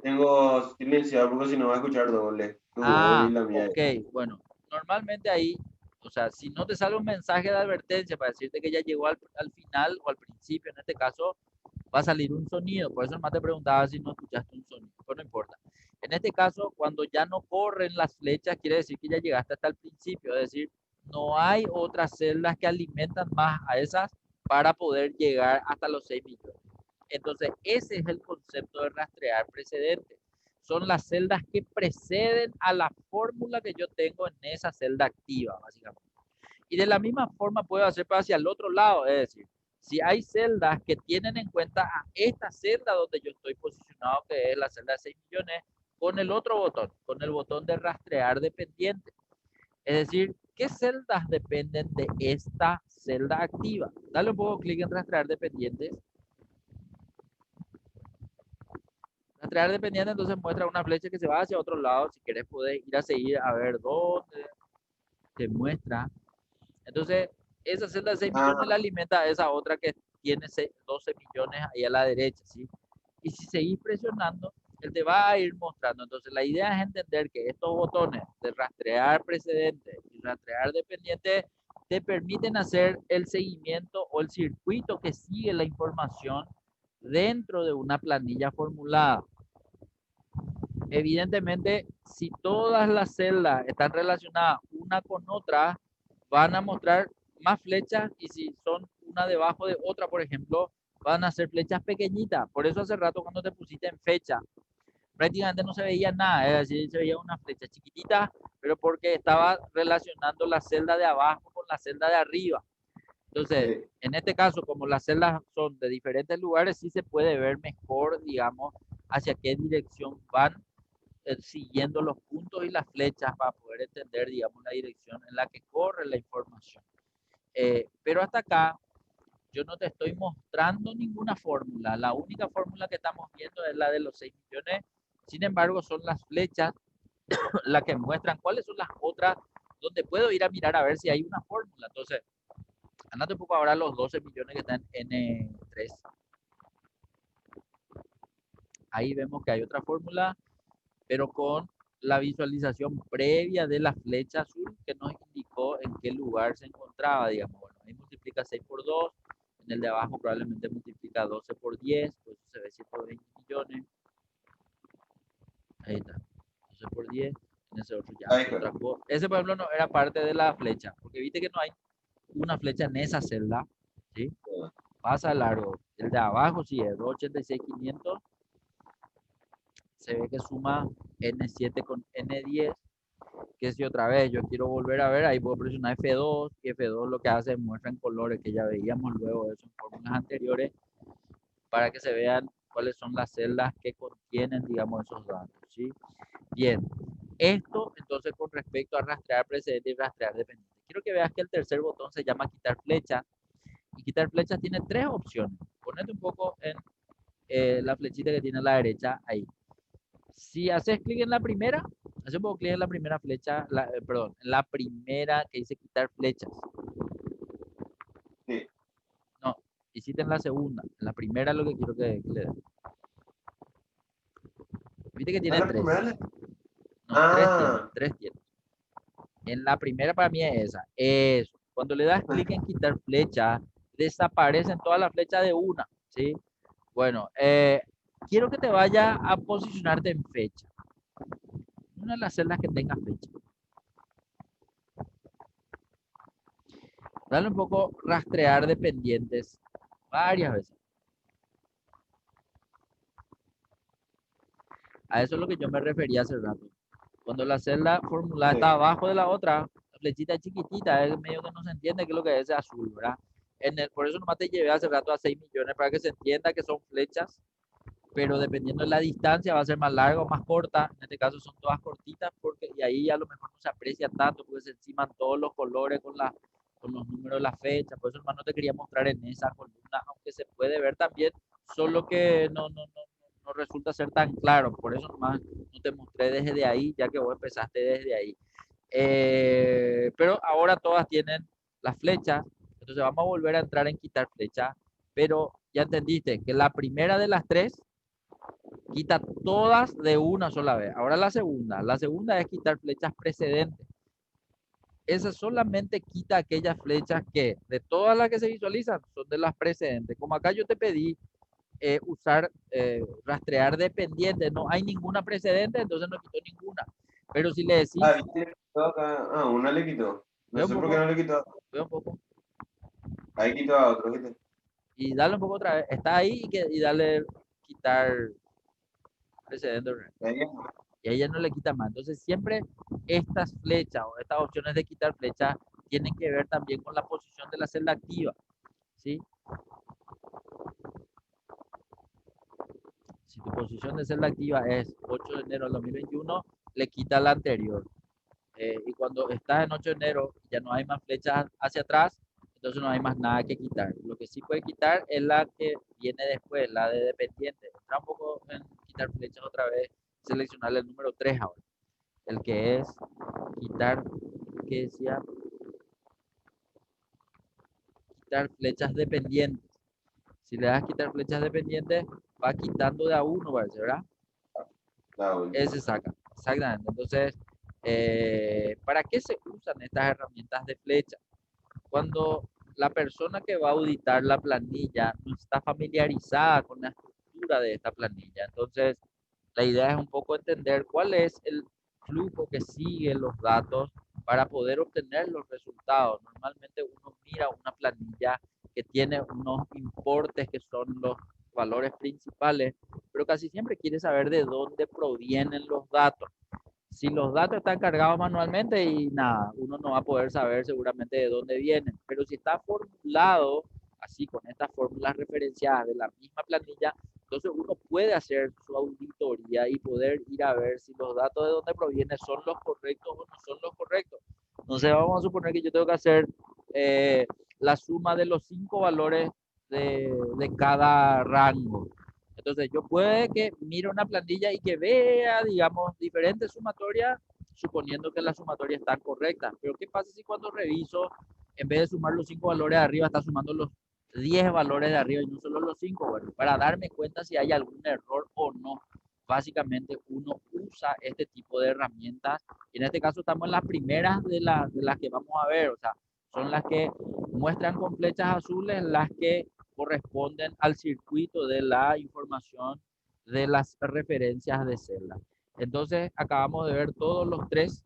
Tengo silenciado porque si no va a escuchar doble. Tu voz y Ah, la mía. ok. Bueno, normalmente ahí, o sea, si no te sale un mensaje de advertencia para decirte que ya llegó al final o al principio, en este caso, va a salir un sonido. Por eso nomás te preguntaba si no escuchaste un sonido, pero no importa. En este caso, cuando ya no corren las flechas, quiere decir que ya llegaste hasta el principio. Es decir, no hay otras celdas que alimentan más a esas para poder llegar hasta los 6 millones. Entonces, ese es el concepto de rastrear precedentes. Son las celdas que preceden a la fórmula que yo tengo en esa celda activa, básicamente. Y de la misma forma puedo hacer para hacia el otro lado, es decir, si hay celdas que tienen en cuenta a esta celda donde yo estoy posicionado, que es la celda de 6 millones, con el otro botón, con el botón de rastrear dependiente. Es decir, ¿qué celdas dependen de esta celda activa? Dale un poco clic en rastrear dependientes. Rastrear dependiente entonces muestra una flecha que se va hacia otro lado. Si quieres puedes ir a seguir a ver dónde te muestra. Entonces, esa celda de 6 millones la Ah, alimenta a esa otra que tiene 12 millones ahí a la derecha, ¿sí? Y si seguís presionando, él te va a ir mostrando. Entonces, la idea es entender que estos botones de rastrear precedente y rastrear dependiente te permiten hacer el seguimiento o el circuito que sigue la información dentro de una planilla formulada. Evidentemente, si todas las celdas están relacionadas una con otra, van a mostrar más flechas y si son una debajo de otra, por ejemplo, van a ser flechas pequeñitas. Por eso hace rato cuando te pusiste en fecha, prácticamente no se veía nada, es decir, se veía una flecha chiquitita, pero porque estaba relacionando la celda de abajo con la celda de arriba. Entonces, sí. en este caso, como las celdas son de diferentes lugares, sí se puede ver mejor, digamos, hacia qué dirección van siguiendo los puntos y las flechas para poder entender, digamos, la dirección en la que corre la información. Pero hasta acá yo no te estoy mostrando ninguna fórmula. La única fórmula que estamos viendo es la de los 6 millones. Sin embargo, son las flechas las que muestran cuáles son las otras donde puedo ir a mirar a ver si hay una fórmula. Entonces, andate un poco ahora los 12 millones que están en N3. Ahí vemos que hay otra fórmula, pero con la visualización previa de la flecha azul que nos indicó en qué lugar se encontraba, digamos. Bueno, ahí multiplica 6 por 2, en el de abajo probablemente multiplica 12 por 10, pues se ve 120 millones. Ahí está, 12 por 10, en ese otro ya Ahí hace está. otra cosa. Ese, por ejemplo, no era parte de la flecha, porque viste que no hay una flecha en esa celda, ¿sí? Pasa largo. El de abajo sí es 286,500, se ve que suma N7 con N10, que si otra vez yo quiero volver a ver, ahí puedo presionar F2 y F2 lo que hace es muestra en colores que ya veíamos luego de eso en fórmulas anteriores para que se vean cuáles son las celdas que contienen, digamos, esos datos, ¿sí? Bien, esto entonces con respecto a rastrear precedente y rastrear dependiente. Quiero que veas que el tercer botón se llama quitar flecha y quitar flecha tiene tres opciones. Ponete un poco en la flechita que tiene a la derecha ahí. Si haces clic en la primera, hace un poco clic en la primera flecha, perdón, en la primera que dice quitar flechas. Sí. No, hiciste en la segunda. En la primera es lo que quiero que le des. Viste que No tiene la tres. primera. No, Ah, tres tienen. En la primera para mí es esa. Es cuando le das clic en quitar flecha, desaparecen todas las flechas de una, ¿sí? Bueno, quiero que te vaya a posicionarte en fecha. Una de las celdas que tenga fecha. Dale un poco rastrear dependientes varias veces. A eso es lo que yo me refería hace rato. Cuando la celda formulada está sí. abajo de la otra, la flechita es chiquitita, es medio que no se entiende qué es lo que es ese azul, ¿verdad? Por eso nomás te llevé hace rato a 6 millones para que se entienda que son flechas, pero dependiendo de la distancia va a ser más larga o más corta. En este caso son todas cortitas y ahí a lo mejor no se aprecia tanto porque se enciman todos los colores con los números de la fecha. Por eso hermano no te quería mostrar en esa columna, aunque se puede ver también, solo que no resulta ser tan claro. Por eso nomás no te mostré desde ahí, ya que vos empezaste desde ahí. Pero ahora todas tienen las flechas, entonces vamos a volver a entrar en quitar flechas, pero ya entendiste que la primera de las tres quita todas de una sola vez. Ahora la segunda es quitar flechas precedentes. Esa solamente quita aquellas flechas que de todas las que se visualizan son de las precedentes. Como acá yo te pedí rastrear dependientes, no hay ninguna precedente, entonces no quitó ninguna. Pero si le decís, Ah, ¿viste? Ah, una le quitó. No ve un sé por qué poco, no le quitó. ve un poco, Ahí quitó a otro, ¿viste? y dale un poco otra vez. Está ahí y dale quitar precedente. Ahí ya. Y a ella no le quita más. Entonces siempre estas flechas o estas opciones de quitar flechas tienen que ver también con la posición de la celda activa. ¿Sí? Si tu posición de celda activa es 8 de enero del 2021, le quita la anterior. Y cuando estás en 8 de enero ya no hay más flechas hacia atrás, entonces no hay más nada que quitar. Lo que sí puede quitar es la que viene después, la de dependiente. Entra un poco en quitar flechas otra vez, seleccionar el número 3 ahora, el que es quitar, que decía, quitar flechas dependientes. Si le das quitar flechas dependientes, va quitando de a uno, parece, ¿verdad? La última. Ese saca, exactamente. Entonces, ¿para qué se usan estas herramientas de flecha? Cuando la persona que va a auditar la planilla no está familiarizada con la estructura de esta planilla. Entonces, la idea es un poco entender cuál es el flujo que sigue los datos para poder obtener los resultados. Normalmente uno mira una planilla que tiene unos importes que son los valores principales, pero casi siempre quiere saber de dónde provienen los datos. Si los datos están cargados manualmente y nada, uno no va a poder saber seguramente de dónde vienen, pero si está formulado así con estas fórmulas referenciadas de la misma planilla, entonces uno puede hacer su auditoría y poder ir a ver si los datos de dónde provienen son los correctos o no son los correctos. Entonces vamos a suponer que yo tengo que hacer eh, la suma de los 5 valores de cada rango. Entonces yo puede que mire una plantilla y que vea, digamos, diferentes sumatorias, suponiendo que las sumatorias están correctas. Pero ¿qué pasa si cuando reviso, en vez de sumar los 5 valores de arriba, está sumando los 10 valores de arriba y no solo los 5? Bueno, para darme cuenta si hay algún error o no. Básicamente uno usa este tipo de herramientas y en este caso estamos en las primeras de las que vamos a ver, o sea, son las que muestran con flechas azules las que corresponden al circuito de la información de las referencias de celda. Entonces, acabamos de ver todos los tres.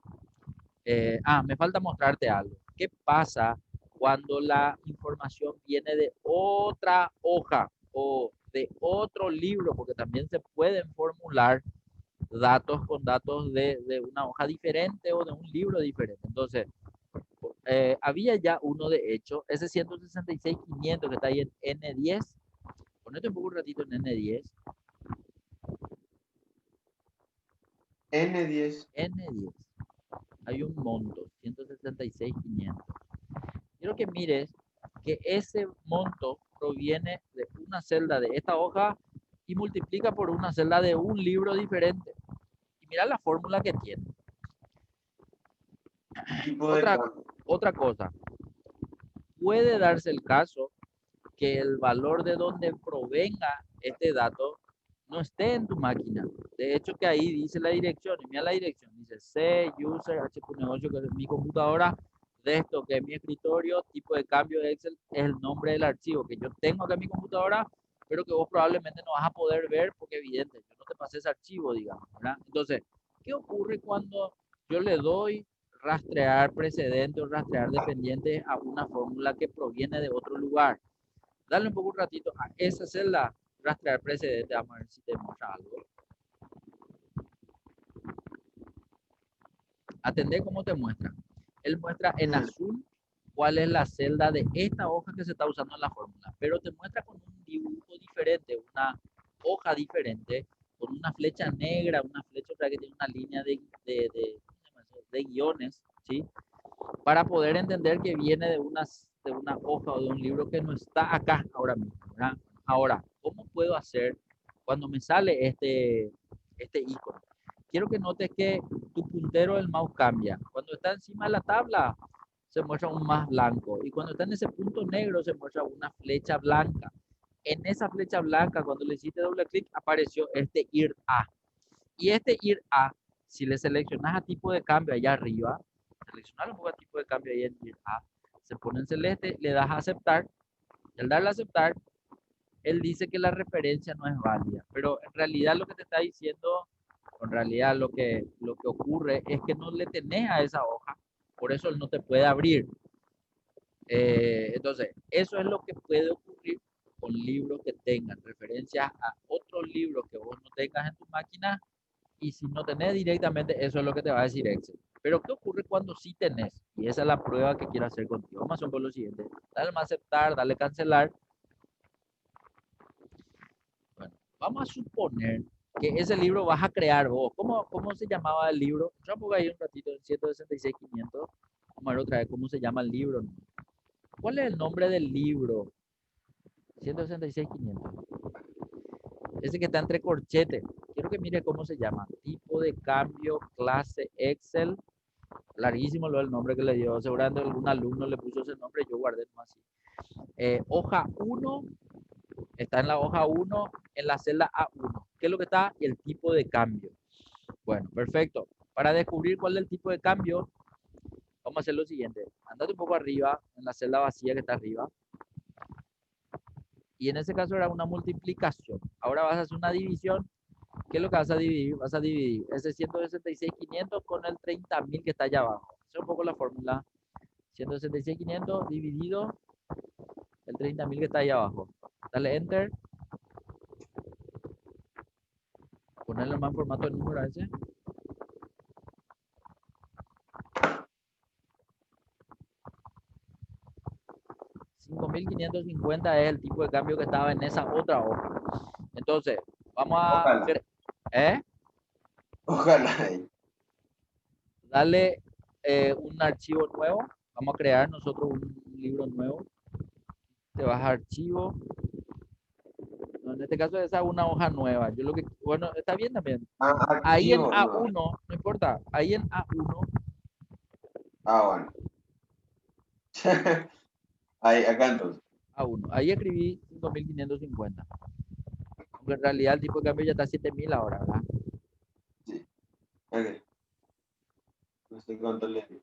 Me falta mostrarte algo. ¿Qué pasa cuando la información viene de otra hoja o de otro libro? Porque también se pueden formular datos con datos de una hoja diferente o de un libro diferente. Entonces, había ya uno de hecho, ese 166.500 que está ahí en N10. Ponete un poco un ratito en N10. N10. N10. Hay un monto, 166.500. Quiero que mires que ese monto proviene de una celda de esta hoja y multiplica por una celda de un libro diferente. Y mira la fórmula que tiene. Tipo de Otra, cambio. otra cosa, puede darse el caso que el valor de donde provenga este dato no esté en tu máquina. De hecho que ahí dice la dirección, y mira la dirección, dice C, user, negocio, que es mi computadora, de esto que es mi escritorio, tipo de cambio de Excel, es el nombre del archivo que yo tengo acá en mi computadora, pero que vos probablemente no vas a poder ver porque evidente, yo no te pasé ese archivo, digamos, ¿verdad? Entonces, ¿qué ocurre cuando yo le doy rastrear precedente o rastrear dependiente a una fórmula que proviene de otro lugar? Dale un poco un ratito a esa celda, rastrear precedente, vamos a ver si te muestra algo. Atendé cómo te muestra. Él muestra en azul cuál es la celda de esta hoja que se está usando en la fórmula, pero te muestra con un dibujo diferente, una hoja diferente, con una flecha negra, una flecha otra que tiene una línea de guiones, ¿sí? Para poder entender que viene de una hoja o de un libro que no está acá ahora mismo, ¿verdad? Ahora, ¿cómo puedo hacer cuando me sale este icono? Quiero que notes que tu puntero del mouse cambia. Cuando está encima de la tabla, se muestra un más blanco. Y cuando está en ese punto negro, se muestra una flecha blanca. En esa flecha blanca, cuando le hiciste doble clic, apareció este IR A. Y este IR A, si le seleccionas a tipo de cambio allá arriba, seleccionar un poco a tipo de cambio ahí en IR A, se pone en celeste, le das a aceptar. Y al darle a aceptar, él dice que la referencia no es válida. Pero en realidad lo que te está diciendo, en realidad lo que ocurre es que no le tenés a esa hoja, por eso él no te puede abrir. Entonces, eso es lo que puede ocurrir con libros que tengan referencias a otros libros que vos no tengas en tu máquina, y si no tenés directamente, eso es lo que te va a decir Excel. Pero ¿qué ocurre cuando sí tenés? Y esa es la prueba que quiero hacer contigo. Vamos a hacer por lo siguiente. Dale a aceptar, dale a cancelar. Bueno, vamos a suponer que ese libro vas a crear vos. ¿Cómo se llamaba el libro? Yo pongo ahí un ratito en 166.500. Vamos a ver otra vez cómo se llama el libro. ¿Cuál es el nombre del libro? 166.500. Ese que está entre corchetes. Quiero que mire cómo se llama. Tipo de cambio, clase Excel. Larguísimo lo del nombre que le dio. Seguramente algún alumno le puso ese nombre. Yo guardé más así. Hoja 1. Está en la hoja 1, en la celda A1. ¿Qué es lo que está? Y el tipo de cambio. Bueno, perfecto. Para descubrir cuál es el tipo de cambio, vamos a hacer lo siguiente. Andate un poco arriba, en la celda vacía que está arriba. Y en ese caso era una multiplicación. Ahora vas a hacer una división. ¿Qué es lo que vas a dividir? Vas a dividir ese 166.500 con el 30.000 que está allá abajo. Esa es un poco la fórmula. 166.500 dividido el 30.000 que está ahí abajo. Dale Enter. Ponerlo más en formato de número a ese. 5.550 es el tipo de cambio que estaba en esa otra hoja. Entonces, vamos a Ojalá, ¿eh? ojalá. Darle un archivo nuevo. Vamos a crear nosotros un libro nuevo. Te vas a archivo. No, en este caso esa es una hoja nueva. Yo lo que, bueno, está bien también. Ah, Ahí en archivo, no. A1, no importa. Ahí en A1, Ah, bueno. Ahí, acá entonces. A1. Ahí escribí 5.550. Aunque en realidad el tipo de cambio ya está a 7.000 ahora, ¿verdad? Sí. Ok. No sé cuánto le di.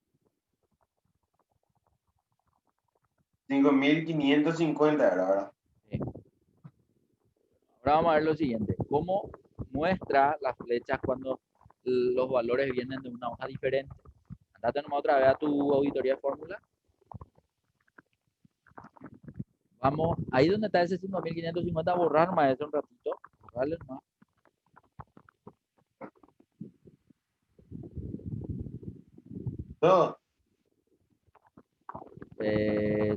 5.550 era, ¿verdad? Sí. Ahora vamos a ver lo siguiente. ¿Cómo muestra las flechas cuando los valores vienen de una hoja diferente? Andate nomás otra vez a tu auditoría de fórmula. Vamos, ahí donde está ese 5.550, borrar nomás eso un ratito. Borrarle nomás. Todo.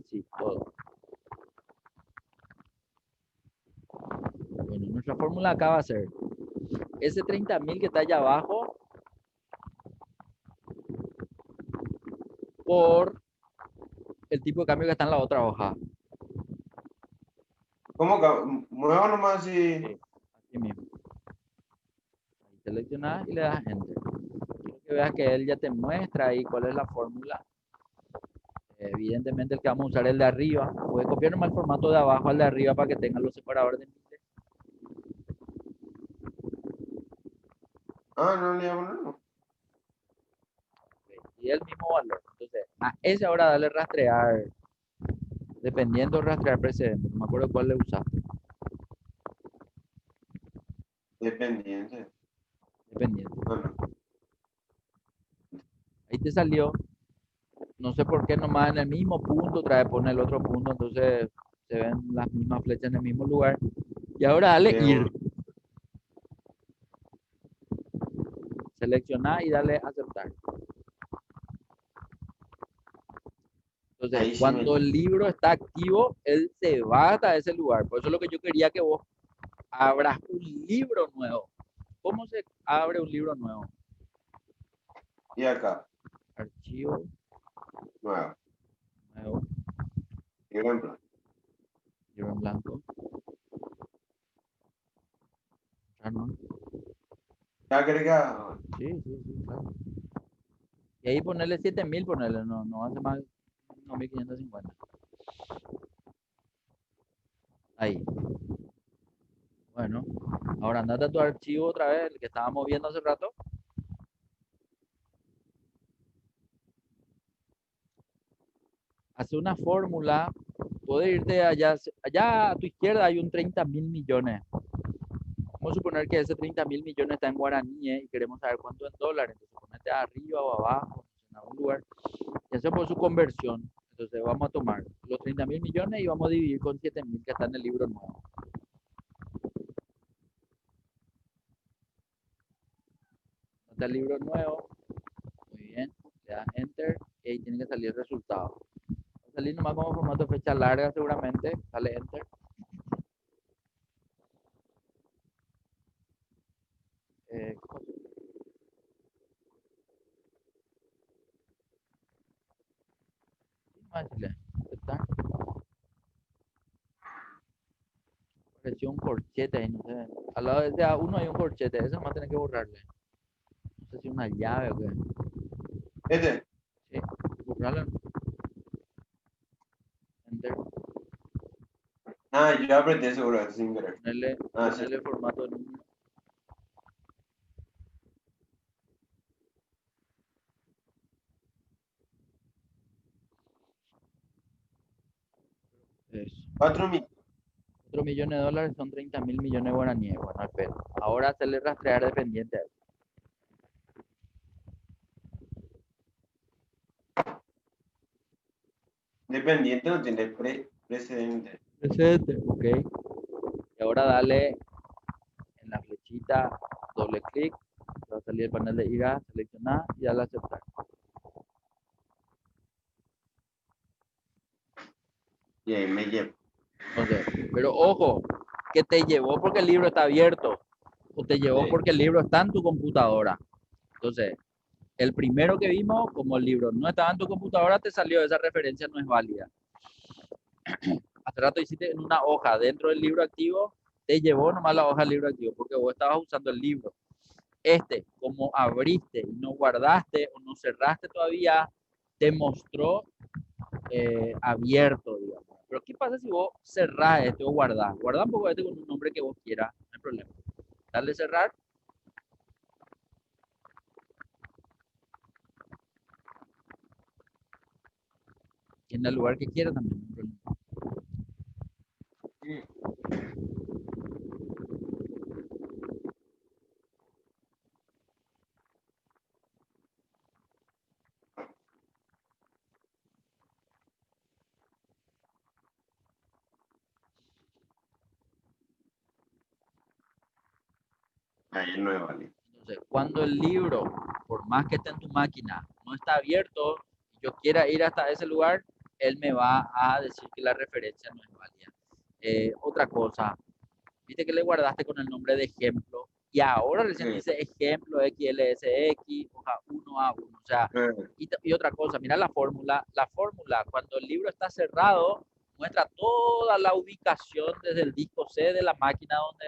Sí, todo. Bueno, nuestra fórmula acá va a ser ese 30.000 que está allá abajo por el tipo de cambio que está en la otra hoja. ¿Cómo que? Muevo nomás Sí, así. así mismo. Ahí seleccionas y le das Enter. Quiero que veas que él ya te muestra ahí cuál es la fórmula. Evidentemente el que vamos a usar es el de arriba. Voy a copiar nomás el formato de abajo al de arriba para que tengan los separadores de miles. Ah, no le llamo, no. Y el mismo valor. Entonces, a ese ahora dale rastrear, dependiendo rastrear precedente. No me acuerdo cuál le usaste. Dependiente. Dependiente. No, no. Ahí te salió. No sé por qué nomás en el mismo punto, otra vez pone el otro punto, entonces se ven las mismas flechas en el mismo lugar. Y ahora dale ir. Seleccionar y dale aceptar. Entonces, Ahí sí me cuando llama. el libro está activo, él se va hasta ese lugar. Por eso es lo que yo quería que vos abras un libro nuevo. ¿Cómo se abre un libro nuevo? Y acá, Archivo nueva. nuevo, Ejemplo. libro en blanco. Ya no. Ya agregado. Sí, sí, sí, claro. Y ahí ponerle 7000, ponerle, no, no hace más 1550. Ahí. Bueno, ahora andate a tu archivo otra vez, el que estábamos viendo hace rato. Hace una fórmula. Puede irte allá, allá a tu izquierda hay un 30.000 millones. Vamos a suponer que ese 30.000 millones está en guaraníes y queremos saber cuánto en dólares. Entonces ponete arriba o abajo, en algún lugar, y hacemos su conversión. Entonces vamos a tomar los 30.000 millones y vamos a dividir con 7.000 que está en el libro nuevo. Está el libro nuevo, muy bien, le das enter y ahí tiene que salir el resultado. Va a salir nomás como formato fecha larga seguramente, sale enter. ¿Qué pasó? Vamos a decirle, aceptar. Apareció un corchete ahí, no sé. Al lado de ese A1 hay un corchete, eso nomás tiene que borrarle. No sé si una llave o qué. Este. Sí, borrarlo. Enter. Ah, yo apreté seguro este sin querer. Ponerle, Ah, sí. ponerle formato de número. Eso. 4.000. 4 millones de dólares son 30.000 millones de guaraníes. Bueno, espera. Ahora hacerle rastrear dependiente. Dependiente no tiene precedente. Presente. Ok. Y ahora dale en la flechita, doble clic. Va a salir el panel de IGA, seleccionar y dale a aceptar. Y ahí me llevo. Entonces, pero ojo, que te llevó porque el libro está abierto o te llevó Sí. porque el libro está en tu computadora. Entonces, el primero que vimos, como el libro no estaba en tu computadora, te salió esa referencia no es válida. Hace rato hiciste en una hoja dentro del libro activo, te llevó nomás la hoja del libro activo porque vos estabas usando el libro. Este, como abriste y no guardaste o no cerraste todavía, te mostró abierto, digamos. Pero ¿qué pasa si vos cerrás este o guardás? Guardá un poco este con un nombre que vos quieras, no hay problema. Dale cerrar. Y en el lugar que quieras también, no hay problema. Mm. Ahí no es válido. Entonces, cuando el libro, por más que esté en tu máquina, no está abierto y yo quiera ir hasta ese lugar, él me va a decir que la referencia no es válida. Otra cosa, viste que le guardaste con el nombre de ejemplo y ahora recién Sí. dice ejemplo XLSX, hoja 1A1. O sea, y otra cosa, mira la fórmula. La fórmula, cuando el libro está cerrado, muestra toda la ubicación desde el disco C de la máquina donde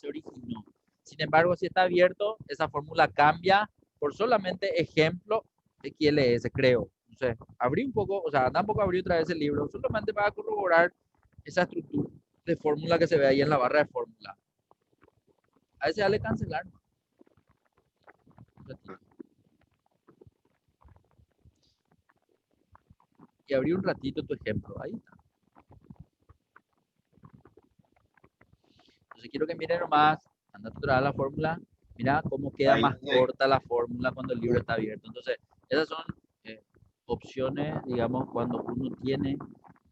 se originó. Sin embargo, si está abierto, esa fórmula cambia por solamente ejemplo XLS, creo. No sé, abrí un poco, o sea, tampoco abrí otra vez el libro, solamente para corroborar esa estructura de fórmula que se ve ahí en la barra de fórmula. A ese dale cancelar. y abrí un ratito tu ejemplo. Ahí está. Entonces quiero que miren nomás, anda a tutorial la fórmula, mira cómo queda Ahí, más corta la fórmula cuando el libro está abierto. Entonces, esas son eh, opciones, digamos, cuando uno tiene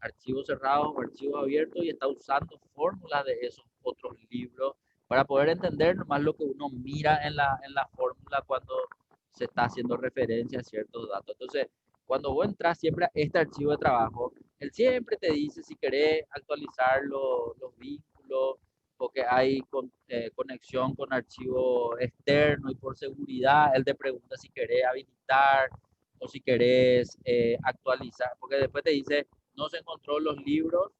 archivos cerrados o archivos abiertos y está usando fórmulas de esos otros libros para poder entender nomás lo que uno mira en la fórmula cuando se está haciendo referencia a ciertos datos. Entonces, cuando vos entras siempre a este archivo de trabajo, él siempre te dice si querés actualizar los vínculos, o que hay conexión con archivo externo y por seguridad, él te pregunta si querés habilitar o si querés actualizar, porque después te dice, no se encontró los libros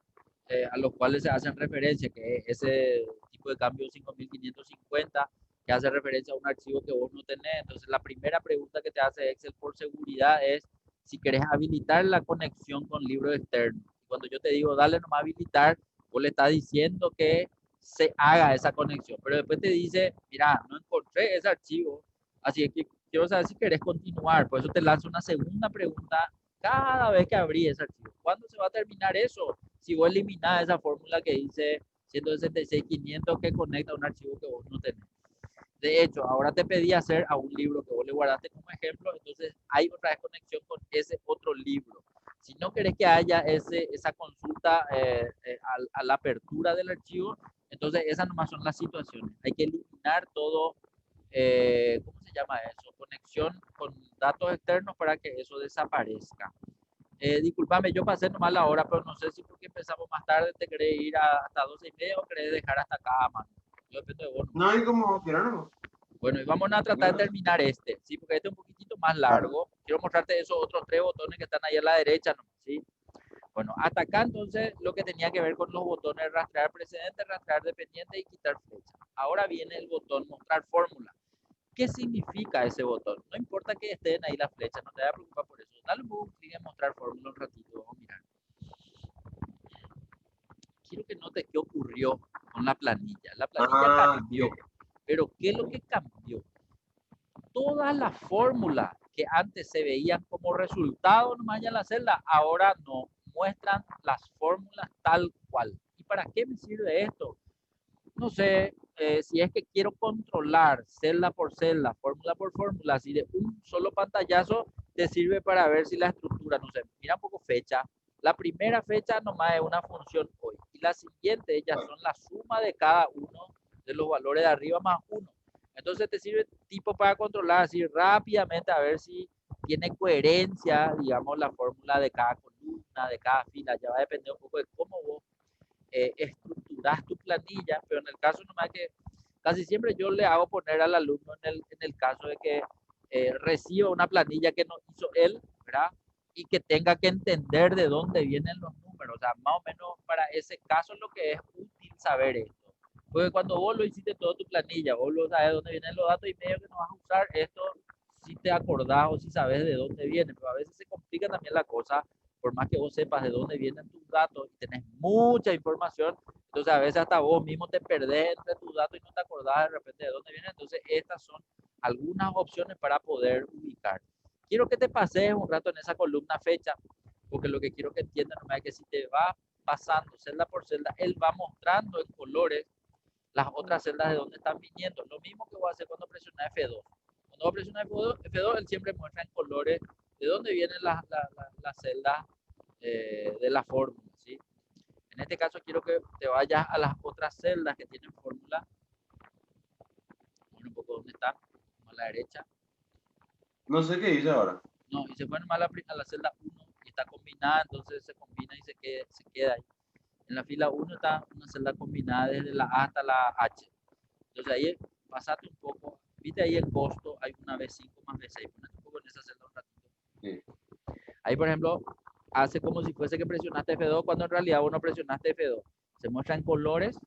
a los cuales se hacen referencia, que es ese tipo de cambio 5550, que hace referencia a un archivo que vos no tenés. Entonces, la primera pregunta que te hace Excel por seguridad es si querés habilitar la conexión con libros externos. Cuando yo te digo, dale nomás habilitar, vos le estás diciendo que se haga esa conexión. Pero después te dice, mira, no encontré ese archivo, así que quiero saber si querés continuar. Por eso te lanzo una segunda pregunta cada vez que abrí ese archivo. ¿Cuándo se va a terminar eso? Si vos eliminás esa fórmula que dice 166.500 que conecta a un archivo que vos no tenés. De hecho, ahora te pedí hacer a un libro que vos le guardaste como ejemplo, entonces hay otra desconexión con ese otro libro. Si no querés que haya esa consulta a la apertura del archivo, entonces esas nomás son las situaciones. Hay que eliminar todo, ¿cómo se llama eso? Conexión con datos externos para que eso desaparezca. Disculpame, yo pasé nomás la hora, pero no sé si porque empezamos más tarde te querés ir hasta 12:30 o querés dejar hasta acá, mano. Yo depende de vos nomás. no hay como quieran, ¿no? Bueno, y vamos a tratar de terminar este, ¿sí? Porque este es un poquitito más Claro. largo. Quiero mostrarte esos otros tres botones que están ahí a la derecha, ¿no? ¿Sí? Bueno, hasta acá entonces lo que tenía que ver con los botones rastrear precedente, rastrear dependiente y quitar flecha. Ahora viene el botón mostrar fórmula. ¿Qué significa ese botón? No importa que estén ahí las flechas, no te vayas a preocupar por eso. Dale un poco clic en mostrar fórmula un ratito, vamos a mirar. Quiero que notes qué ocurrió con la planilla. La planilla Ah, cambió, pero ¿qué es lo que cambió? Todas las fórmulas que antes se veían como resultado nomás en la celda, ahora no muestran las fórmulas tal cual. ¿Y para qué me sirve esto? No sé, si es que quiero controlar celda por celda, fórmula por fórmula, si de un solo pantallazo te sirve para ver si la estructura, no sé, mira un poco fecha. La primera fecha nomás es una función hoy y la siguiente ellas son la suma de cada uno de los valores de arriba más uno. Entonces te sirve tipo para controlar así rápidamente a ver si tiene coherencia, digamos, la fórmula de cada columna, de cada fila. Ya va a depender un poco de cómo vos estructuras tu planilla, pero en el caso nomás que casi siempre yo le hago poner al alumno en el caso de que reciba una planilla que no hizo él, ¿verdad? Y que tenga que entender de dónde vienen los números, o sea, más o menos para ese caso lo que es útil saber esto. Porque cuando vos lo hiciste toda tu planilla, vos lo sabes de dónde vienen los datos y medio que no vas a usar esto si te acordás o si sabes de dónde vienen, pero a veces se complica también la cosa por más que vos sepas de dónde vienen tus datos y tenés mucha información, entonces a veces hasta vos mismo te perdés entre tus datos y no te acordás de repente de dónde vienen. Entonces estas son algunas opciones para poder ubicar. Quiero que te pases un rato en esa columna fecha, porque lo que quiero que entiendan es que si te va pasando celda por celda, él va mostrando en colores las otras celdas de dónde están viniendo. Lo mismo que voy a hacer cuando presionas F2. Cuando voy a presionar F2, él siempre muestra en colores de dónde vienen las celdas de la fórmula, ¿sí? En este caso quiero que te vayas a las otras celdas que tienen fórmula. Bueno, un poco dónde está, a la derecha. no sé qué dice ahora. No, y se fue nomás a la celda 1 y está combinada, entonces se combina y se queda ahí. En la fila 1 está una celda combinada desde la A hasta la H. Entonces ahí pasate un poco, viste ahí el costo, hay una B5 más B6, ponete un poco en esa celda un ratito. Sí. Ahí, por ejemplo, hace como si fuese que presionaste F2 cuando en realidad vos no presionaste F2. Se muestra en colores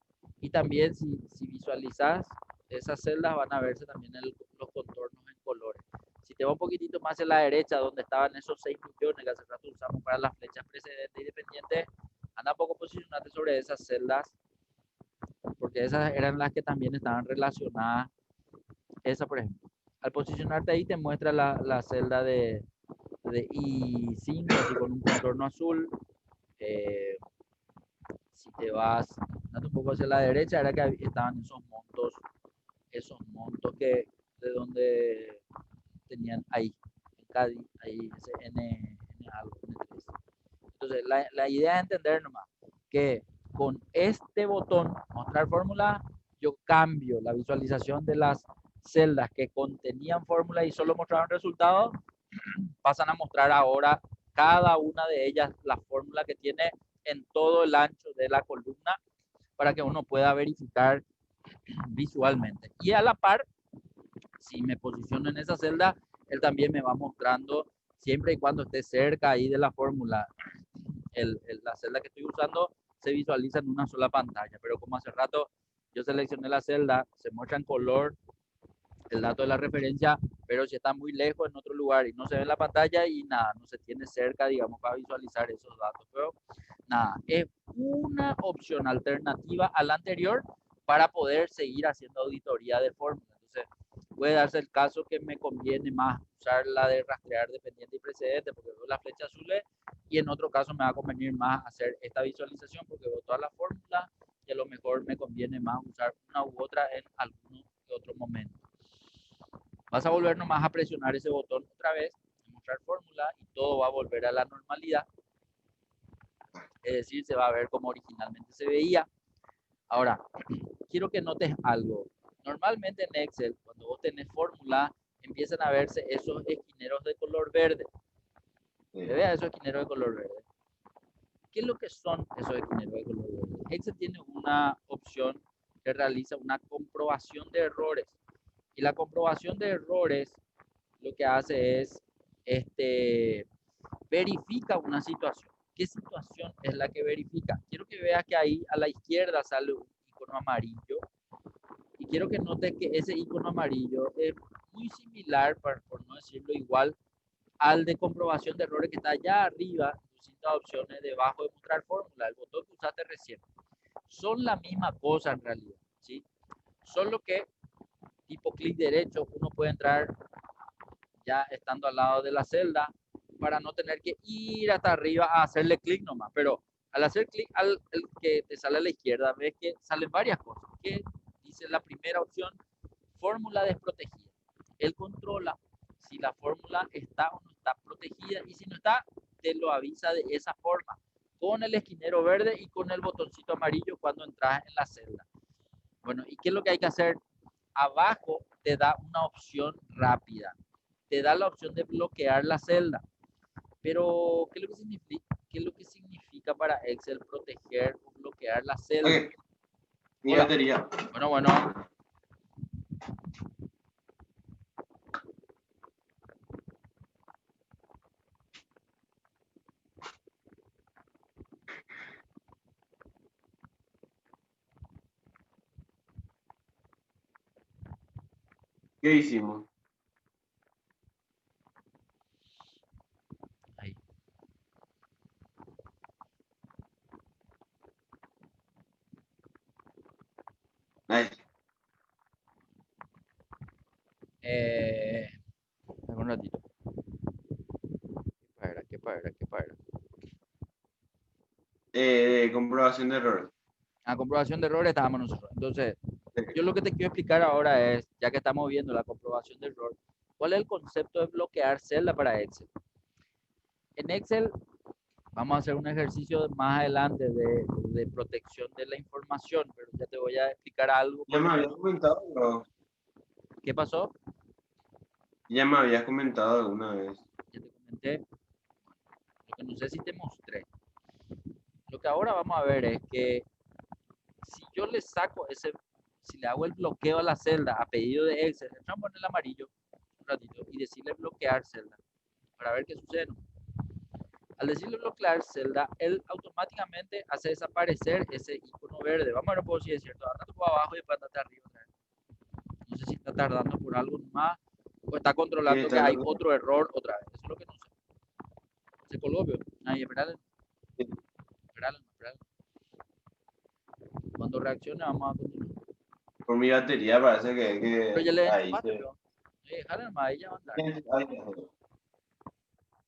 y también si visualizas esas celdas van a verse también los contornos en colores. Si te va un poquitito más a la derecha donde estaban esos 6 millones que hace rato usamos para las flechas precedentes y dependientes, anda un poco posicionarte sobre esas celdas porque esas eran las que también estaban relacionadas. Esa, por ejemplo. Al posicionarte ahí te muestra la celda de I5, así con un contorno azul. Si te vas dando un poco hacia la derecha, era que estaban esos montos que de donde tenían ahí, en Cádiz, ahí ese N algo, N3. Entonces, la idea es entender nomás que con este botón, mostrar fórmula, yo cambio la visualización de las celdas que contenían fórmula y solo mostraban resultados, pasan a mostrar ahora cada una de ellas la fórmula que tiene en todo el ancho de la columna para que uno pueda verificar visualmente. Y a la par, si me posiciono en esa celda, él también me va mostrando siempre y cuando esté cerca ahí de la fórmula. La celda que estoy usando se visualiza en una sola pantalla, pero como hace rato yo seleccioné la celda, se muestra en color el dato de la referencia, pero si está muy lejos en otro lugar y no se ve en la pantalla y nada, no se tiene cerca, digamos, para visualizar esos datos. Pero nada, es una opción alternativa a la anterior para poder seguir haciendo auditoría de fórmula. Entonces, puede darse el caso que me conviene más usar la de rastrear dependiente y precedente porque veo las flechas azules, y en otro caso me va a convenir más hacer esta visualización porque veo todas las fórmulas y a lo mejor me conviene más usar una u otra en alguno que otro momento. Vas a volver nomás a presionar ese botón otra vez, mostrar fórmula, y todo va a volver a la normalidad. Es decir, se va a ver como originalmente se veía. Ahora, quiero que notes algo. Normalmente en Excel, cuando vos tenés fórmula, empiezan a verse esos esquineros de color verde. ¿Te veas esos esquineros de color verde? ¿Qué es lo que son esos esquineros de color verde? Excel tiene una opción que realiza una comprobación de errores. Y la comprobación de errores lo que hace es verifica una situación. ¿Qué situación es la que verifica? Quiero que veas que ahí a la izquierda sale un icono amarillo y quiero que notes que ese icono amarillo es muy similar, por no decirlo igual, al de comprobación de errores que está allá arriba, distintas opciones debajo de mostrar fórmula, el botón que usaste recién. Son la misma cosa en realidad, ¿sí? Solo que tipo clic derecho uno puede entrar ya estando al lado de la celda para no tener que ir hasta arriba a hacerle clic nomás. Pero al hacer clic al el que te sale a la izquierda, ves que salen varias cosas. Que dice la primera opción, fórmula desprotegida. Él controla si la fórmula está o no está protegida, y si no está, te lo avisa de esa forma, con el esquinero verde y con el botoncito amarillo cuando entras en la celda. Bueno, ¿y qué es lo que hay que hacer? Abajo te da una opción rápida, te da la opción de bloquear la celda. Pero, ¿qué es lo que significa para Excel proteger o bloquear la celda? Ok, mi batería. Bueno. ¿Qué hicimos? Ahí. Nice. Un ratito. ¿Qué para? De comprobación de errores. A comprobación de errores estábamos nosotros. Entonces, yo lo que te quiero explicar ahora es, ya que estamos viendo la comprobación de error, ¿cuál es el concepto de bloquear celda para Excel? En Excel vamos a hacer un ejercicio más adelante de protección de la información, pero ya te voy a explicar algo Ya por lo me habías menos. comentado, pero ¿Qué pasó? ya me habías comentado alguna vez. Ya te comenté, lo que no sé si te mostré. Lo que ahora vamos a ver es que si yo le saco si le hago el bloqueo a la celda a pedido de Excel, le vamos a poner el amarillo un ratito y decirle bloquear celda para ver qué sucede. Al decirle bloquear celda, él automáticamente hace desaparecer ese icono verde. Vamos a ver si es cierto. Andate por abajo y después andate arriba otra vez. No sé si está tardando por algo más o está controlando que hay otro error otra vez. Eso es lo que no sé. Se colgó, pero ahí, esperale. Cuando reaccione, vamos a continuar. Por mi batería parece Pero que ya le ahí enchufaste, se. pero. Déjale nomás, ahí ya va a andar.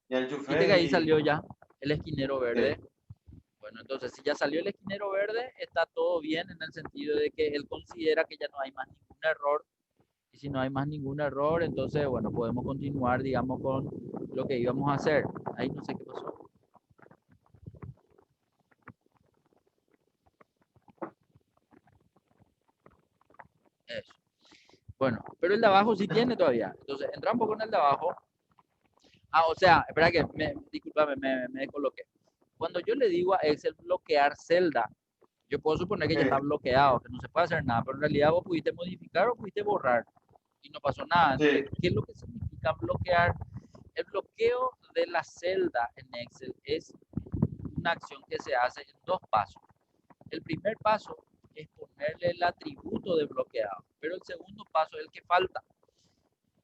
Ya Viste que enchufé ahí y... salió ya el esquinero Sí, verde. Bueno, entonces si ya salió el esquinero verde, está todo bien en el sentido de que él considera que ya no hay más ningún error. Y si no hay más ningún error, entonces, bueno, podemos continuar, digamos, con lo que íbamos a hacer. Ahí no sé qué pasó. Eso. Bueno, pero el de abajo sí tiene todavía. Entonces, entra un poco en el de abajo. Ah, o sea, espera que, discúlpame, me descoloqué. Cuando yo le digo a Excel bloquear celda, yo puedo suponer que ya está sí, bloqueado, que no se puede hacer nada, pero en realidad vos pudiste modificar o pudiste borrar y no pasó nada. Entonces, sí. ¿qué es lo que significa bloquear? El bloqueo de la celda en Excel es una acción que se hace en dos pasos. El primer paso es ponerle el atributo de bloqueado, pero el segundo paso es el que falta.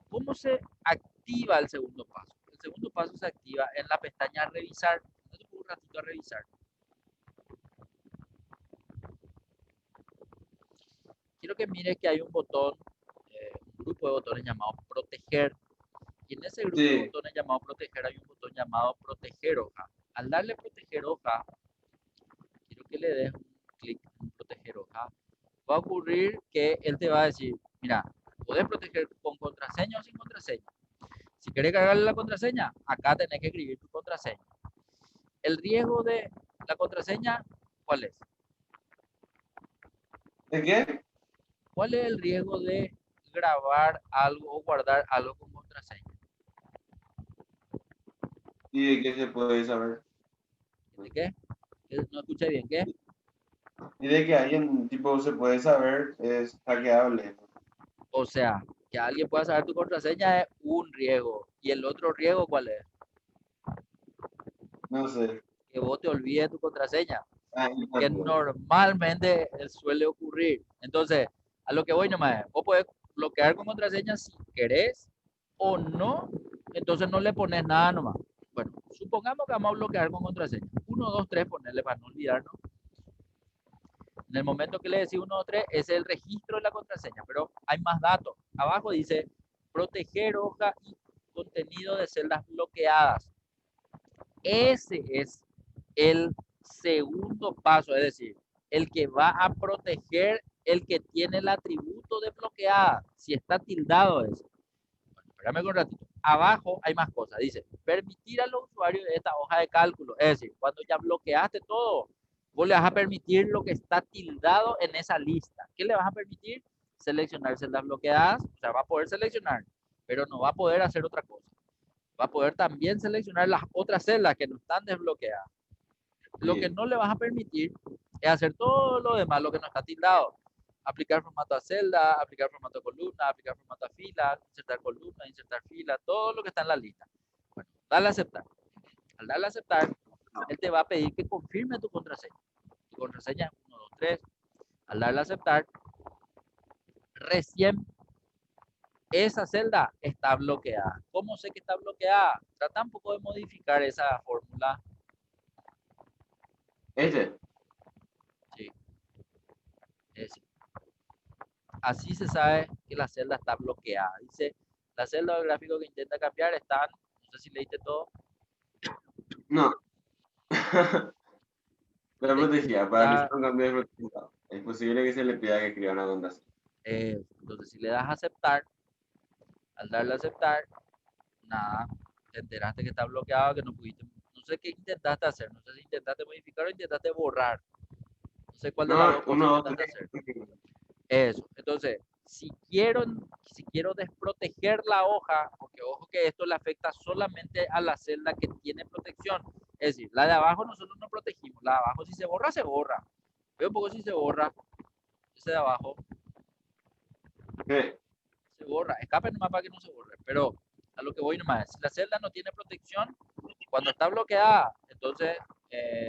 ¿Cómo se activa el segundo paso? El segundo paso se activa en la pestaña revisar. Entonces, un ratito a revisar. Quiero que mires que hay un botón, un grupo de botones llamado proteger. Y en ese grupo de Sí. botones llamado proteger hay un botón llamado proteger hoja. Al darle proteger hoja, quiero que le des un clic en proteger hoja. Va a ocurrir que él te va a decir, mira, puedes proteger con contraseña o sin contraseña. Si querés cargarle la contraseña, acá tenés que escribir tu contraseña. El riesgo de la contraseña, ¿cuál es? ¿De qué? ¿Cuál es el riesgo de grabar algo o guardar algo con contraseña? ¿Y de qué se puede saber? ¿De qué? No escuché bien, ¿qué? Y de que alguien, tipo, se puede saber es hackeable. O sea, que alguien pueda saber tu contraseña es un riesgo. ¿Y el otro riesgo cuál es? No sé. Que vos te olvides tu contraseña, Ah, y que también. normalmente suele ocurrir. Entonces, a lo que voy nomás es, vos podés bloquear con contraseña si querés o no, entonces no le pones nada nomás. Bueno, supongamos que vamos a bloquear con contraseña. Uno 2 3 ponerle para no olvidarnos. En el momento que le decís 1 2 3 es el registro de la contraseña, pero hay más datos. Abajo dice proteger hoja y contenido de celdas bloqueadas. Ese es el segundo paso, es decir, el que va a proteger el que tiene el atributo de bloqueada, si está tildado eso. Bueno, espérame un ratito. Abajo hay más cosas. Dice, permitir a los usuarios de esta hoja de cálculo. Es decir, cuando ya bloqueaste todo, vos le vas a permitir lo que está tildado en esa lista. ¿Qué le vas a permitir? Seleccionar celdas bloqueadas. O sea, va a poder seleccionar, pero no va a poder hacer otra cosa. Va a poder también seleccionar las otras celdas que no están desbloqueadas. Lo que Sí. no le vas a permitir es hacer todo lo demás, lo que no está tildado. Aplicar formato a celda, aplicar formato a columna, aplicar formato a fila, insertar columna, insertar fila, todo lo que está en la lista. Bueno, dale a aceptar. Al darle a aceptar, él te va a pedir que confirme tu contraseña. Tu contraseña es 1, 2, 3. Al darle a aceptar, recién esa celda está bloqueada. ¿Cómo sé que está bloqueada? Trata un poco de modificar esa fórmula. Este. Sí, es, así se sabe que la celda está bloqueada. Dice, la celda o el gráfico que intenta cambiar están, no sé si leíste todo, No. La te protegida. Para realizar intenta, un cambio de protección. Es posible que se le pida que escriba una contraseña. entonces si le das a aceptar, al darle a aceptar, nada, te enteraste que está bloqueado, que no pudiste, no sé qué intentaste hacer, no sé si intentaste modificar o intentaste borrar, no sé cuál de las No, dos cosas uno, intentaste tres. hacer. Eso. Entonces, si quiero desproteger la hoja, porque ojo que esto le afecta solamente a la celda que tiene protección. Es decir, la de abajo nosotros no protegimos. La de abajo si se borra, se borra. Veo un poco si se borra. Ese de abajo Sí. se borra. Escape nomás para que no se borre. Pero a lo que voy nomás es, si la celda no tiene protección, cuando está bloqueada, entonces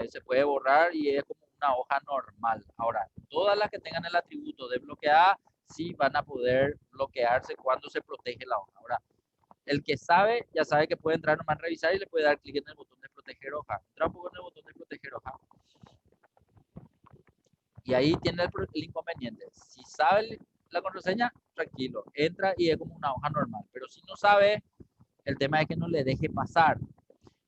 se puede borrar y es como una hoja normal. Ahora, todas las que tengan el atributo de bloqueada, sí van a poder bloquearse cuando se protege la hoja. Ahora, el que sabe, ya sabe que puede entrar nomás a revisar y le puede dar clic en el botón de proteger hoja. Entra un poco en el botón de proteger hoja. Y ahí tiene el inconveniente. Si sabe la contraseña, tranquilo, entra y es como una hoja normal. Pero si no sabe, el tema es que no le deje pasar.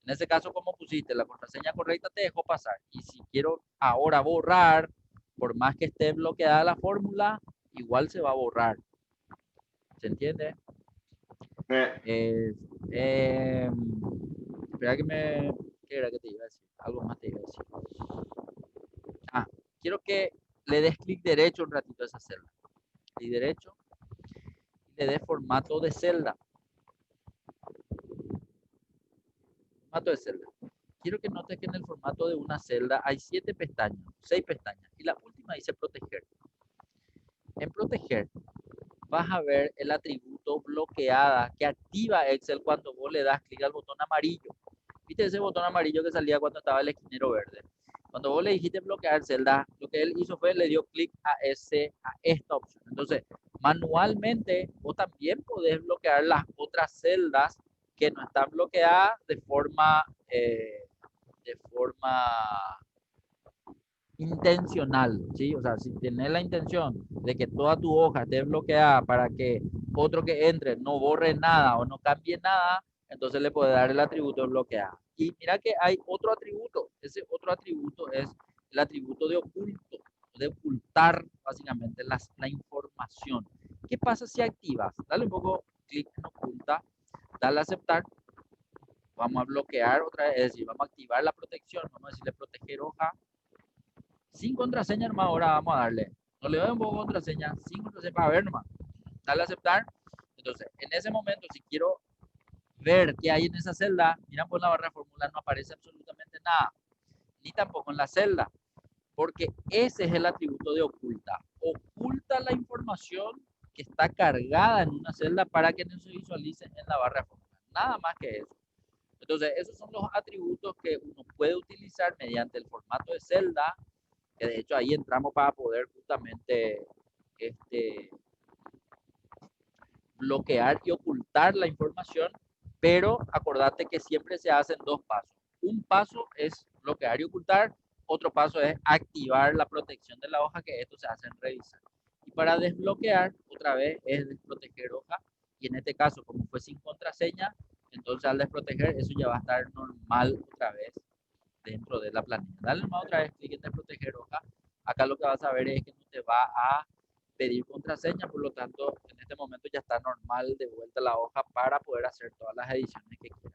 En ese caso, como pusiste la contraseña correcta, te dejó pasar. Y si quiero ahora borrar, por más que esté bloqueada la fórmula, igual se va a borrar. ¿Se entiende? Me- Eh, eh, espera que me... ¿Qué era que te iba a decir? Algo más te iba a decir. Ah, quiero que le des clic derecho un ratito a esa celda. Clic derecho y le des formato de celda. Formato de celda. Quiero que notes que en el formato de una celda hay 7 pestañas, 6 pestañas. Y la última dice proteger. En proteger vas a ver el atributo bloqueada que activa Excel cuando vos le das clic al botón amarillo. ¿Viste ese botón amarillo que salía cuando estaba el esquinero verde? Cuando vos le dijiste bloquear celda, lo que él hizo fue le dio clic a esta opción. Entonces, manualmente vos también podés bloquear las otras celdas que no están bloqueadas de forma intencional, ¿sí? O sea, si tienes la intención de que toda tu hoja esté bloqueada para que otro que entre no borre nada o no cambie nada, entonces le puede dar el atributo bloqueado. Y mira que hay otro atributo, ese otro atributo es el atributo de oculto, de ocultar básicamente la información. ¿Qué pasa si activas? Dale un poco clic en oculta, dale a aceptar, vamos a bloquear otra vez, es decir, vamos a activar la protección, vamos a decirle proteger hoja, sin contraseña nomás ahora vamos a darle. No le doy un poco contraseña, sin contraseña para ver nomás. Dale a aceptar. Entonces, en ese momento, si quiero ver qué hay en esa celda, miran por la barra de fórmula, no aparece absolutamente nada. Ni tampoco en la celda. Porque ese es el atributo de oculta. Oculta la información que está cargada en una celda para que no se visualice en la barra de fórmula. Nada más que eso. Entonces, esos son los atributos que uno puede utilizar mediante el formato de celda, que de hecho ahí entramos para poder justamente este, bloquear y ocultar la información, pero acordate que siempre se hacen dos pasos. Un paso es bloquear y ocultar, otro paso es activar la protección de la hoja, que esto se hace en revisar. Y para desbloquear, otra vez es desproteger hoja, y en este caso, como fue sin contraseña, entonces al desproteger eso ya va a estar normal otra vez dentro de la planilla. Dale nomás otra vez clic en desproteger hoja. Acá lo que vas a ver es que no te va a pedir contraseña, por lo tanto, en este momento ya está normal de vuelta la hoja para poder hacer todas las ediciones que quieras.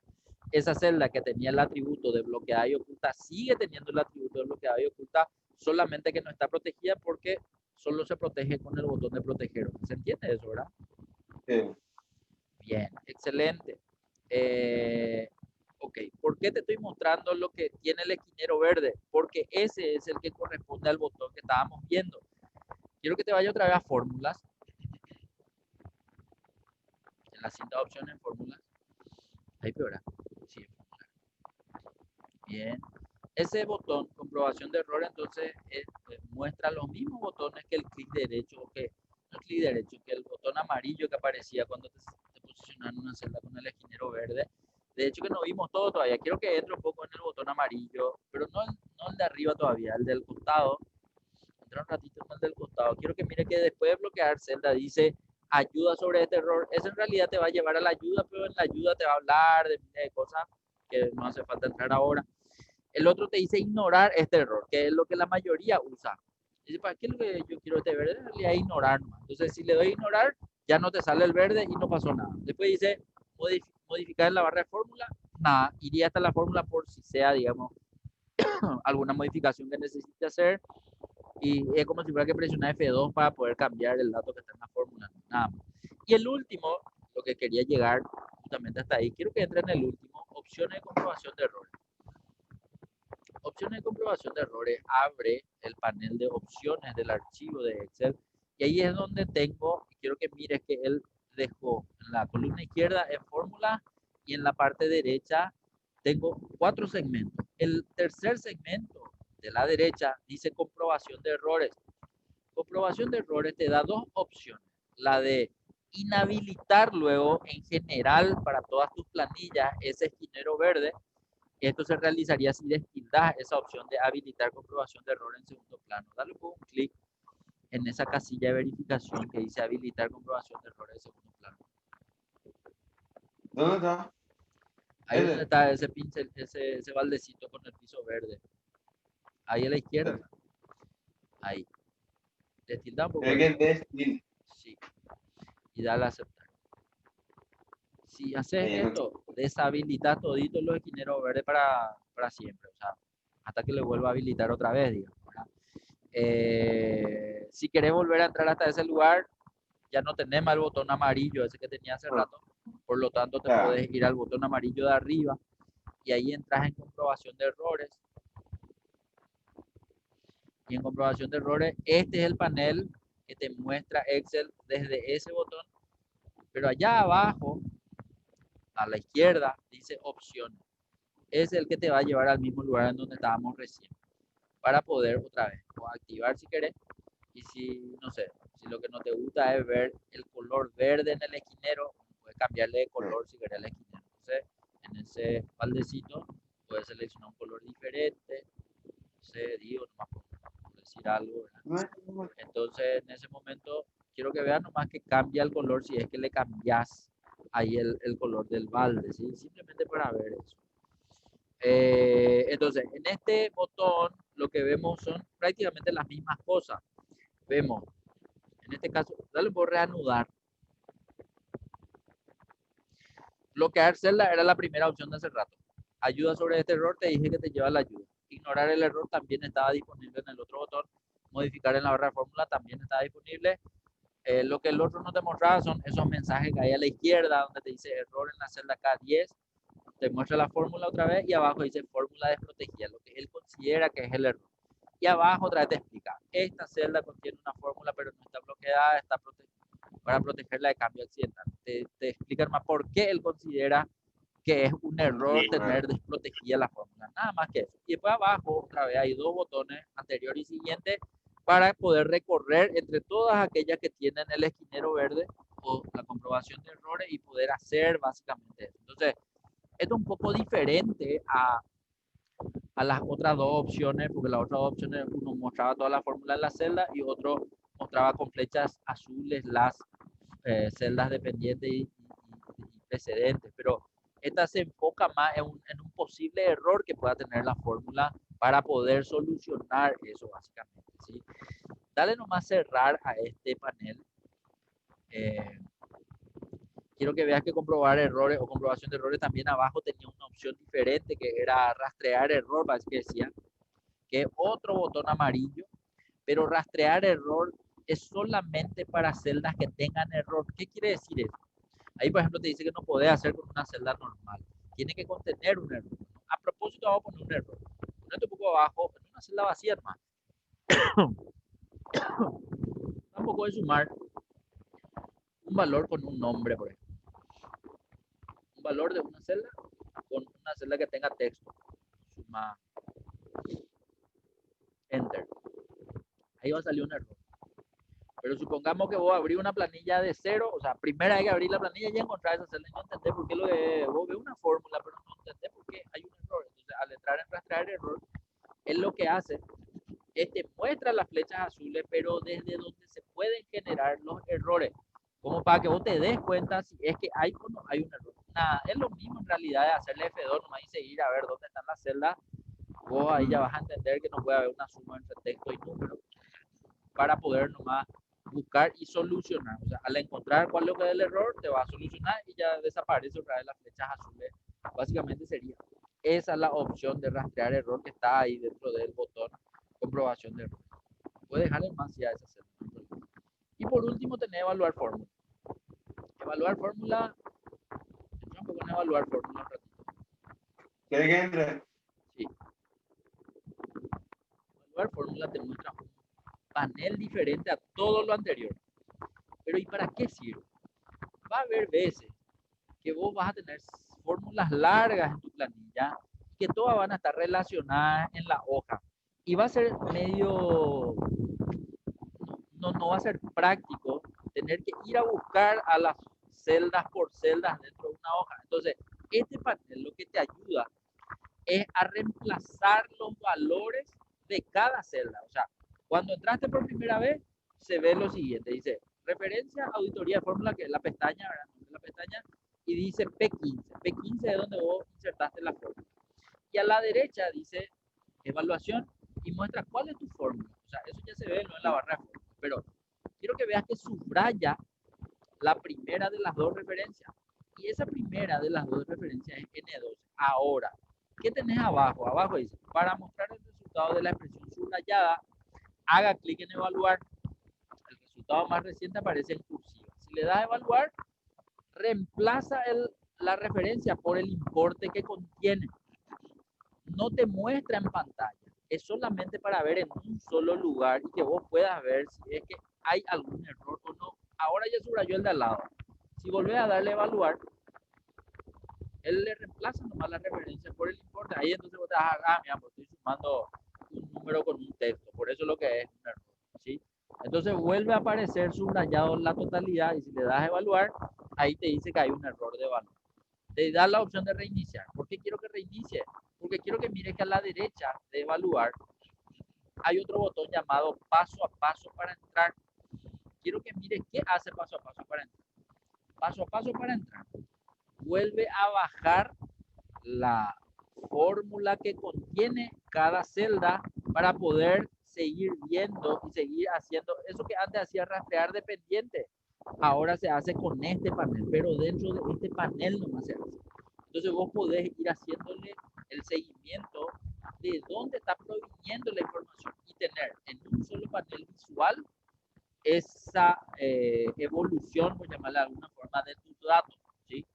Esa celda que tenía el atributo de bloqueada y oculta sigue teniendo el atributo de bloqueada y oculta, solamente que no está protegida porque solo se protege con el botón de proteger. ¿Se entiende eso, verdad? Sí. Bien, excelente. Ok, ¿por qué te estoy mostrando lo que tiene el esquinero verde? Porque ese es el que corresponde al botón que estábamos viendo. Quiero que te vaya otra vez a fórmulas, en la cinta de opciones, fórmulas. Ahí peor. Sí, bien. Ese botón, comprobación de error, entonces muestra los mismos botones que el clic derecho, que no el clic derecho, que el botón amarillo que aparecía cuando te posicionas en una celda con el esquinero verde. De hecho que no vimos todo todavía. Quiero que entre un poco en el botón amarillo, pero no el de arriba todavía, el del costado. Entra un ratito en el del costado. Quiero que mire que después de bloquear celda dice ayuda sobre este error. Eso en realidad te va a llevar a la ayuda, pero en la ayuda te va a hablar de cosas que no hace falta entrar ahora. El otro te dice ignorar este error, que es lo que la mayoría usa. Dice, ¿para qué es lo que yo quiero este verde? En realidad ignorar nomás. Entonces, si le doy ignorar, ya no te sale el verde y no pasó nada. Después dice modificar en la barra de fórmula, nada, iría hasta la fórmula por si sea, digamos, alguna modificación que necesite hacer. Y es como si fuera que presiona F2 para poder cambiar el dato que está en la fórmula, nada más. Y el último, lo que quería llegar justamente hasta ahí, quiero que entre en el último, opciones de comprobación de errores. Opciones de comprobación de errores abre el panel de opciones del archivo de Excel y ahí es donde tengo, quiero que mires que él dejó en la columna izquierda en fórmula y en la parte derecha tengo 4 segmentos. El tercer segmento de la derecha dice comprobación de errores. Comprobación de errores te da dos opciones. La de inhabilitar luego en general para todas tus planillas ese esquinero verde. Esto se realizaría si destildas esa opción de habilitar comprobación de error en segundo plano. Dale un clic en esa casilla de verificación que dice habilitar comprobación de error en segundo plano. ¿Dónde está? Ahí donde Ese. está ese pincel, ese baldecito con el piso verde. Ahí a la izquierda. Ahí. Te tilda un poco Creo ahí. que es de Sí. Y dale a aceptar. Si haces Ahí no. esto, deshabilitas toditos los esquineros verdes para siempre. O sea, hasta que le vuelva a habilitar otra vez, digamos. ¿Verdad? Si querés volver a entrar hasta ese lugar, ya no tenés más el botón amarillo, ese que tenía hace No, rato. Por lo tanto, te ya. podés ir al botón amarillo de arriba y ahí entras en comprobación de errores. Y en comprobación de errores, este es el panel que te muestra Excel desde ese botón. Pero allá abajo, a la izquierda, dice opciones. Es el que te va a llevar al mismo lugar en donde estábamos recién. Para poder otra vez o activar si querés. Y si, no sé, si lo que no te gusta es ver el color verde en el esquinero, puedes cambiarle de color si querés el esquinero. Entonces, en ese baldecito, puedes seleccionar un color diferente. No sé, digo, nomás por decir algo, ¿verdad? No, Entonces, en ese momento, quiero que veas nomás que cambia el color si es que le cambias ahí el color del balde, ¿sí? Simplemente para ver eso. Entonces, en este botón lo que vemos son prácticamente las mismas cosas. Vemos, en este caso, dale por reanudar. Bloquear celda era la primera opción de hace rato. Ayuda sobre este error, te dije que te lleva la ayuda. Ignorar el error también estaba disponible en el otro botón. Modificar en la barra de fórmula también está disponible. Lo que el otro no te mostraba son esos mensajes que hay a la izquierda donde te dice error en la celda K10. Te muestra la fórmula otra vez y abajo dice fórmula desprotegida, lo que él considera que es el error. Y abajo otra vez te explica, esta celda contiene una fórmula pero no está bloqueada, está para protegerla de cambio accidental. Te explican más por qué él considera que es un error tener desprotegida la fórmula, nada más que eso. Y después abajo otra vez hay dos botones, anterior y siguiente, para poder recorrer entre todas aquellas que tienen el esquinero verde o la comprobación de errores y poder hacer básicamente eso. Entonces, esto es un poco diferente a las otras dos opciones, porque las otras dos opciones uno mostraba toda la fórmula en la celda y otro mostraba con flechas azules las celdas dependientes y precedentes, pero esta se enfoca más en un posible error que pueda tener la fórmula para poder solucionar eso básicamente, ¿sí? Dale nomás cerrar a este panel. Eh, Quiero que veas que comprobar errores o comprobación de errores también abajo tenía una opción diferente que era rastrear error, parece que decía, que es otro botón amarillo, pero rastrear error es solamente para celdas que tengan error. ¿Qué quiere decir eso? Ahí, por ejemplo, te dice que no podés hacer con una celda normal. Tiene que contener un error. A propósito, vamos a poner un error. Ponete un poco abajo, en una celda vacía, hermano. Tampoco de sumar un valor con un nombre, por ejemplo. Un valor de una celda con una celda que tenga texto. Suma Enter. Ahí va a salir un error. Pero supongamos que vos abrís una planilla de cero, o sea, primera vez que abrir la planilla y encontrar esa celda y no entendés por qué lo que vos ves una fórmula, pero no entendés por qué hay un error. Entonces, al entrar en rastrear error, él lo que hace es te muestra las flechas azules, pero desde donde se pueden generar los errores, como para que vos te des cuenta si es que hay o no hay un error. Nada, es lo mismo en realidad de hacerle F2, nomás y seguir a ver dónde están las celdas. Vos ahí ya vas a entender que no puede haber una suma entre texto y número para poder nomás buscar y solucionar. O sea, al encontrar cuál es el error, te va a solucionar y ya desaparece otra vez las flechas azules. Básicamente sería esa es la opción de rastrear error que está ahí dentro del botón comprobación de error. Puedes dejar en más ya esa celda. Y por último, tenés evaluar fórmula. Evaluar fórmula, entra un poco en evaluar fórmula un ratito. ¿Quiere que entre? Sí. Evaluar fórmula te muestra un panel diferente a todo lo anterior. Pero ¿y para qué sirve? Va a haber veces que vos vas a tener fórmulas largas en tu planilla y que todas van a estar relacionadas en la hoja. Y va a ser medio, no va a ser práctico tener que ir a buscar a las celdas por celdas dentro de una hoja. Entonces, este panel lo que te ayuda es a reemplazar los valores de cada celda. O sea, cuando entraste por primera vez, se ve lo siguiente, dice referencia, auditoría de fórmula, que es la pestaña, ¿verdad? La pestaña, y dice P15. P15 es donde vos insertaste la fórmula. Y a la derecha dice evaluación y muestra cuál es tu fórmula. O sea, eso ya se ve, no en la barra de fórmula. Pero quiero que veas que subraya la primera de las dos referencias. Y esa primera de las dos referencias es N12. Ahora, ¿qué tenés abajo? Abajo dice, para mostrar el resultado de la expresión subrayada, haga clic en evaluar. El resultado más reciente aparece en cursiva. Si le das a evaluar, reemplaza la referencia por el importe que contiene. No te muestra en pantalla. Es solamente para ver en un solo lugar y que vos puedas ver si es que hay algún error o no. Ahora ya subrayó el de al lado. Si volvés a darle a evaluar, él le reemplaza nomás la referencia por el importe. Ahí entonces vos te vas a, mira, pues estoy sumando un número con un texto. Por eso es lo que es un error. ¿Sí? Entonces vuelve a aparecer subrayado la totalidad y si le das a evaluar, ahí te dice que hay un error de valor. Te da la opción de reiniciar. ¿Por qué quiero que reinicie? Porque quiero que mires que a la derecha de evaluar hay otro botón llamado paso a paso para entrar. Quiero que mires qué hace paso a paso para entrar. Paso a paso para entrar. Vuelve a bajar la fórmula que contiene cada celda para poder seguir viendo y seguir haciendo eso que antes hacía rastrear dependiente. Ahora se hace con este panel, pero dentro de este panel nomás se hace. Entonces vos podés ir haciéndole el seguimiento de dónde está proviniendo la información y tener en un solo panel visual esa evolución, por llamarla de alguna forma, de tus datos. ¿Sí?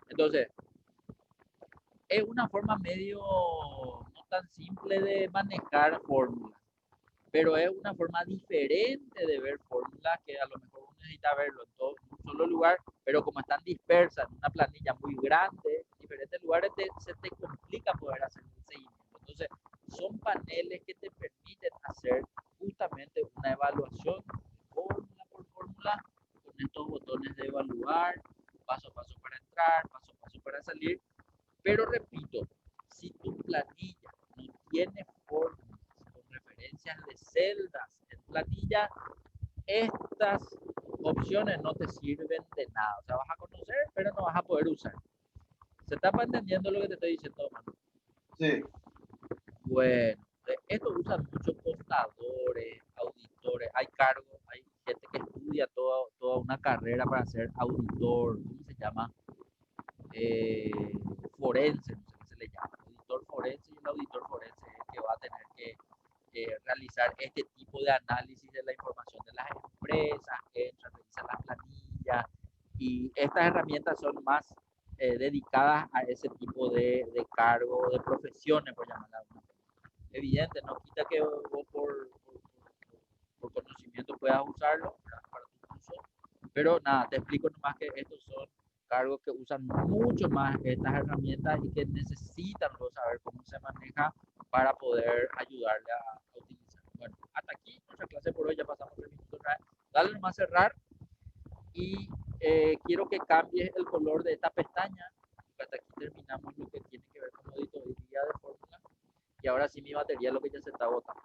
Entonces, es una forma medio no tan simple de manejar fórmulas, pero es una forma diferente de ver fórmulas que a lo mejor uno necesita verlo en todo en un solo lugar, pero como están dispersas en una planilla muy grande, en diferentes lugares se te complica poder hacer un seguimiento. Entonces, son paneles que te permiten hacer justamente una evaluación fórmula por fórmula con estos botones de evaluar, paso a paso para entrar, paso a paso para salir. Pero repito, si tu planilla no tiene fórmulas con referencias de celdas en planilla, estas opciones no te sirven de nada. O sea, vas a conocer, pero no vas a poder usar. ¿Se está entendiendo lo que te estoy diciendo, Manu? Sí. Bueno, esto usan muchos contadores, auditores, hay cargos, hay gente que estudia toda una carrera para ser auditor, ¿cómo se llama? Eh, Forense, no sé qué se le llama, auditor forense, y el auditor forense es el que va a tener que realizar este tipo de análisis de la información de las empresas, entra, revisa las planillas, y estas herramientas son más dedicadas a ese tipo de cargo, de profesiones, por llamarla de alguna forma. Evidente, no quita que vos por conocimiento puedas usarlo para tu uso, pero nada, te explico nomás que estos son cargos que usan mucho más estas herramientas y que necesitan saber cómo se maneja para poder ayudarle a utilizar. Bueno, hasta aquí nuestra clase por hoy, ya pasamos 3 minutos. Dale nomás a cerrar y quiero que cambies el color de esta pestaña. Hasta aquí terminamos lo que tiene que ver con auditoría de fórmula. Y ahora sí mi batería es lo que ya se está botando.